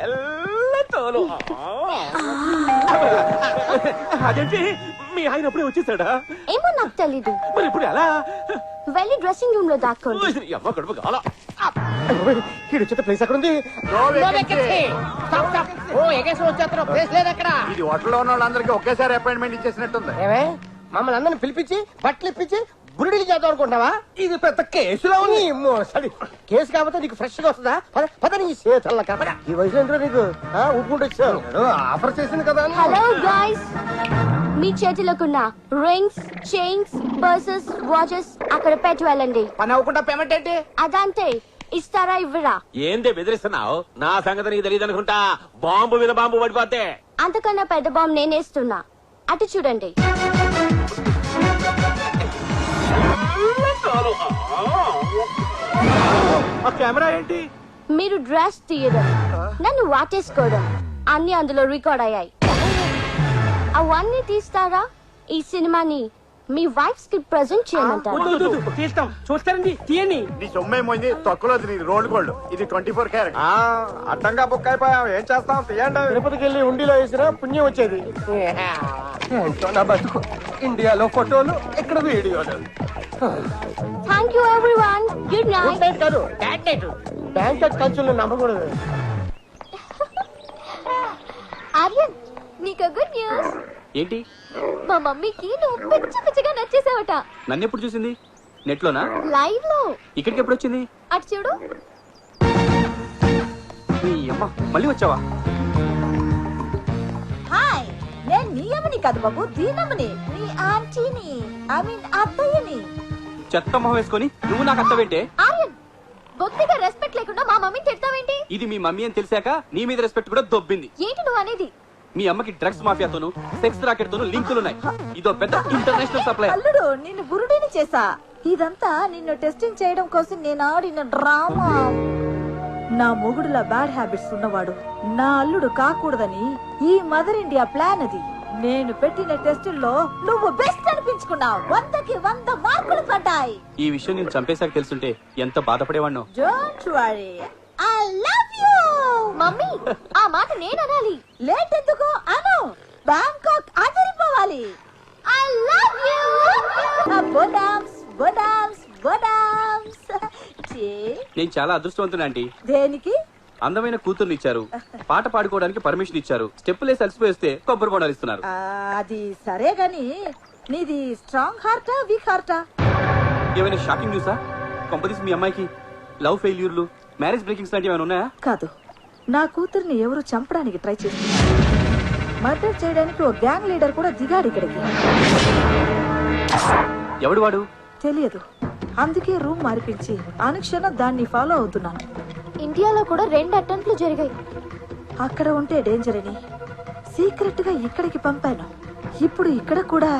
తెల్లతోలు. అదేంటి, మీ ఆయన అప్పుడే వచ్చేసాడా? ఏమో నాకు తెలీదు. మరి ఇప్పుడు ఎలా? వెళ్ళి డ్రెస్సింగ్ రూమ్ లో దాక్కోండి. అమ్మ కడుపు కాలా. ప్లేస్ ఎక్కడ ఉంది? ఇది హోటల్లో ఉన్న వాళ్ళందరికీ ఒకేసారి అపాయింట్మెంట్ ఇచ్చేసినట్టుంది. ఏమే మమ్మల్ని అందరిని పిలిపించి బట్టలు ఇప్పించి బురుడికి చేద్దాం అనుకుంటున్నావా? ఇది పెద్ద కేసులో ఉంది. సరే, కేసు కాకపోతే నీకు ఫ్రెష్ గా వస్తుందా? పద నీ చేతల్ల కాబట్టి ఈ వయసులో ఎందుకు నీకు ఊపుకుంటూ వచ్చావు? ఆఫర్ చేసింది కదా. Hello guys. మీ చేతిలోకున్న రింగ్స్, చైన్స్, పర్సెస్, వాచెస్ అక్కడ పెట్టి వెళ్ళండి. పని అవ్వకుండా పేమెంట్ ఏంటి? అదంతే. ఇస్తారా ఇవ్వరా? ఏందే బెదిరిస్తున్నావు? నా సంగతి నీకు తెలియదు అనుకుంటా. బాంబు మీద బాంబు పడిపోతే అంతకన్నా పెద్ద బాంబు నేనేస్తున్నా. అటు చూడండి. ఆ కెమెరా ఏంటి? మీరు డ్రెస్ తీయడం, నన్ను వాటేసుకోవడం అన్ని అందులో రికార్డ్ అయ్యాయి. అవన్నీ తీస్తారా? ఈ సినిమాని మీ వైఫ్స్ కి ప్రెజెంట్ చేయమంటారు. తీస్తాం. చూస్తారండి, తీయండి. నీ సొమ్మేమోంది తొక్కలో రోడ్ గోల్డ్. ఇది 24 క్యారెట్. అడ్డంగా బుక్ అయిపోయాం, ఏం చేస్తాం? తీయండి. తిరుపతికి వెళ్ళి ఉండిలో వేసినా పుణ్యం వచ్చేది. ఏంటో నా బతుకు. ఇండియాలో ఫోటోలు, ఇక్కడ వీడియోలు. Thank you everyone. Good night. కాదు, బ్యాంక్ ఖర్చులు నమ్మకూడదు. ఆర్యన్, నీకు గుడ్ న్యూస్. ఏంటి? మా మమ్మీకి నువ్వు పిచ్చి పిచ్చిగా నచ్చేసావట. నన్ను ఎప్పుడు చూసింది? నెట్ లోనా? లైవ్ లో. ఇక్కడికి ఎప్పుడు వచ్చింది? అటు చూడు. నీ అమ్మ, మళ్ళీ వచ్చావా? హాయ్, నేను నీ అమ్మని కాదు బాబు, దీనమ్మని, నీ ఆంటీని, ఐ మీన్ అత్తయ్యని. చెత్త మొహం వేసుకొని నువ్వు నాకు అత్తవేంటే? ఆర్యన్, బొత్తిగా రెస్పెక్ట్ లేకుండా మా మమ్మీని తిడతావేంటి? ఇది మీ మమ్మీ అని తెలిసాక నీ మీద రెస్పెక్ట్ కూడా దొబ్బింది. ఏంటి నువ్వు అనేది? మీ అమ్మకి డ్రగ్స్ మాఫియాతోను, సెక్స్ రాకెట్ తోను లింకులున్నాయి. ఇదో పెద్ద ఇంటర్నేషనల్ సప్లై. అల్లుడు, నిన్ను బురుడిని చేసా. ఇదంతా నిన్ను టెస్టింగ్ చేయడం కోసం నేను ఆడిన డ్రామా. నా మొగుడులా బ్యాడ్ హ్యాబిట్స్ ఉన్నవాడు నా అల్లుడు కాకూడదని ఈ మదర్ ఇండియా ప్లాన్ అది. నేను పెట్టిన టెస్టుల్లో నువ్వు బెస్ట్ అనిపించుకున్నావు. 100కి 100 మార్కులు పడ్డాయి. ఈ విషయం నేను చంపేశాక తెలుసుంటే ఎంత బాధపడేవాణ్ణో. Don't worry, I love you. Mummy, ఆ మాట నేను అనాలి. లేట్ ఎందుకు అను. బ్యాంకాక్ ఆదరిపోవాలి. I love you. బొడామ్స్ బొడామ్స్ బొడామ్స్. నేను చాలా అదృష్టవంతుడు ఆంటీ. దేనికి? అందమైన కూతుర్ని ఇచ్చారు, పాట పాడుకోవడానికి పర్మిషన్ ఇచ్చారు, స్టెప్పులేసి అలసిపోయిస్తే కొబ్బరి బొండాలు ఇస్తున్నారు. అది సరే గాని నీది స్ట్రాంగ్ హార్టా వీక్ హార్టా? ఏమైనా షాకింగ్ న్యూసా? కొంపదీసి మీ అమ్మాయికి లవ్ ఫెయిల్యూర్లు, మ్యారేజ్ బ్రేకింగ్స్ లాంటివి ఏమైనా ఉన్నాయా? కాదు, నా కూతుర్ని ఎవరు చంపడానికి ట్రై చేస్తున్నారు. మర్డర్ చేయడానికి ఓ గ్యాంగ్ లీడర్ కూడా దిగాడు ఇక్కడికి. ఎవడు వాడు? తెలియదు. అందుకే రూమ్ మారిపించి అనుక్షణం దాన్ని ఫాలో అవుతున్నాను. ఇండియాలో కూడా 2 అటెంప్ట్లు జరిగాయి. అక్కడ ఉంటే డేంజర్ అని సీక్రెట్ గా ఇక్కడికి పంపాను. ఇప్పుడు ఇక్కడ కూడా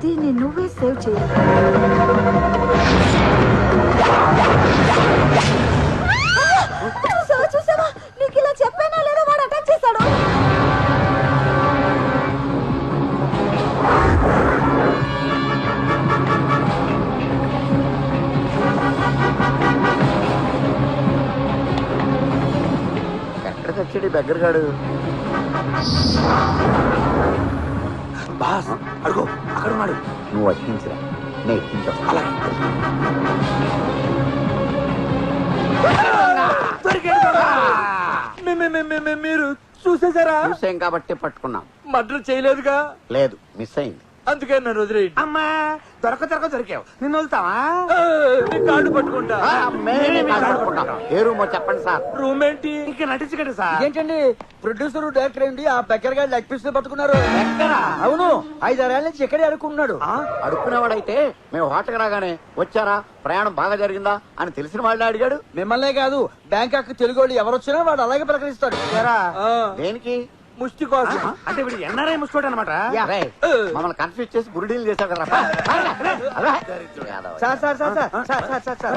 దీన్ని నువ్వే సేవ్ చేయాలి. చూసావా? నీకు ఇలా చెప్పానా లేదా? వాడు అటాక్ చేశాడు. ఎక్కడికి వచ్చాడు దగ్గరగాడు? బాస్ అడుగు, అక్కడ ఉన్నాడు. నువ్వు వచ్చించరా, నేను ఎక్కించావు. అలాగే మీరు చూసేసారా? చూసాం కాబట్టి పట్టుకున్నాం. మర్డర్ చేయలేదుగా? లేదు, మిస్ అయింది. అందుకే నన్ను వదిలేయండి. అమ్మా, దొరికావు. నిన్ను వదులుతావా? కార్డు పట్టుకుంటా. ఏ రూమో చెప్పండి సార్. రూమ్ ఏంటి? ఇంకా నటించకండి సార్. ఏంటండి, ప్రొడ్యూసర్ డైరెక్టర్ ఏంటి ఆ బెక్కర్ గారి లెగ్ పీస్ పట్టుకున్నారు? అవును, 5-6 ఏళ్ళ నుంచి ఇక్కడే అడుక్కున్నాడు. అడుక్కునేవాడైతే మేము హోటల్కి రాగానే వచ్చారా, ప్రయాణం బాగా జరిగిందా అని తెలిసిన వాళ్ళే అడిగాడు. మిమ్మల్నే కాదు, బ్యాంకాక్ తెలుగు వాళ్ళు ఎవరు వచ్చినా వాడు అలాగే ప్రకటిస్తాడు. దేనికి? ముష్టి కోసం. అంటే వీడు ఎన్ఆర్ఐ ముసుకోడు అనమాట. మమ్మల్ని కన్ఫ్యూజ్ చేసి బురుడీలు చేశాడు కదా. సార్,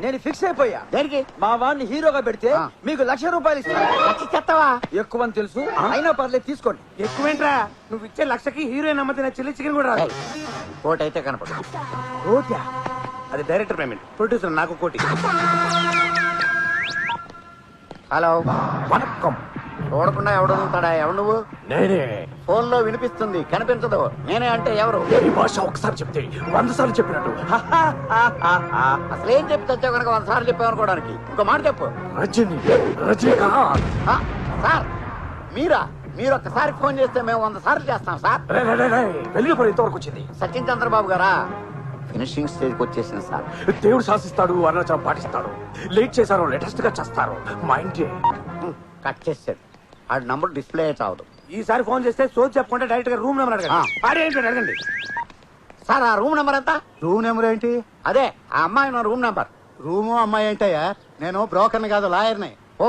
నేను ఫిక్స్ అయిపోయా. దేనికి? మా వాడిని హీరోగా పెడితే మీకు ₹1,00,000 ఇస్తాను. చెత్తవా? ఎక్కువ అని తెలుసు, అయినా పర్లేదు తీసుకోండి. ఎక్కువేంట్రా, నువ్వు ఇచ్చే 1,00,000కి హీరోయిన్ అమ్మతే చిల్లి చికెన్ కూడా రాదు. కోటి అయితే కనపడు. కోటి? అది డైరెక్టర్ పేమెంట్, ప్రొడ్యూసర్ నాకు కోటి. హలో, వణక్కం. చూడకుండా ఎవడు వదులుతాడా? ఎవడు నువ్వు? నేనే. ఫోన్ లో వినిపిస్తుంది, కనిపించదు. నేనే అంటే ఎవరు? ఈ భాష ఒకసారి చెప్తే 100 సార్లు చెప్పినట్టు. అసలు ఏం చెప్పి తెచ్చావు కనుక 100 సార్లు చెప్పావు అనుకోవడానికి? ఇంకో మాట చెప్పు. రజనీకాంత్. సార్ మీరా? మీరు ఒక్కసారి ఫోన్ చేస్తే మేము 100 సార్లు చేస్తాం సార్. వెలుగుపడి ఇంతవరకు వచ్చింది. సచిన్ చంద్రబాబు గారా? ఫినిషింగ్ స్టేజ్కి వచ్చేసింది సార్. దేవుడు శాసిస్తాడు, అరుణాచలం పాటిస్తాడు. లేట్ చేశారు, లేటెస్ట్ గా చేస్తారు. మా ఇంటి కట్ చేసాడు. ఆ నంబర్ డిస్ప్లే చావదు. ఈసారి ఫోన్ చేస్తే సోచ్ చెప్పకుండా డైరెక్ట్ గా రూమ్ నెంబర్ అడగండి. అడగండి సార్ ఆ రూమ్ నెంబర్ ఎంత? రూమ్ నెంబర్ ఏంటి? అదే ఆ అమ్మాయి నా రూమ్ నెంబర్. రూము అమ్మాయి ఏంటయ్యా? నేను బ్రోకర్ని కాదు, లాయర్ని. ఓ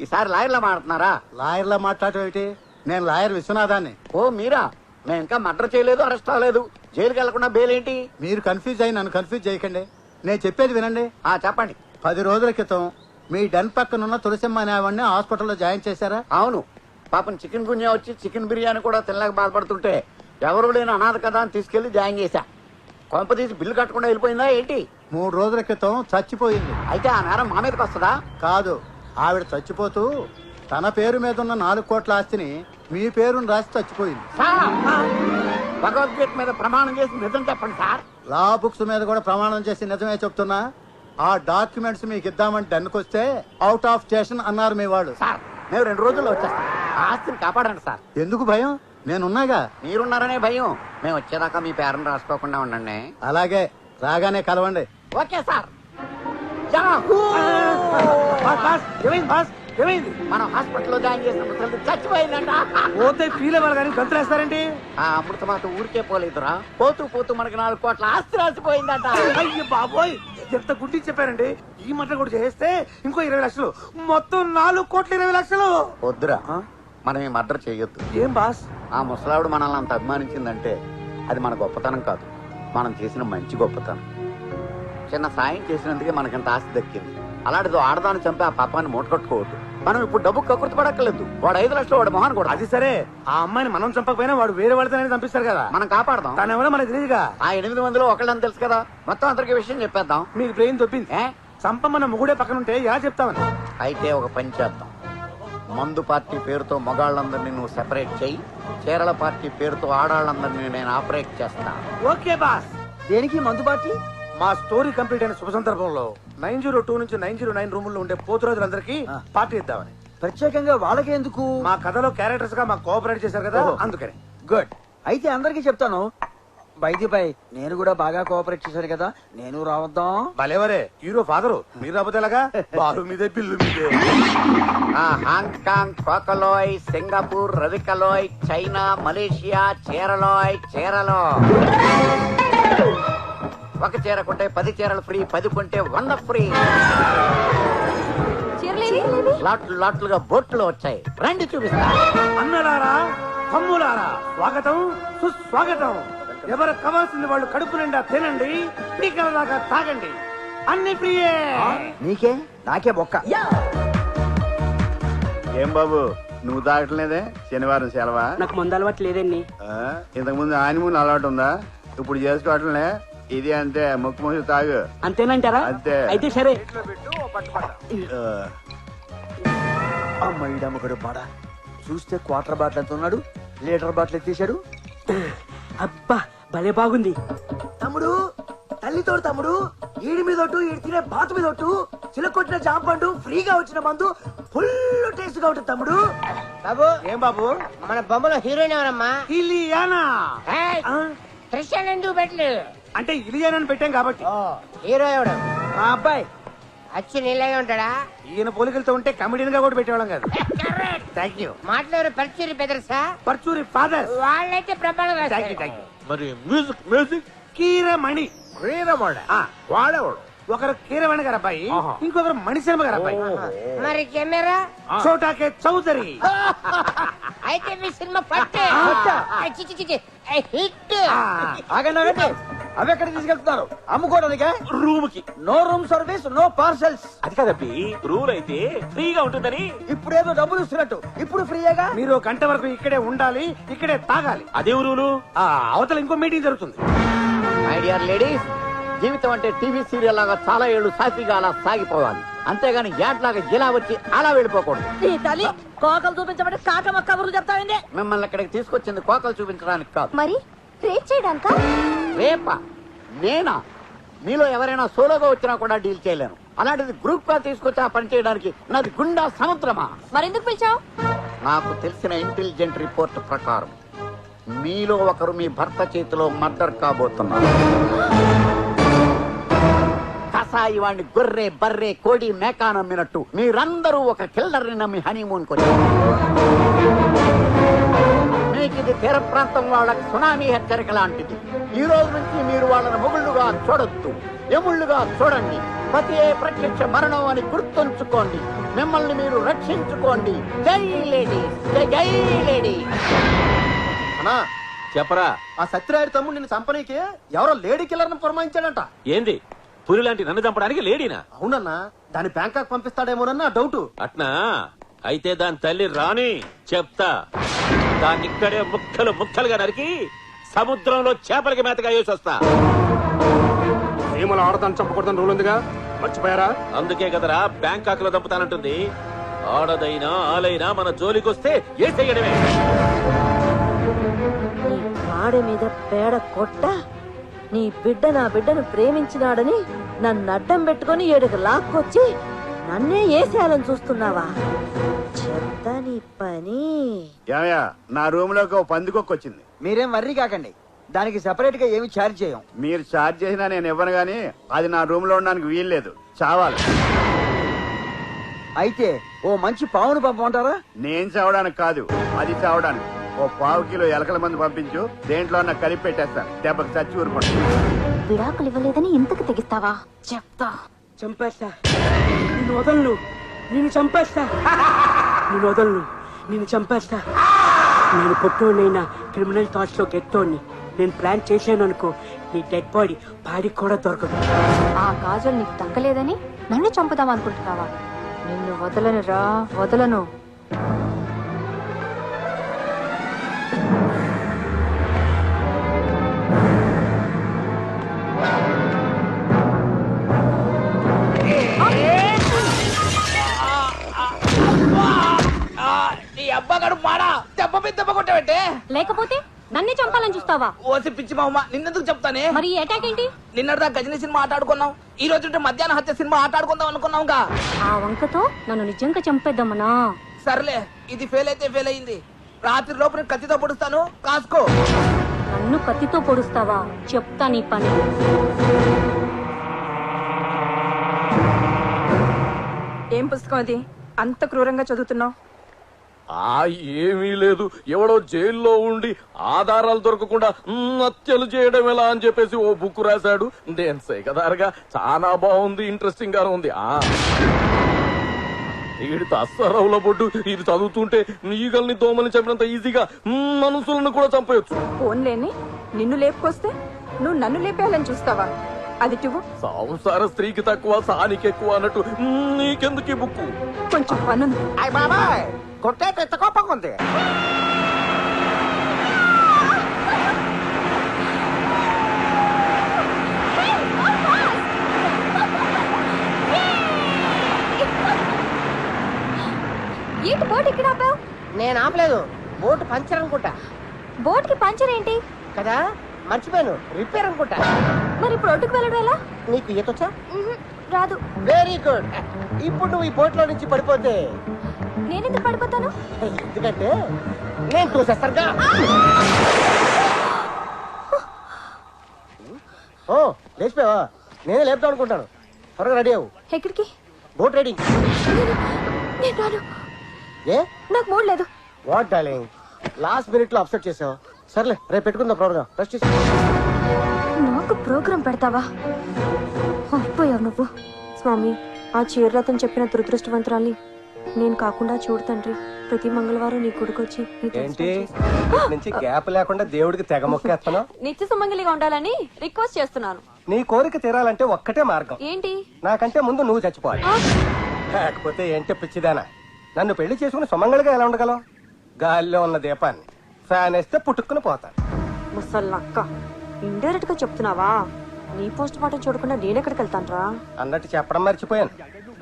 ఈసారి లాయర్లా మాట్లాడుతున్నారా? లాయర్లా మాట్లాడటం ఏంటి? నేను లాయర్ విశ్వనాథాన్ని. ఓ మీరా? మేము ఇంకా మర్డర్ చేయలేదు, అరెస్ట్ అవ్వలేదు. జైలుకి వెళ్లకుండా బెయిల్ ఏంటి? మీరు కన్ఫ్యూజ్ అయ్యి నన్ను కన్ఫ్యూజ్ చేయకండి. నేను చెప్పేది వినండి. చెప్పండి. 10 రోజుల క్రితం మీ డన్ పక్కనున్న తులసిమ్మ అనే ఆవిడ్ని హాస్పిటల్లో జాయిన్ చేశారా? అవును. పాపం చికెన్ గున్యా వచ్చి చికెన్ బిర్యానీ కూడా తినలేక బాధపడుతుంటే ఎవరు లేని అనాథ కదా అని తీసుకెళ్లి జాయిన్ చేశా. కొంప తీసి బిల్లు కట్టకుండా వెళ్ళిపోయిందా ఏంటి? 3 రోజుల క్రితం చచ్చిపోయింది. అయితే ఆ నేరం మా మీదకి వస్తుందా? కాదు, ఆవిడ చచ్చిపోతూ తన పేరు మీద ఉన్న 4 కోట్ల ఆస్తిని మీ పేరును రాసి చచ్చిపోయింది. భగవద్గీత మీద ప్రమాణం చేసి నిజం చెప్పండి సార్. లా బుక్స్ మీద కూడా ప్రమాణం చేసి నిజమే చెప్తున్నా. ఆ డాక్యుమెంట్స్ మీకు ఇద్దామని డన్నుకొస్తే అవుట్ ఆఫ్ స్టేషన్ అన్నారు మీ వాళ్ళు. సార్ మేము 2 రోజుల్లో వచ్చేస్తాం. ఆస్తిని కాపాడండి సార్. ఎందుకు భయం? నేనున్నాగా. మీరున్నారనే భయం. మేము వచ్చేదాకా మీ పేరును రాసుకోకుండా ఉండండి. అలాగే, రాగానే కలవండి. Okay sir. మనం హాస్పిటల్లో జాయిన్ చేసిన ముసలి చచ్చిపోయిందంట. పోతే ఫీల్ అవ్వాలి కానీ గంతులేస్తారండి. ఆ అమృతమాత ఊరికే పోలేదురా. పోతూ పోతూ మనకి 4 కోట్ల ఆస్తి రాసిపోయిందంట. అయ్య బాబోయ్, ఎంత గుడ్డి చెప్పారండి. ఈ మాట కూడా చేస్తే ఇంకో 20 లక్షలు, మొత్తం 4 కోట్ల 20 లక్షలు. వద్దురా, మనం ఈ మర్డర్ చేయొద్దు. ఏం బాస్? ఆ ముసలావిడ మనల్ని అంత అభిమానించిందంటే అది మన గొప్పతనం కాదు, మనం చేసిన మంచి గొప్పతనం. చిన్న సాయం చేసినందుకే మనకింత ఆస్తి దక్కింది. అలాంటిదో ఆడదాన్ని చంపి ఆ పాపాన్ని మూటకట్టుకోవద్దు. మనం ఇప్పుడు డబ్బు కకృతి పడక్కర్లేదు. వాడు 5 లక్షలు వాడు మొహాన్ కూడా. అది సరే, ఆ అమ్మాయిని మనం చంపకపోయినా వాడు వేరే వాళ్ళతో చంపిస్తారు కదా. మనం కాపాడదాం. తను ఎవరో మనకు తెలియదుగా. ఆ 8 మందిలో ఒకళ్ళని తెలుసు కదా. మొత్తం అందరికి విషయం చెప్పేద్దాం. మీకు బ్రెయిన్ తొప్పింది. చంపమన్న మొగుడే పక్కన ఉంటే ఎలా చెప్తామని. అయితే ఒక పని చేద్దాం. మందు పార్టీ పేరుతో మగాళ్ళందరినీ నువ్వు సెపరేట్ చెయ్యి. చీరల పార్టీ పేరుతో ఆడాళ్ళందరినీ నేను ఆపరేట్ చేస్తా. Okay boss. దేనికి మందు పార్టీ? మా స్టోరీ కంప్లీట్ అయిన శుభ సందర్భంలో 902 నుంచి 909 రూముల్లో ఉండే పోతురాజులందరికీ పార్టీ ఇద్దామని. ప్రత్యేకంగా వాళ్ళకి ఎందుకు? మా కథలో క్యారెక్టర్స్ గా మాకు కోఆపరేట్ చేశారు కదా, అందుకని. గుడ్. అయితే అందరికీ చెప్తాను. బై నేను కూడా బాగా కోఆపరేట్ చేశాను కదా, నేను రావద్దాం. భలేవరే, హీరో ఫాదరు మీరు రాకపోతే ఎలాగా? బారు మీదే పిల్లు మీదే. హాంకాంగ్, కోకలోయ్, సింగపూర్, రవికలోయ్, చైనా, మలేషియా, చీరలో ఒక చీర కొంటే 10 చీరలు ఫ్రీ, 10 కొంటే 100 ఫ్రీ. లాట్లుగా బోట్లు వచ్చాయి, రండి చూపిస్తా. అన్నలారా, తమ్ములారా, స్వాగతం సుస్వాగతం. ఎవరు కావాల్సింది వాళ్ళు కడుపు నిండా తినండి, పీకల దాకా తాగండి, అన్ని ఫ్రీయే. నీకే నాకే బొక్క. ఏం బాబు నువ్వు తాగట్లేదే? శనివారం సెలవా? నాకు మందు అలవాటు లేదండి. ఇంతకు ముందు ఆనిమూన్ అలవాటు ఉందా? ఇప్పుడు చేసుకోవట్లే. ఇది అంతే, ముక్కు మూసి తాగు. అంతేనంటారా? అంతే. అయితే సరే. అమ్మడు పాడ చూస్తే క్వార్టర్ బాటిల్ ఎంత ఉన్నాడు, లీటర్ బాటిల్ ఎత్తేసాడు. అబ్బా భలే బాగుంది. తమ్ముడు, తల్లితోడు తమ్ముడు, ఈడి మీద ఒట్టు, ఈడి తినే బాతు మీద ఒట్టు, చిలకొట్టిన జాంపండు, ఫ్రీగా వచ్చిన మందు, ఫుల్ టేస్ట్ గా ఉంటుంది తమ్ముడు. బాబు, ఏం బాబు? మన బొమ్మలో హీరోయిన్ ఎవరమ్మా? ఇలియానా. క్రిస్టియన్ ఎందుకు పెట్టలేదు? అంటే ఇలియానా పెట్టాం కాబట్టి. హీరో ఎవడు? మా అబ్బాయి. అచ్చి నీళ్ళగా ఉంటాడా? ఈయన పోలికలతో ఉంటే కమెడియన్ గా కూడా పెట్టేవాళ్ళం కాదు. Thank you. మాట్లాడారు పర్చూరి బెదర్సా? పర్చూరి ఫాదర్. వాళ్ళైతే ప్రమాణం. మరి మ్యూజిక్ కీరమణి. వాడేవాడు. ఒకరు కీరవాణి గారు అబ్బాయి, ఇంకొకరు మణిశర్మ గారు అబ్బాయి. మరి కెమెరా? చోటాకే చౌదరి. అయితే మీ సినిమా పట్టే హిట్. ఆగండి, అవి ఎక్కడ తీసుకెళ్తున్నారు? అమ్ముకోవడానికే? రూమ్ కి. No room service, no parcels. అది కదబ్బి, రూల్ అయితే ఫ్రీగా ఉంటుందని. ఇప్పుడేదో డబ్బులు ఇస్తున్నట్టు, ఇప్పుడు ఫ్రీయేగా. మీరు 1 గంట వరకు ఇక్కడే ఉండాలి, ఇక్కడే తాగాలి. అదే రూలు. అవతల ఇంకో మీటింగ్ జరుగుతుంది. మై డియర్ లేడీస్, జీవితం అంటే టీవీ సీరియల్ లాగా చాలా ఏళ్ళు సాఫీగా అలా సాగిపోవాలి. అంతేగాని యాట్లాగా ఇలా వచ్చి అలా వెళ్ళిపోకూడదు. కోకలు చూపించబడి కాకమ్మ కబుర్లు చెప్తావండి. మిమ్మల్ని ఇక్కడికి తీసుకొచ్చింది కోకలు చూపించడానికి కాదు. మరి రేప్ చేయడానికా? రేపా? నేనా? మీలో ఎవరైనా సోలోగా వచ్చినా కూడా డీల్ చేయలేను. అలాంటిది గ్రూప్ గా తీసుకొచ్చి ఆ పని చేయడానికి నాది గుండా సముద్రమా? మరెందుకు పిలిచావు? నాకు తెలిసిన ఇంటెలిజెంట్ రిపోర్ట్ ప్రకారం మీలో ఒకరు మీ భర్త చేతిలో మర్డర్ కాబోతున్నారు. కసాయి వాడిని గొర్రె, బర్రె, కోడి, మేకా నమ్మినట్టు మీరందరూ ఒక కిల్లర్ని నమ్మి హనీమూన్ కొచ్చారు. నిజానికి ఇది తీర ప్రాంతం వాళ్ళకి సునామీ హెచ్చరిక లాంటిది. ఈ రోజు నుంచి మీరు వాళ్ళని మొగుళ్ళుగా చూడొద్దు, ఎముళ్ళుగా చూడండి. పతియే ప్రత్యక్ష మరణం అని గుర్తుంచుకోండి. మిమ్మల్ని మీరు రక్షించుకోండి. జై లేడీస్, జై జై లేడీస్. అన్నా చెప్పరా. ఆ సత్యరాయుడు తమ్ముడు నిన్ను చంపనీకి ఎవరో లేడీ కిల్లర్ని పురమాయించాడంట. ఏంది పులి లాంటి నన్ను చంపడానికి లేడీనా? అవునన్నా, దాని బ్యాంకాక్ పంపిస్తాడేమోనన్నా డౌట్. అట్నా? అయితే దాని తల్లి రాని చెప్తా. దాన్ని ఇక్కడే ముక్కలు ముక్కలుగా నరికి సముద్రంలో చేపలకి మేతగా వేసి వస్తా. సీమలు ఆడదాన్ని చంపకూడదని రూల్ ఉందిగా, మర్చిపోయారా? అందుకే కదరా బ్యాంకాక్ లో చంపుతానంటుంది. ఆడదైనా ఆలైనా మన జోలికొస్తే ఏ చెయ్యడమే. మాడి మీద పేడ కొట్ట నీ బిడ్డ నా బిడ్డను ప్రేమించినాడని నన్ను అడ్డం పెట్టుకుని ఏడుకు లాక్కొచ్చి నన్నే ఏసేయాలని చూస్తున్నావా? చెప్తా నీ పని. ఏమయ్యా, నా రూమ్ లోకి పందికొక్క వచ్చింది. మీరేం వర్రీ కాకండి, దానికి సెపరేట్ గా ఏమి ఛార్జ్ చేయం. మీరు ఛార్జ్ చేసినా నేను ఇవ్వను గానీ అది నా రూమ్ లో ఉండడానికి వీల్లేదు, చావాలి. అయితే ఓ మంచి పావును పంపమంటారా? నేను చావడానికి కాదు, అది చావడానికి. ఓ 1/4 కిలో ఎలకల మంది పంపించు, దేంట్లో నాకు కలిపి పెట్టేస్తాను. దెబ్బకి చచ్చి ఊరుకోండి. విడాకులు ఇవ్వలేదని ఇంతకు తెగిస్తావా? చెప్తా. చంపేస్తా, నిన్ను వదలను, నిన్ను చంపేస్తా, నిన్ను వదలను, నిన్ను చంపేస్తా. నేను పొట్టోనైనా క్రిమినల్ థాట్స్ లో గెట్టోని. నేను ప్లాన్ చేశాను అనుకో, నీ డెడ్ బాడీ పాడికి కూడా దొరకదు. ఆ కాజల్ నీకు దక్కలేదని నన్ను చంపుదాం అనుకుంటున్నావా? నిన్ను వదలను రా, వదలను. నీ అబ్బగాడు మాడా దెబ్బ మీద దెబ్బ కొట్టావంటే? లేకపోతే నన్నే చంపాలని చూస్తావా? ఓసి పిచ్చి మామ, నిన్నెందుకు చెప్తానే? మరి ఈ అటాక్ ఏంటి? నిన్నటిదా గజని సినిమా ఆటాడుకున్నాం, ఈ రోజు మధ్యాహ్న హత్య సినిమా ఆటాడుకుందాం అనుకున్నాంగా. ఆ వంకతో నన్ను నిజంగా చంపేద్దామనా? సర్లే, ఇది ఫెయిల్ అయితే ఫెయిల్ అయింది. రాత్రి లోపు నేను కత్తితో పొడుస్తాను, కాసుకో. నన్ను కత్తితో పొడుస్తావా? చెప్తా నీ పని. ఏం పుస్తకం అది? అంత క్రూరంగా చదువుతున్నావు? ఏమీ లేదు, ఎవడో జైల్లో ఉండి ఆధారాలు దొరకకుండా హత్యలు చేయడం ఎలా అని చెప్పేసి ఓ బుక్ రాశాడు. నేను సేకదారుగా చాలా బాగుంది, ఇంట్రెస్టింగ్ గా ఉంది. వీడి తస్సరవుల బొడ్డు ఇది చదువుతుంటే ఈగల్ని దోమల్ని చంపినంత ఈజీగా మనుషులను కూడా చంపేయచ్చు. ఫోన్లేని నిన్ను లేపుకొస్తే నువ్వు నన్ను లేపేయాలని చూస్తావా? అది టువు. సంసార స్త్రీకి తక్కువ సానికి ఎక్కువ అన్నట్టు నీకెందుకు ఈ బుక్కు? కొంచెం పనుంది. బాబాయ్ కొట్టే ఎంత కోపంగా ఉంది. ఏంటి బోట్ ఇక్కడ ఆపావు? నేను ఆపలేదు, బోట్ పంచర్ అనుకుంటా. బోట్ కి పంచర్ ఏంటి? కదా మర్చిపోయాను, రిపేర్ అనుకుంటా. మరి ఇప్పుడు ఒడ్డుకు వెళ్ళడం ఎలా? నీకు ఈతొచ్చా? రాదు. Very good. ఇప్పుడు నువ్వు ఈ బోట్ లో నుంచి పడిపోతే నేనెందుకు పడిపోతాను? ఎందుకంటే నేను చూసేస్తానుగా. ఓ లేచిపోయావా? నేనే లేపుతాను అనుకుంటాను. త్వరగా రెడీ అవ్వు. ఎక్కడికి? Boat riding. నేను రాను. ఏ? నాకు మూడ్ లేదు. వాట్ డార్లింగ్, లాస్ట్ మినిట్ లో అప్సెట్ చేసావు. సర్లే, రేపు పెట్టుకుందాం ప్రోగ్రామ్. రెస్ట్ తీసుకో. నాకు ప్రోగ్రాం పెడతావా? అయిపోయావు నువ్వు. స్వామి, ఆ చీరలతను చెప్పిన దురదృష్టవంతురాల్ని నేను కాకుండా చూడు తండ్రి. ప్రతి మంగళవారం నీ కొడుకొచ్చి ఏంటి నుంచి గ్యాప్ లేకుండా దేవుడికి తెగ మొక్కేస్తాను. నిత్య సుమంగలిగా ఉండాలని రిక్వెస్ట్ చేస్తున్నాను. నీ కోరిక తీరాలంటే ఒక్కటే మార్గం. ఏంటి? నాకంటే ముందు నువ్వు చచ్చిపోవాలి. లేకపోతే ఏంటి పిచ్చిదానా, నన్ను పెళ్లి చేసుకుని సుమంగళిగా ఎలా ఉండగలవు? గాలిలో ఉన్న దీపాన్ని ఫ్యాన్ వేస్తే పుట్టుకుని పోతాను. ముసల్లక్క, ఇండైరెక్ట్ గా చెప్తున్నావా? నీ పోస్ట్ మార్టం చూడకుండా నేనెక్కడికి వెళ్తాను? అన్నట్టు చెప్పడం మర్చిపోయాను,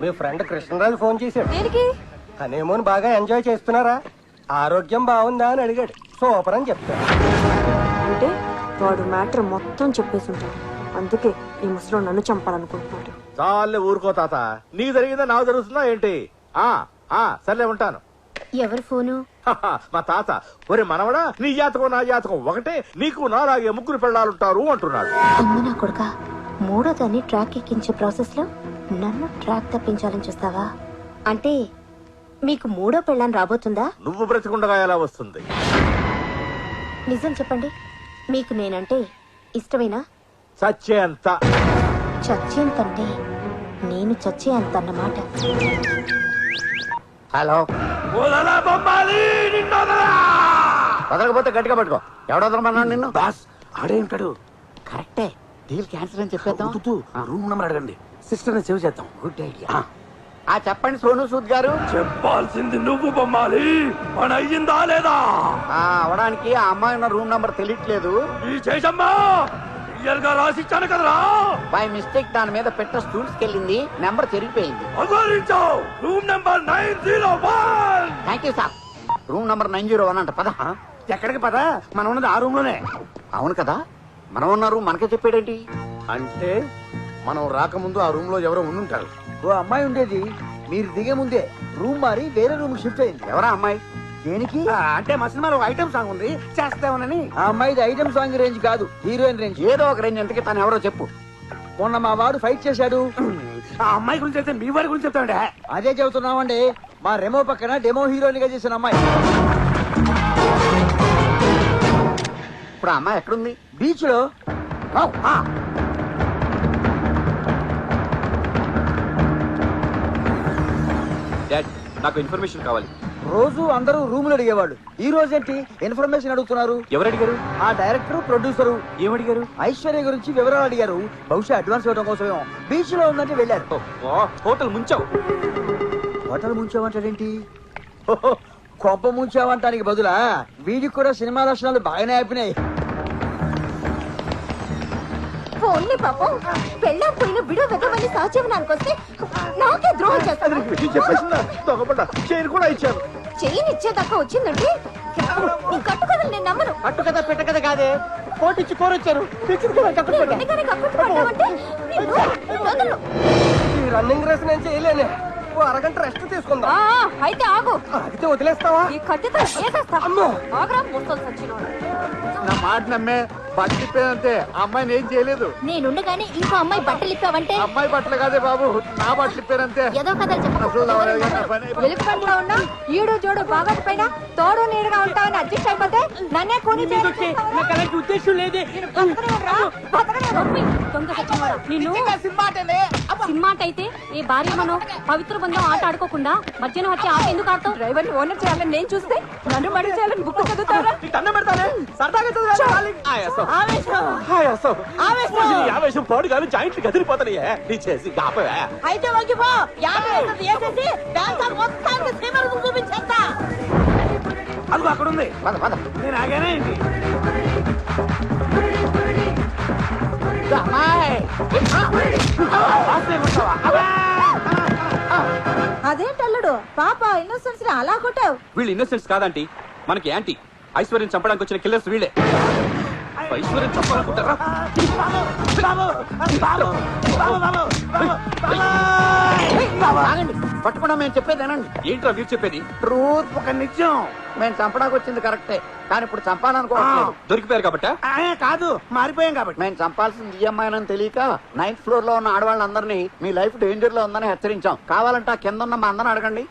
మీ ఫ్రెండ్ కృష్ణరాజు ఫోన్ చేశాడు. దేనికి? హనీమూన్ బాగా ఎంజాయ్ చేస్తున్నారా, ఆరోగ్యం బాగుందా అని అడిగాడు. సూపర్ అని చెప్తాను. అంటే వాడు మ్యాటర్ మొత్తం చెప్పేసి ఉంటాడు. అందుకే ఈ ముసలో నన్ను చంపాలనుకుంటున్నాడు. చాలే ఊరుకో తాత, నీకు జరిగిందా నాకు జరుగుతుందా ఏంటి? సర్లే ఉంటాను. ఎవరు ఫోను? మా తాత, ఒరే మనవడా, నీ జాతకం నా జాతకం ఒకటే, నీకు నాలాగే 3 పెళ్ళాలుంటారు అంటున్నాడు. అమ్మ నా కొడుక, మూడో దాన్ని ట్రాక్ ఎక్కించే ప్రాసెస్ లో నన్ను ట్రాక్ తప్పించాలని చూస్తావా? అంటే మీకు మూడో పెళ్ళాన్ని రాబోతుందా? నువ్వు బ్రతికుండగా ఎలా వస్తుంది? నిజం చెప్పండి, మీకు నేనంటే ఇష్టమేనా? చచ్చేంత. చచ్చేంతంటే నేను చచ్చే అంత అన్నమాట. హలో, వదలకపోతే గట్టిగా పట్టుకో. ఎవడు వదలమన్నాడు నిన్ను? బాస్ ఆడే ఉంటాడు. కరెక్టే, డీల్ క్యాన్సిల్ అని చెప్పేద్దాం. రూమ్ నెంబర్ అడగండి, సిస్టర్ ని సేవ్ చేద్దాం. Good idea. చెప్పండి సోను సూద్ గారు. చెప్పాల్సింది నువ్వు బొమ్మాలి. పని అయ్యిందా లేదా? అవడానికి ఆ అమ్మాయి ఉన్న రూమ్ నంబర్ తెలియట్లేదు. ఈ చేసమ్మా క్లియర్ గా రాసిచ్చాను కదరా. బై మిస్టేక్ దాని మీద పెట్ట స్టూల్స్ కెళ్ళింది, నెంబర్ చెరిగిపోయింది. Room number 901. Thank you sir. Room number 901 అంట. పద. ఎక్కడికి పద? మనం ఉన్నది ఆ రూమ్ లోనే. అవును కదా, మనం ఉన్న రూమ్ మనకే చెప్పాడేంటి? అంటే మనం రాకముందు ఆ రూమ్ లో ఎవరో ఉండుంటారు. ఓ అమ్మాయి ఉండేది, మీరు దిగే ముందే రూమ్ మారి వేరే రూమ్ షిఫ్ట్ అయింది. ఎవరా అమ్మాయి? దేనికి అంటే మా సినిమాలో ఒక ఐటమ్ సాంగ్ ఉంది, చేస్తామని. ఆ అమ్మాయిది ఐటమ్ సాంగ్ రేంజ్ కాదు, హీరోయిన్ రేంజ్. ఏదో ఒక రేంజ్. ఎంతకి తను ఎవరో చెప్పు. మొన్న మా వాడు ఫైట్ చేశాడు. ఆ అమ్మాయి గురించి అయితే మీ వాడి గురించి చెప్తామండి. అదే చెబుతున్నామండి, మా రెమో పక్కన డెమో హీరోయిన్ గా చేసిన అమ్మాయి. ఇప్పుడు ఆ అమ్మాయి ఎక్కడుంది? బీచ్ లో. డాడ్, నాకు ఇన్ఫర్మేషన్ కావాలి. రోజు అందరూ రూములు అడిగేవాళ్ళు, ఈ రోజేంటి ఇన్ఫర్మేషన్ అడుగుతున్నారు? ఎవరు అడిగారు? ఆ డైరెక్టర్ ప్రొడ్యూసరు. ఏమడిగారు? ఐశ్వర్య గురించి వివరాలు అడిగారు. బహుశా అడ్వాన్స్ ఇవ్వడం కోసమేమో. బీచ్ లో ఉందంటే వెళ్ళారు. హోటల్ ముంచావు. హోటల్ ముంచావంటాడేంటి? కొంప ముంచావంటానికి బదులా వీడికి కూడా సినిమా లక్షణాలు బాగానే అయిపోయినాయి. ఓన్లీ పాపం పెళ్ళా పోయిన విడో వెదవని సహజీవనానికి వస్తే నాకే ద్రోహం చేస్తాను. చెప్పేసిందా? దొంగపడ్డా. చైన్ కూడా ఇచ్చాను. చెయ్యిని ఇచ్చేదాకా వచ్చిందంటే నీ కట్టు కథలు నేను నమ్మను. అట్టు కదా పెట్ట కదా కాదే, కోటిచ్చి కోరొచ్చారు. ఈ రన్నింగ్ రేస్ నేను చేయలేనే. ఓ అరగంట రెస్ట్ తీసుకుందాం. అయితే ఆగు. అయితే వదిలేస్తావా? ఈ కట్టెతో ఏసేస్తా. ఆగ్రా ముసలు సచ్చినోడు. నా మాట నమ్మే బట్టలిప్పేదంతే. అమ్మాయిని ఏం చేయలేదు. నేనుండగానే ఇంకో అమ్మాయి బట్టలు ఇప్పావంటే అమ్మాయి బట్టలు కాదే బాబు, నా బట్టలు ఇప్పారంతే. ఏదో కథలు వెలుగుపంట్లో ఉన్నా ఈడు జోడు బాగా పైన తోడు నీడుగా ఉంటావని అడ్జస్ట్ అయిపోతే నన్నే కూని నాకు అలాంటి ఉద్దేశం లేదే. సినిమాట అయితే ఏ భార్య మనో పవిత్ర బంధం ఆట ఆడుకోకుండా మధ్యాహ్నం వచ్చి ఆట ఎందుకు ఆడతావు? డ్రైవర్ ఓనర్ చేయాలని నేను చూస్తే నన్ను మడి చేయాలని బుక్ చదువుతారా? ఆవేశం పాడు కానీ జాయింట్లు కదిలిపోతానయ్యా. నీ చేసి గాపవే. అయితే వంగిపో. 50 వేసేసి బ్యాంక్ మొత్తానికి సీమలు చూపించేస్తా. అదిగో అక్కడ ఉంది. నేను ఆగానే ఏంటి? అదేంటల్లుడు పాప ఇన్నోసెన్స్ ని అలా కొట్టావు? వీళ్ళు ఇన్నోసెంట్స్ కాదంటీ, మనకి యాంటీ. ఐశ్వర్యం చంపడానికి వచ్చిన కిల్లర్స్ వీళ్ళే. ఐశ్వర్యం చంపాలనుకుంటారా? పట్టుకున్నా మేము చెప్పేదేనండి. ఏంట్రా మీరు చెప్పేది? ట్రూత్, ఒక నిజం. మేము చంపడానికి వచ్చింది కరెక్టే, కానీ ఇప్పుడు చంపాలనుకోవట్లేదు. దొరికిపోయారు కాబట్టి కాదు, మారిపోయాం కాబట్టి. మేము చంపాల్సింది ఈఎంఐ అని తెలియక 9th ఫ్లోర్ లో ఉన్న ఆడవాళ్ళందరినీ మీ లైఫ్ డేంజర్ లో ఉందని హెచ్చరించాం. కావాలంటే ఆ కింద ఉన్న మా అందరిని అడగండి.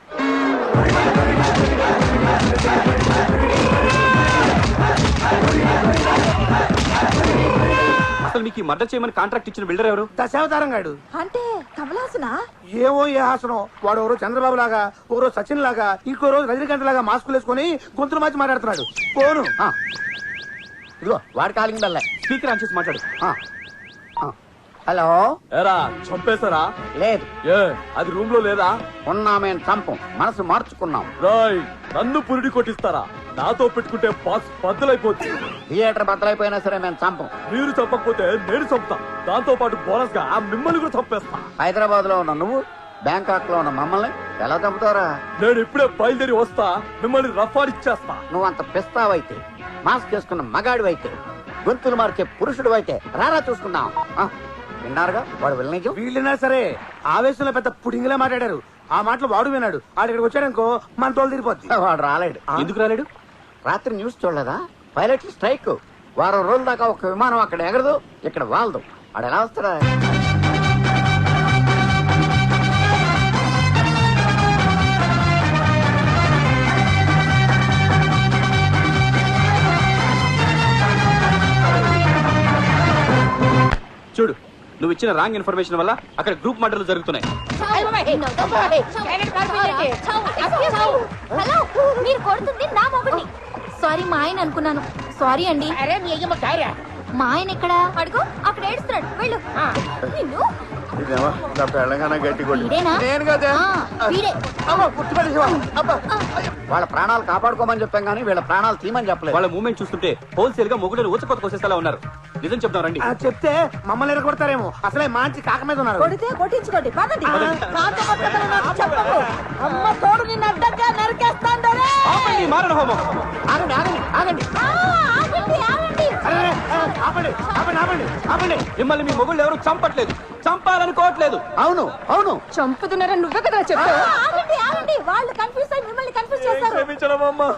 అసలు మీకు మర్డర్ చేయమని కాంట్రాక్ట్ ఇచ్చిన బిల్డర్ ఎవరు? దశావతారం గాడు. అంటే కమలాసనా? ఏమో ఏ హాసనం. వాడు ఎవరో చంద్రబాబు లాగా, ఓ రోజు సచిన్ లాగా, ఇంకో రోజు రజనీకాంత్ లాగా మాస్కులు వేసుకుని గొంతులు మార్చి మాట్లాడుతున్నాడు. పోను. ఇదిగో వాడి కాలింగ్ బెల్ల. స్పీకర్ ఆన్ చేసి మాట్లాడు. హలో. ఎరా చంపేశారా? లేదు. ఏ అది రూమ్ లో లేదా? ఉన్నా మేము చంపం, మనసు మార్చుకున్నాం. రాయ్, నన్ను పురిడి కొట్టిస్తారా? నాతో పెట్టుకుంటే బాక్స్ బద్దలైపోతుంది. థియేటర్ బద్దలైపోయినా సరే మేము చంపం. మీరు చంపకపోతే నేను చంపుతా. దాంతో పాటు బోనస్ గా మిమ్మల్ని కూడా చంపేస్తా. హైదరాబాద్ లో ఉన్న నువ్వు, బ్యాంకాక్ లో ఉన్న మమ్మల్ని ఎలా చంపుతారా? నేను ఇప్పుడే బయలుదేరి వస్తా, మిమ్మల్ని రఫాడిచ్చేస్తా. నువ్వు అంత పిస్తావైతే, మాస్క్ వేసుకున్న మగాడివైతే, గొంతులు మార్చే పురుషుడు అయితే రారా చూసుకుందాం. విన్నారుగా వాడు వెళ్ళనిజం. వీళ్ళైనా సరే ఆవేశంలో పెద్ద పుడింగిలా మాట్లాడారు. ఆ మాటలు వాడు విన్నాడు. ఆడు ఇక్కడికి వచ్చాడనుకో మన తోలు తిరిగిపోద్ది. వాడు రాలేడు. ఎందుకు రాలేడు? రాత్రి న్యూస్ చూడలేదా? Pilot strike. వారం రోజుల దాకా ఒక విమానం అక్కడ ఎగరదు, ఇక్కడ వాలదు. వాడు ఎలా వస్తాడా? నువ్వు ఇచ్చిన రాంగ్ ఇన్ఫర్మేషన్ వల్ల అక్కడ గ్రూప్ మర్డర్లు జరుగుతున్నాయి. హలో, మీరు కొడుతుంది నా మొగుడిని. సారీ, మా ఆయన అనుకున్నాను. సారీ అండి. మా ఆయన ఎక్కడ అడుగు, అక్కడ ఏడుస్తున్నాడు. వెళ్ళు. నిన్ను ఇదేమో నా పెళ్ళగానే గట్టి కొట్టి వీడేనా? నేను కదా వీడే. వాళ్ళ ప్రాణాలు కాపాడుకోమని చెప్పాం కానీ వీళ్ళ ప్రాణాలు తీయమని చెప్పలేదు. వాళ్ళ మూమెంట్ చూస్తుంటే హోల్సేల్ గా మొగుడని ఊచకొత్త కోసేసేలా ఉన్నారు. నిజం చెప్తాం రండి. చెప్తే మమ్మల్ని ఎరగొడతారేమో. అసలే మంచి కాక మీద ఉన్నారు. కొడితే కొట్టించుకోండి, పదండి. కాకపోతే నాకు చెప్పకు. అమ్మ తోడు నిన్ను అడ్డంగా నరికేస్తాను. ఆపండి, మారణ హోమం. ఆగండి ఆగండి ఆగండి ఆపండి ఆపండి ఆపండి ఆపండి. మిమ్మల్ని మీ మొగుళ్ళు ఎవరు చంపట్లేదు, చంపాలనుకోవట్లేదు. అవును అవును, చంపుతున్నారని నువ్వే కదా చెప్పావు. ఆగండి ఆగండి, వాళ్ళు కన్ఫ్యూజ్ అయ్యి మిమ్మల్ని కన్ఫ్యూజ్ చేస్తారు. క్షమించడమ్మా.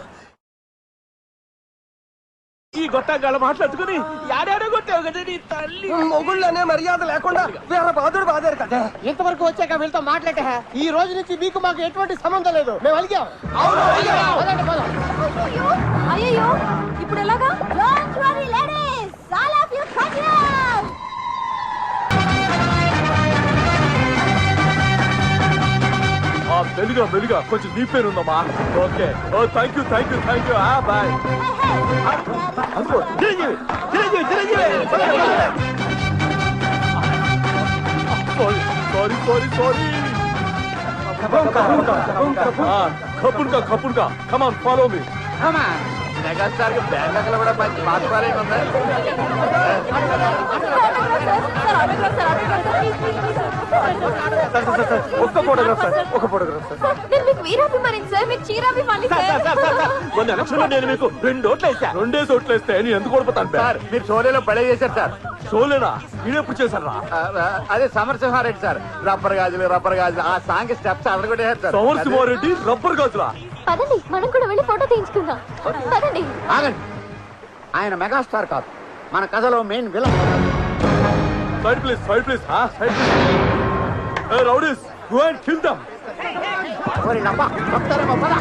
ఈ గొట్టగాళ్ళ మాట్లాడుకుని యాడాడో కొట్టావు కదా నీ తల్లి. మొగుళ్ళనే మర్యాద లేకుండా వేరే బాధుడు బాధారు కదా. ఇంతవరకు వచ్చాక వీళ్ళతో మాట్లాడే ఈ రోజు నుంచి మీకు మాకు ఎటువంటి సంబంధం లేదు. మేము అలిగాం. అయ్యో ఇప్పుడు ఎలాగా? Don't worry, ladies. All of you come here. మెలుగా కొంచెం నీ పేరు ఉందమ్మా. ఓకే, ఓ thank you bye. Chiranjeevi Chiranjeevi Chiranjeevi. Sorry. కపున్గా కమాన్ ఫాలో మీ. మెగాస్టార్ కి బ్యాంకాక్ కూడా మంచి మాట్లాడే ఉంది. ఒక్క ఫోటోగ్రాఫ్ సార్, ఒక ఫోటోగ్రాఫ్ సార్. నేను మీకు వీరాభిమాని సార్, మీకు చీరాభిమాని సార్. మొన్న ఎలక్షన్ లో నేను మీకు 2 ఓట్లు వేసా. 2 ఓట్లు వేస్తే నేను ఎందుకు ఓడిపోతాను సార్ మీరు షోలేలో పడే చేశారు సార్. షోలేనా? నేనెప్పుడు చేశాను రా? అదే సమరసింహారెడ్డి సార్. రబ్బర్ గాజులు ఆ సాంగ్ స్టెప్స్ అదరగొట్టేశారు సార్. సమరసింహారెడ్డి రబ్బర్ గాజులా? పదండి, మనం కూడా వెళ్ళి ఫోటో తీయించుకుందాం. పదండి. ఆగండి, ఆయన మెగాస్టార్ కాదు, మన కథలో main villain. Side please. Hey rowdies, go and kill them. ఓరి నవ్వా, చెప్తారేమో పద.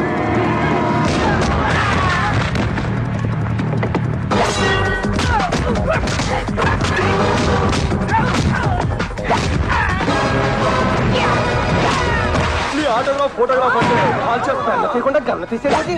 నీ ఆటోగ్రాఫ్ ఫోటోగ్రాఫ్ అంటే కాల్ చేస్తాను తీయకుండా గమన తీసేది.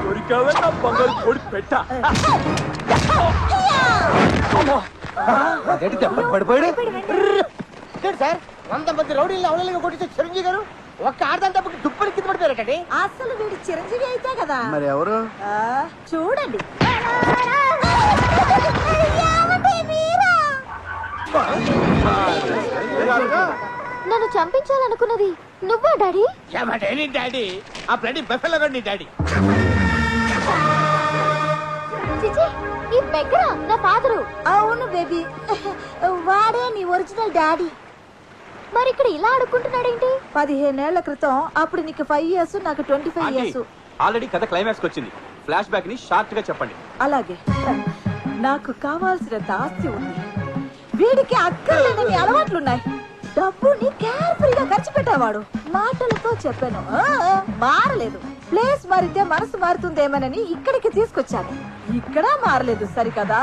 దొరికావే నా బంగారు పొడి పెట్ట. పడిపోయాడు సార్. 100 మంది రౌడీలు అవలీలుగా కొట్టించే చిరంజీవి గారు ఒక్క ఆడదాని తప్పకి దుప్పటి కింద పడిపోయారటండి. అసలు వీడు చిరంజీవి అయితే కదా. మరి ఎవరు? చూడండి. నన్ను చంపించాలనుకున్నది నువ్వా డాడీ? డాడీ ఆ బ్లడీ బెఫెలో నీ డాడీ. చిచి, ఈ బెగ్గర నా ఫాదరు. అవును బేబీ, వాడే నీ ఒరిజినల్ డాడీ. మరి ఇక్కడ ఇలా అడుక్కుంటున్నాడేంటి? 15 ఏళ్ల క్రితం, అప్పుడు నీకు 5 years, నాకు 25 years. ఆల్రెడీ కథ క్లైమాక్స్ వచ్చింది. ఫ్లాష్ బ్యాక్ ని షార్ట్ గా చెప్పండి. అలాగే, నాకు కావాల్సినంత ఆస్తి ఉంది. వీడికి అక్కర్లేని అలవాట్లున్నాయి. డబ్బుని కేర్ఫుల్ గా ఖర్చు పెట్టేవాడు. మాటలతో చెప్పాను, మారలేదు. ప్లేస్ మారితే మనసు మారుతుందేమోనని ఇక్కడికి తీసుకొచ్చాను. ఇక్కడ మారలేదు సరికదా.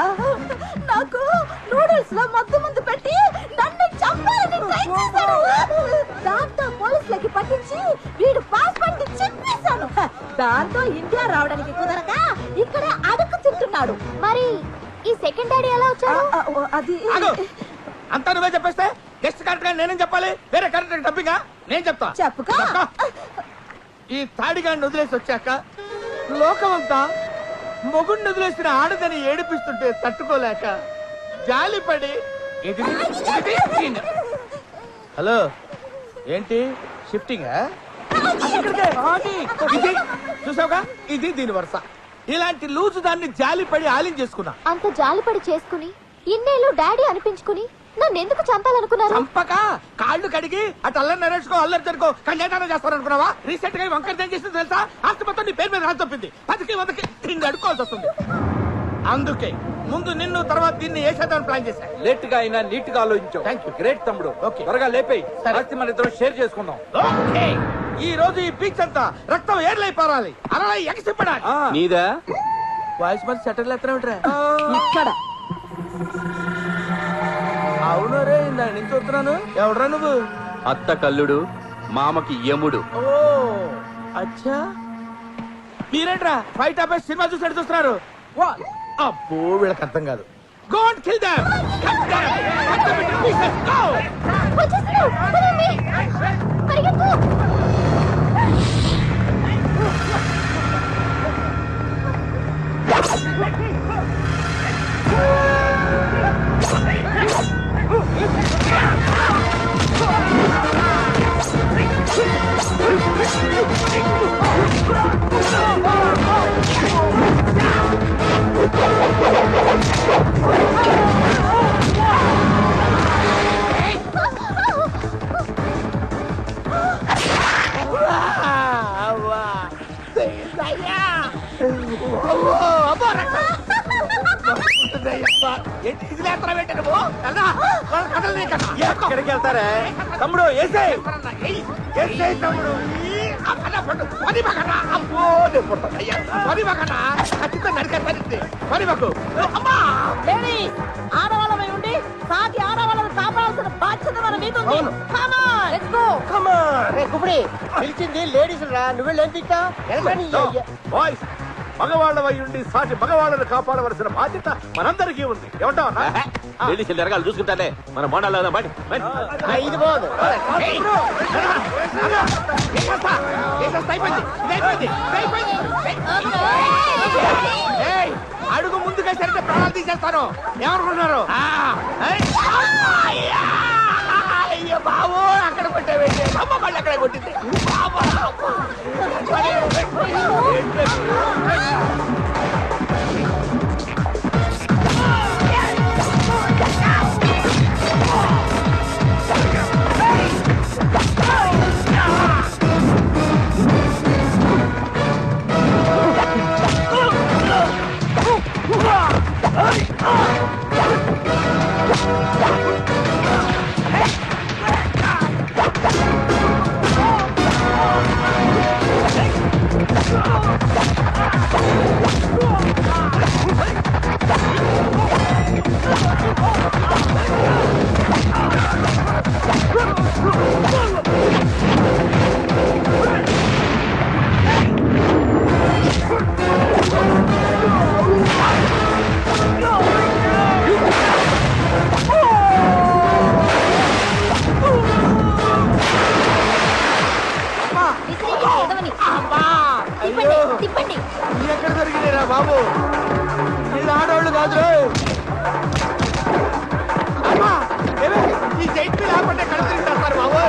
నాకు నూడిల్స్ లో మత్తు పెట్టి నన్ను చంపాలని ట్రై చేశాడు. దాంతో పోలీసులకి పట్టించి వీడు పాస్పోర్ట్ చెప్పేశాను. దాంతో ఇండియా రావడానికి కుదరక ఇక్కడ అడుగు తింటున్నాడు. మరి ఈ సెకండ్ డాడీ ఎలా వచ్చాడు? అది అంతా నువ్వే చెప్పేస్తే నెక్స్ట్ కరెక్ట్ గా నేనేం చెప్పాలి? వేరే కరెక్ట్ డబ్బిగా నేను చెప్తా. చెప్పుకో. ఈ తాడిగాడిని వదిలేసి వచ్చాక లోకమంతా మొగుడిని వదిలేసిన ఆడదని ఏడిపిస్తుంటే తట్టుకోలేక జాలిపడి హలో ఏంటి షిఫ్టింగ్ చూసావుగా, ఇది దీని వరుస. ఇలాంటి లూజు దాన్ని జాలిపడి ఆలింగ్ చేసుకున్నా. అంత జాలిపడి చేసుకుని ఇన్నేళ్ళు డాడీ అనిపించుకుని నన్ను ఎందుకు చంపాలనుకున్నారు? చంపక కాళ్ళు కడిగి అటు అల్లరి నరేసుకో అల్లరి జరుకో కళ్యాణం చేస్తారనుకున్నావా? రీసెంట్ గా వంకర ఏం చేసింది తెలుసా? ఆస్తి మొత్తం నీ పేరు మీద రాసి తప్పింది. 10కి 100కి తిండి అడుకోవాల్సి వస్తుంది. అందుకే ముందు నిన్ను తర్వాత దీన్ని ఏ చేద్దామని ప్లాన్ చేశా. లేట్ గా అయినా నీట్ గా ఆలోచించావు. Thank you. గ్రేట్ తమ్ముడు. ఓకే త్వరగా లేపేయి. ఆస్తి మన ఇద్దరం షేర్ చేసుకుందాం. ఓకే. ఈ రోజు ఈ పీచ్ అంతా రక్తం ఏర్లై పారాలి, అలా ఎగసిపడాలి. నీదా వాయిస్ మరి సెటిల్ ఎత్తరా ఇక్కడ అవును రే ఇందా నుంచి వస్తున్నాను. ఎవడరా నువ్వు? అత్త కల్లుడు మామకి యముడు. ఓ అచ్చా మీరేంట్రా ఫైట్ ఆపేసి సినిమా చూసినట్టు చూస్తున్నారు? అబ్బో వీళ్ళకి అర్థం కాదు. Go and kill them! Cut them! Cut them into pieces! Go! ఎక్కడికి వెళ్తారా తమ్ముడు? ఏసేయ్ తమ్ముడు ఆడవాళ్ళమై ఉండి సాటి ఆడవాళ్ళని కాపాడాల్సిన బాధ్యత మన మీద ఉంది. పిలిచింది లేడీస్ రా, నువ్వేం తిట్టా? బాయ్స్, మగవాళ్ళవై ఉండి సాటి మగవాళ్ళను కాపాడవలసిన బాధ్యత మనందరికీ ఉంది. ఏమంటావు? లేడీస్ ఎరగాలు చూసుకుంటానే మన మోడాలు బడి. ఇది పోదు. అడుగు ముందుగా సరిగ్గా ప్రాణాలు తీసేస్తాను. ఏమనుకుంటున్నారు? అయ్యో బాబు అక్కడ కొట్టావేంటి? అమ్మ మళ్ళీ అక్కడ కొట్టింది. ఎక్కడ దొరికినారా బాబు? ఇది ఆడవాళ్ళు కాదు. ఈ జైట్ మీద ఆపంటే కడుపు తింటారు బాబు.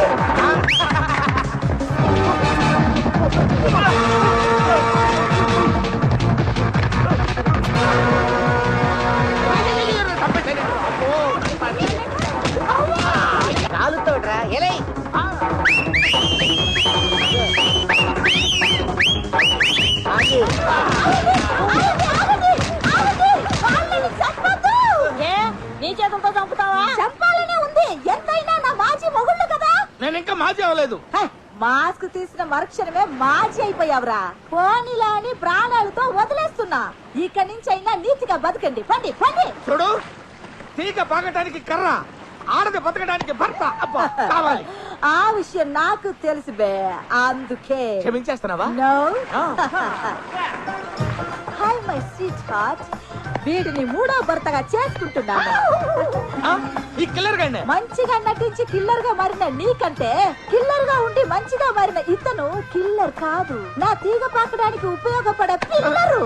కాలుతోడ్రా ఎలై నీ చేతులతో చంపుతావా? చంపాలనే ఉంది. ఎంతైనా నా మాజీ మొగుళ్ళు కదా. నేను ఇంకా మాజీ అవ్వలేదు. మాస్క్ తీసిన మరుక్షణమే మాజీ అయిపోయావురా. పోనీలా అని ప్రాణాలతో వదిలేస్తున్నా. ఇక్కడి నుంచి అయినా నీతిగా బతకండి. పండి పండి. చూడు, తీగ పాగటానికి కర్ర, ఆడది బతకడానికి భర్త అబ్బా కావాలి. ఆ విషయం నాకు తెలుసు బే, అందుకే క్షమించేస్తున్నావా? No. Hi my sweetheart, వీడిని మూడో భర్తగా చేసుకుంటున్నాను. ఈ కిల్లర్ గండి మంచిగా నటించి కిల్లర్ గా మారిన నీకంటే కిల్లర్ గా ఉండి మంచిగా మారిన ఇతను కిల్లర్ కాదు, నా తీగ పాకడానికి ఉపయోగపడే పిల్లరు.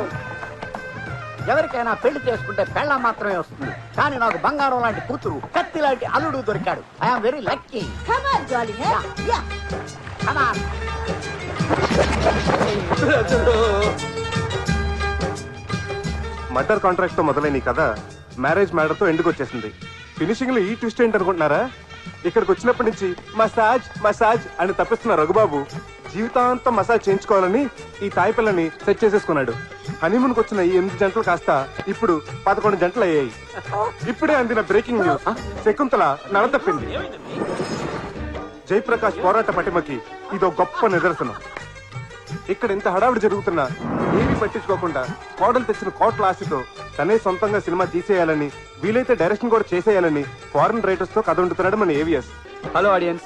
ఎవరికైనా పెళ్లి చేసుకుంటే పెళ్ళ మాత్రమే వస్తుంది, కానీ నాకు బంగారం లాంటి కూతురు, కత్తి లాంటి అల్లుడు దొరికాడు. I'm very lucky. Come on, darling. Yeah. Come on. Murder contract తో మొదలైన కథ మ్యారేజ్ మ్యాటర్ తో ఎందుకు వచ్చేసింది? ఫినిషింగ్ లో ఈ ట్విస్ట్ ఏంటి అనుకుంటున్నారా? ఇక్కడికి వచ్చినప్పటి నుంచి మసాజ్ మసాజ్ అని తప్పిస్తున్న రఘుబాబు జీవితాంతం మసాజ్ చేయించుకోవాలని ఈ తాయి పిల్లని సెట్ చేసేసుకున్నాడు. హనీమూన్కి వచ్చిన ఈ 8 జంటలు కాస్త ఇప్పుడు 11 జంటలు అయ్యాయి. ఇప్పుడే అందిన బ్రేకింగ్ న్యూస్, శకుంతల నడ తప్పింది. జయప్రకాష్ పోరాట పటిమకి ఇదో గొప్ప నిదర్శనం. ఇక్కడ ఇంత హడావిడి జరుగుతున్నా ఏమీ పట్టించుకోకుండా కోడలు తెచ్చిన కోట్ల ఆశతో తనే సొంతంగా సినిమా తీసేయాలని, వీలైతే డైరెక్షన్ కూడా చేసేయాలని ఫారెన్ రైటర్స్ తో కథ వండుతున్నాడు మన ఏవిఎస్. Hello audience,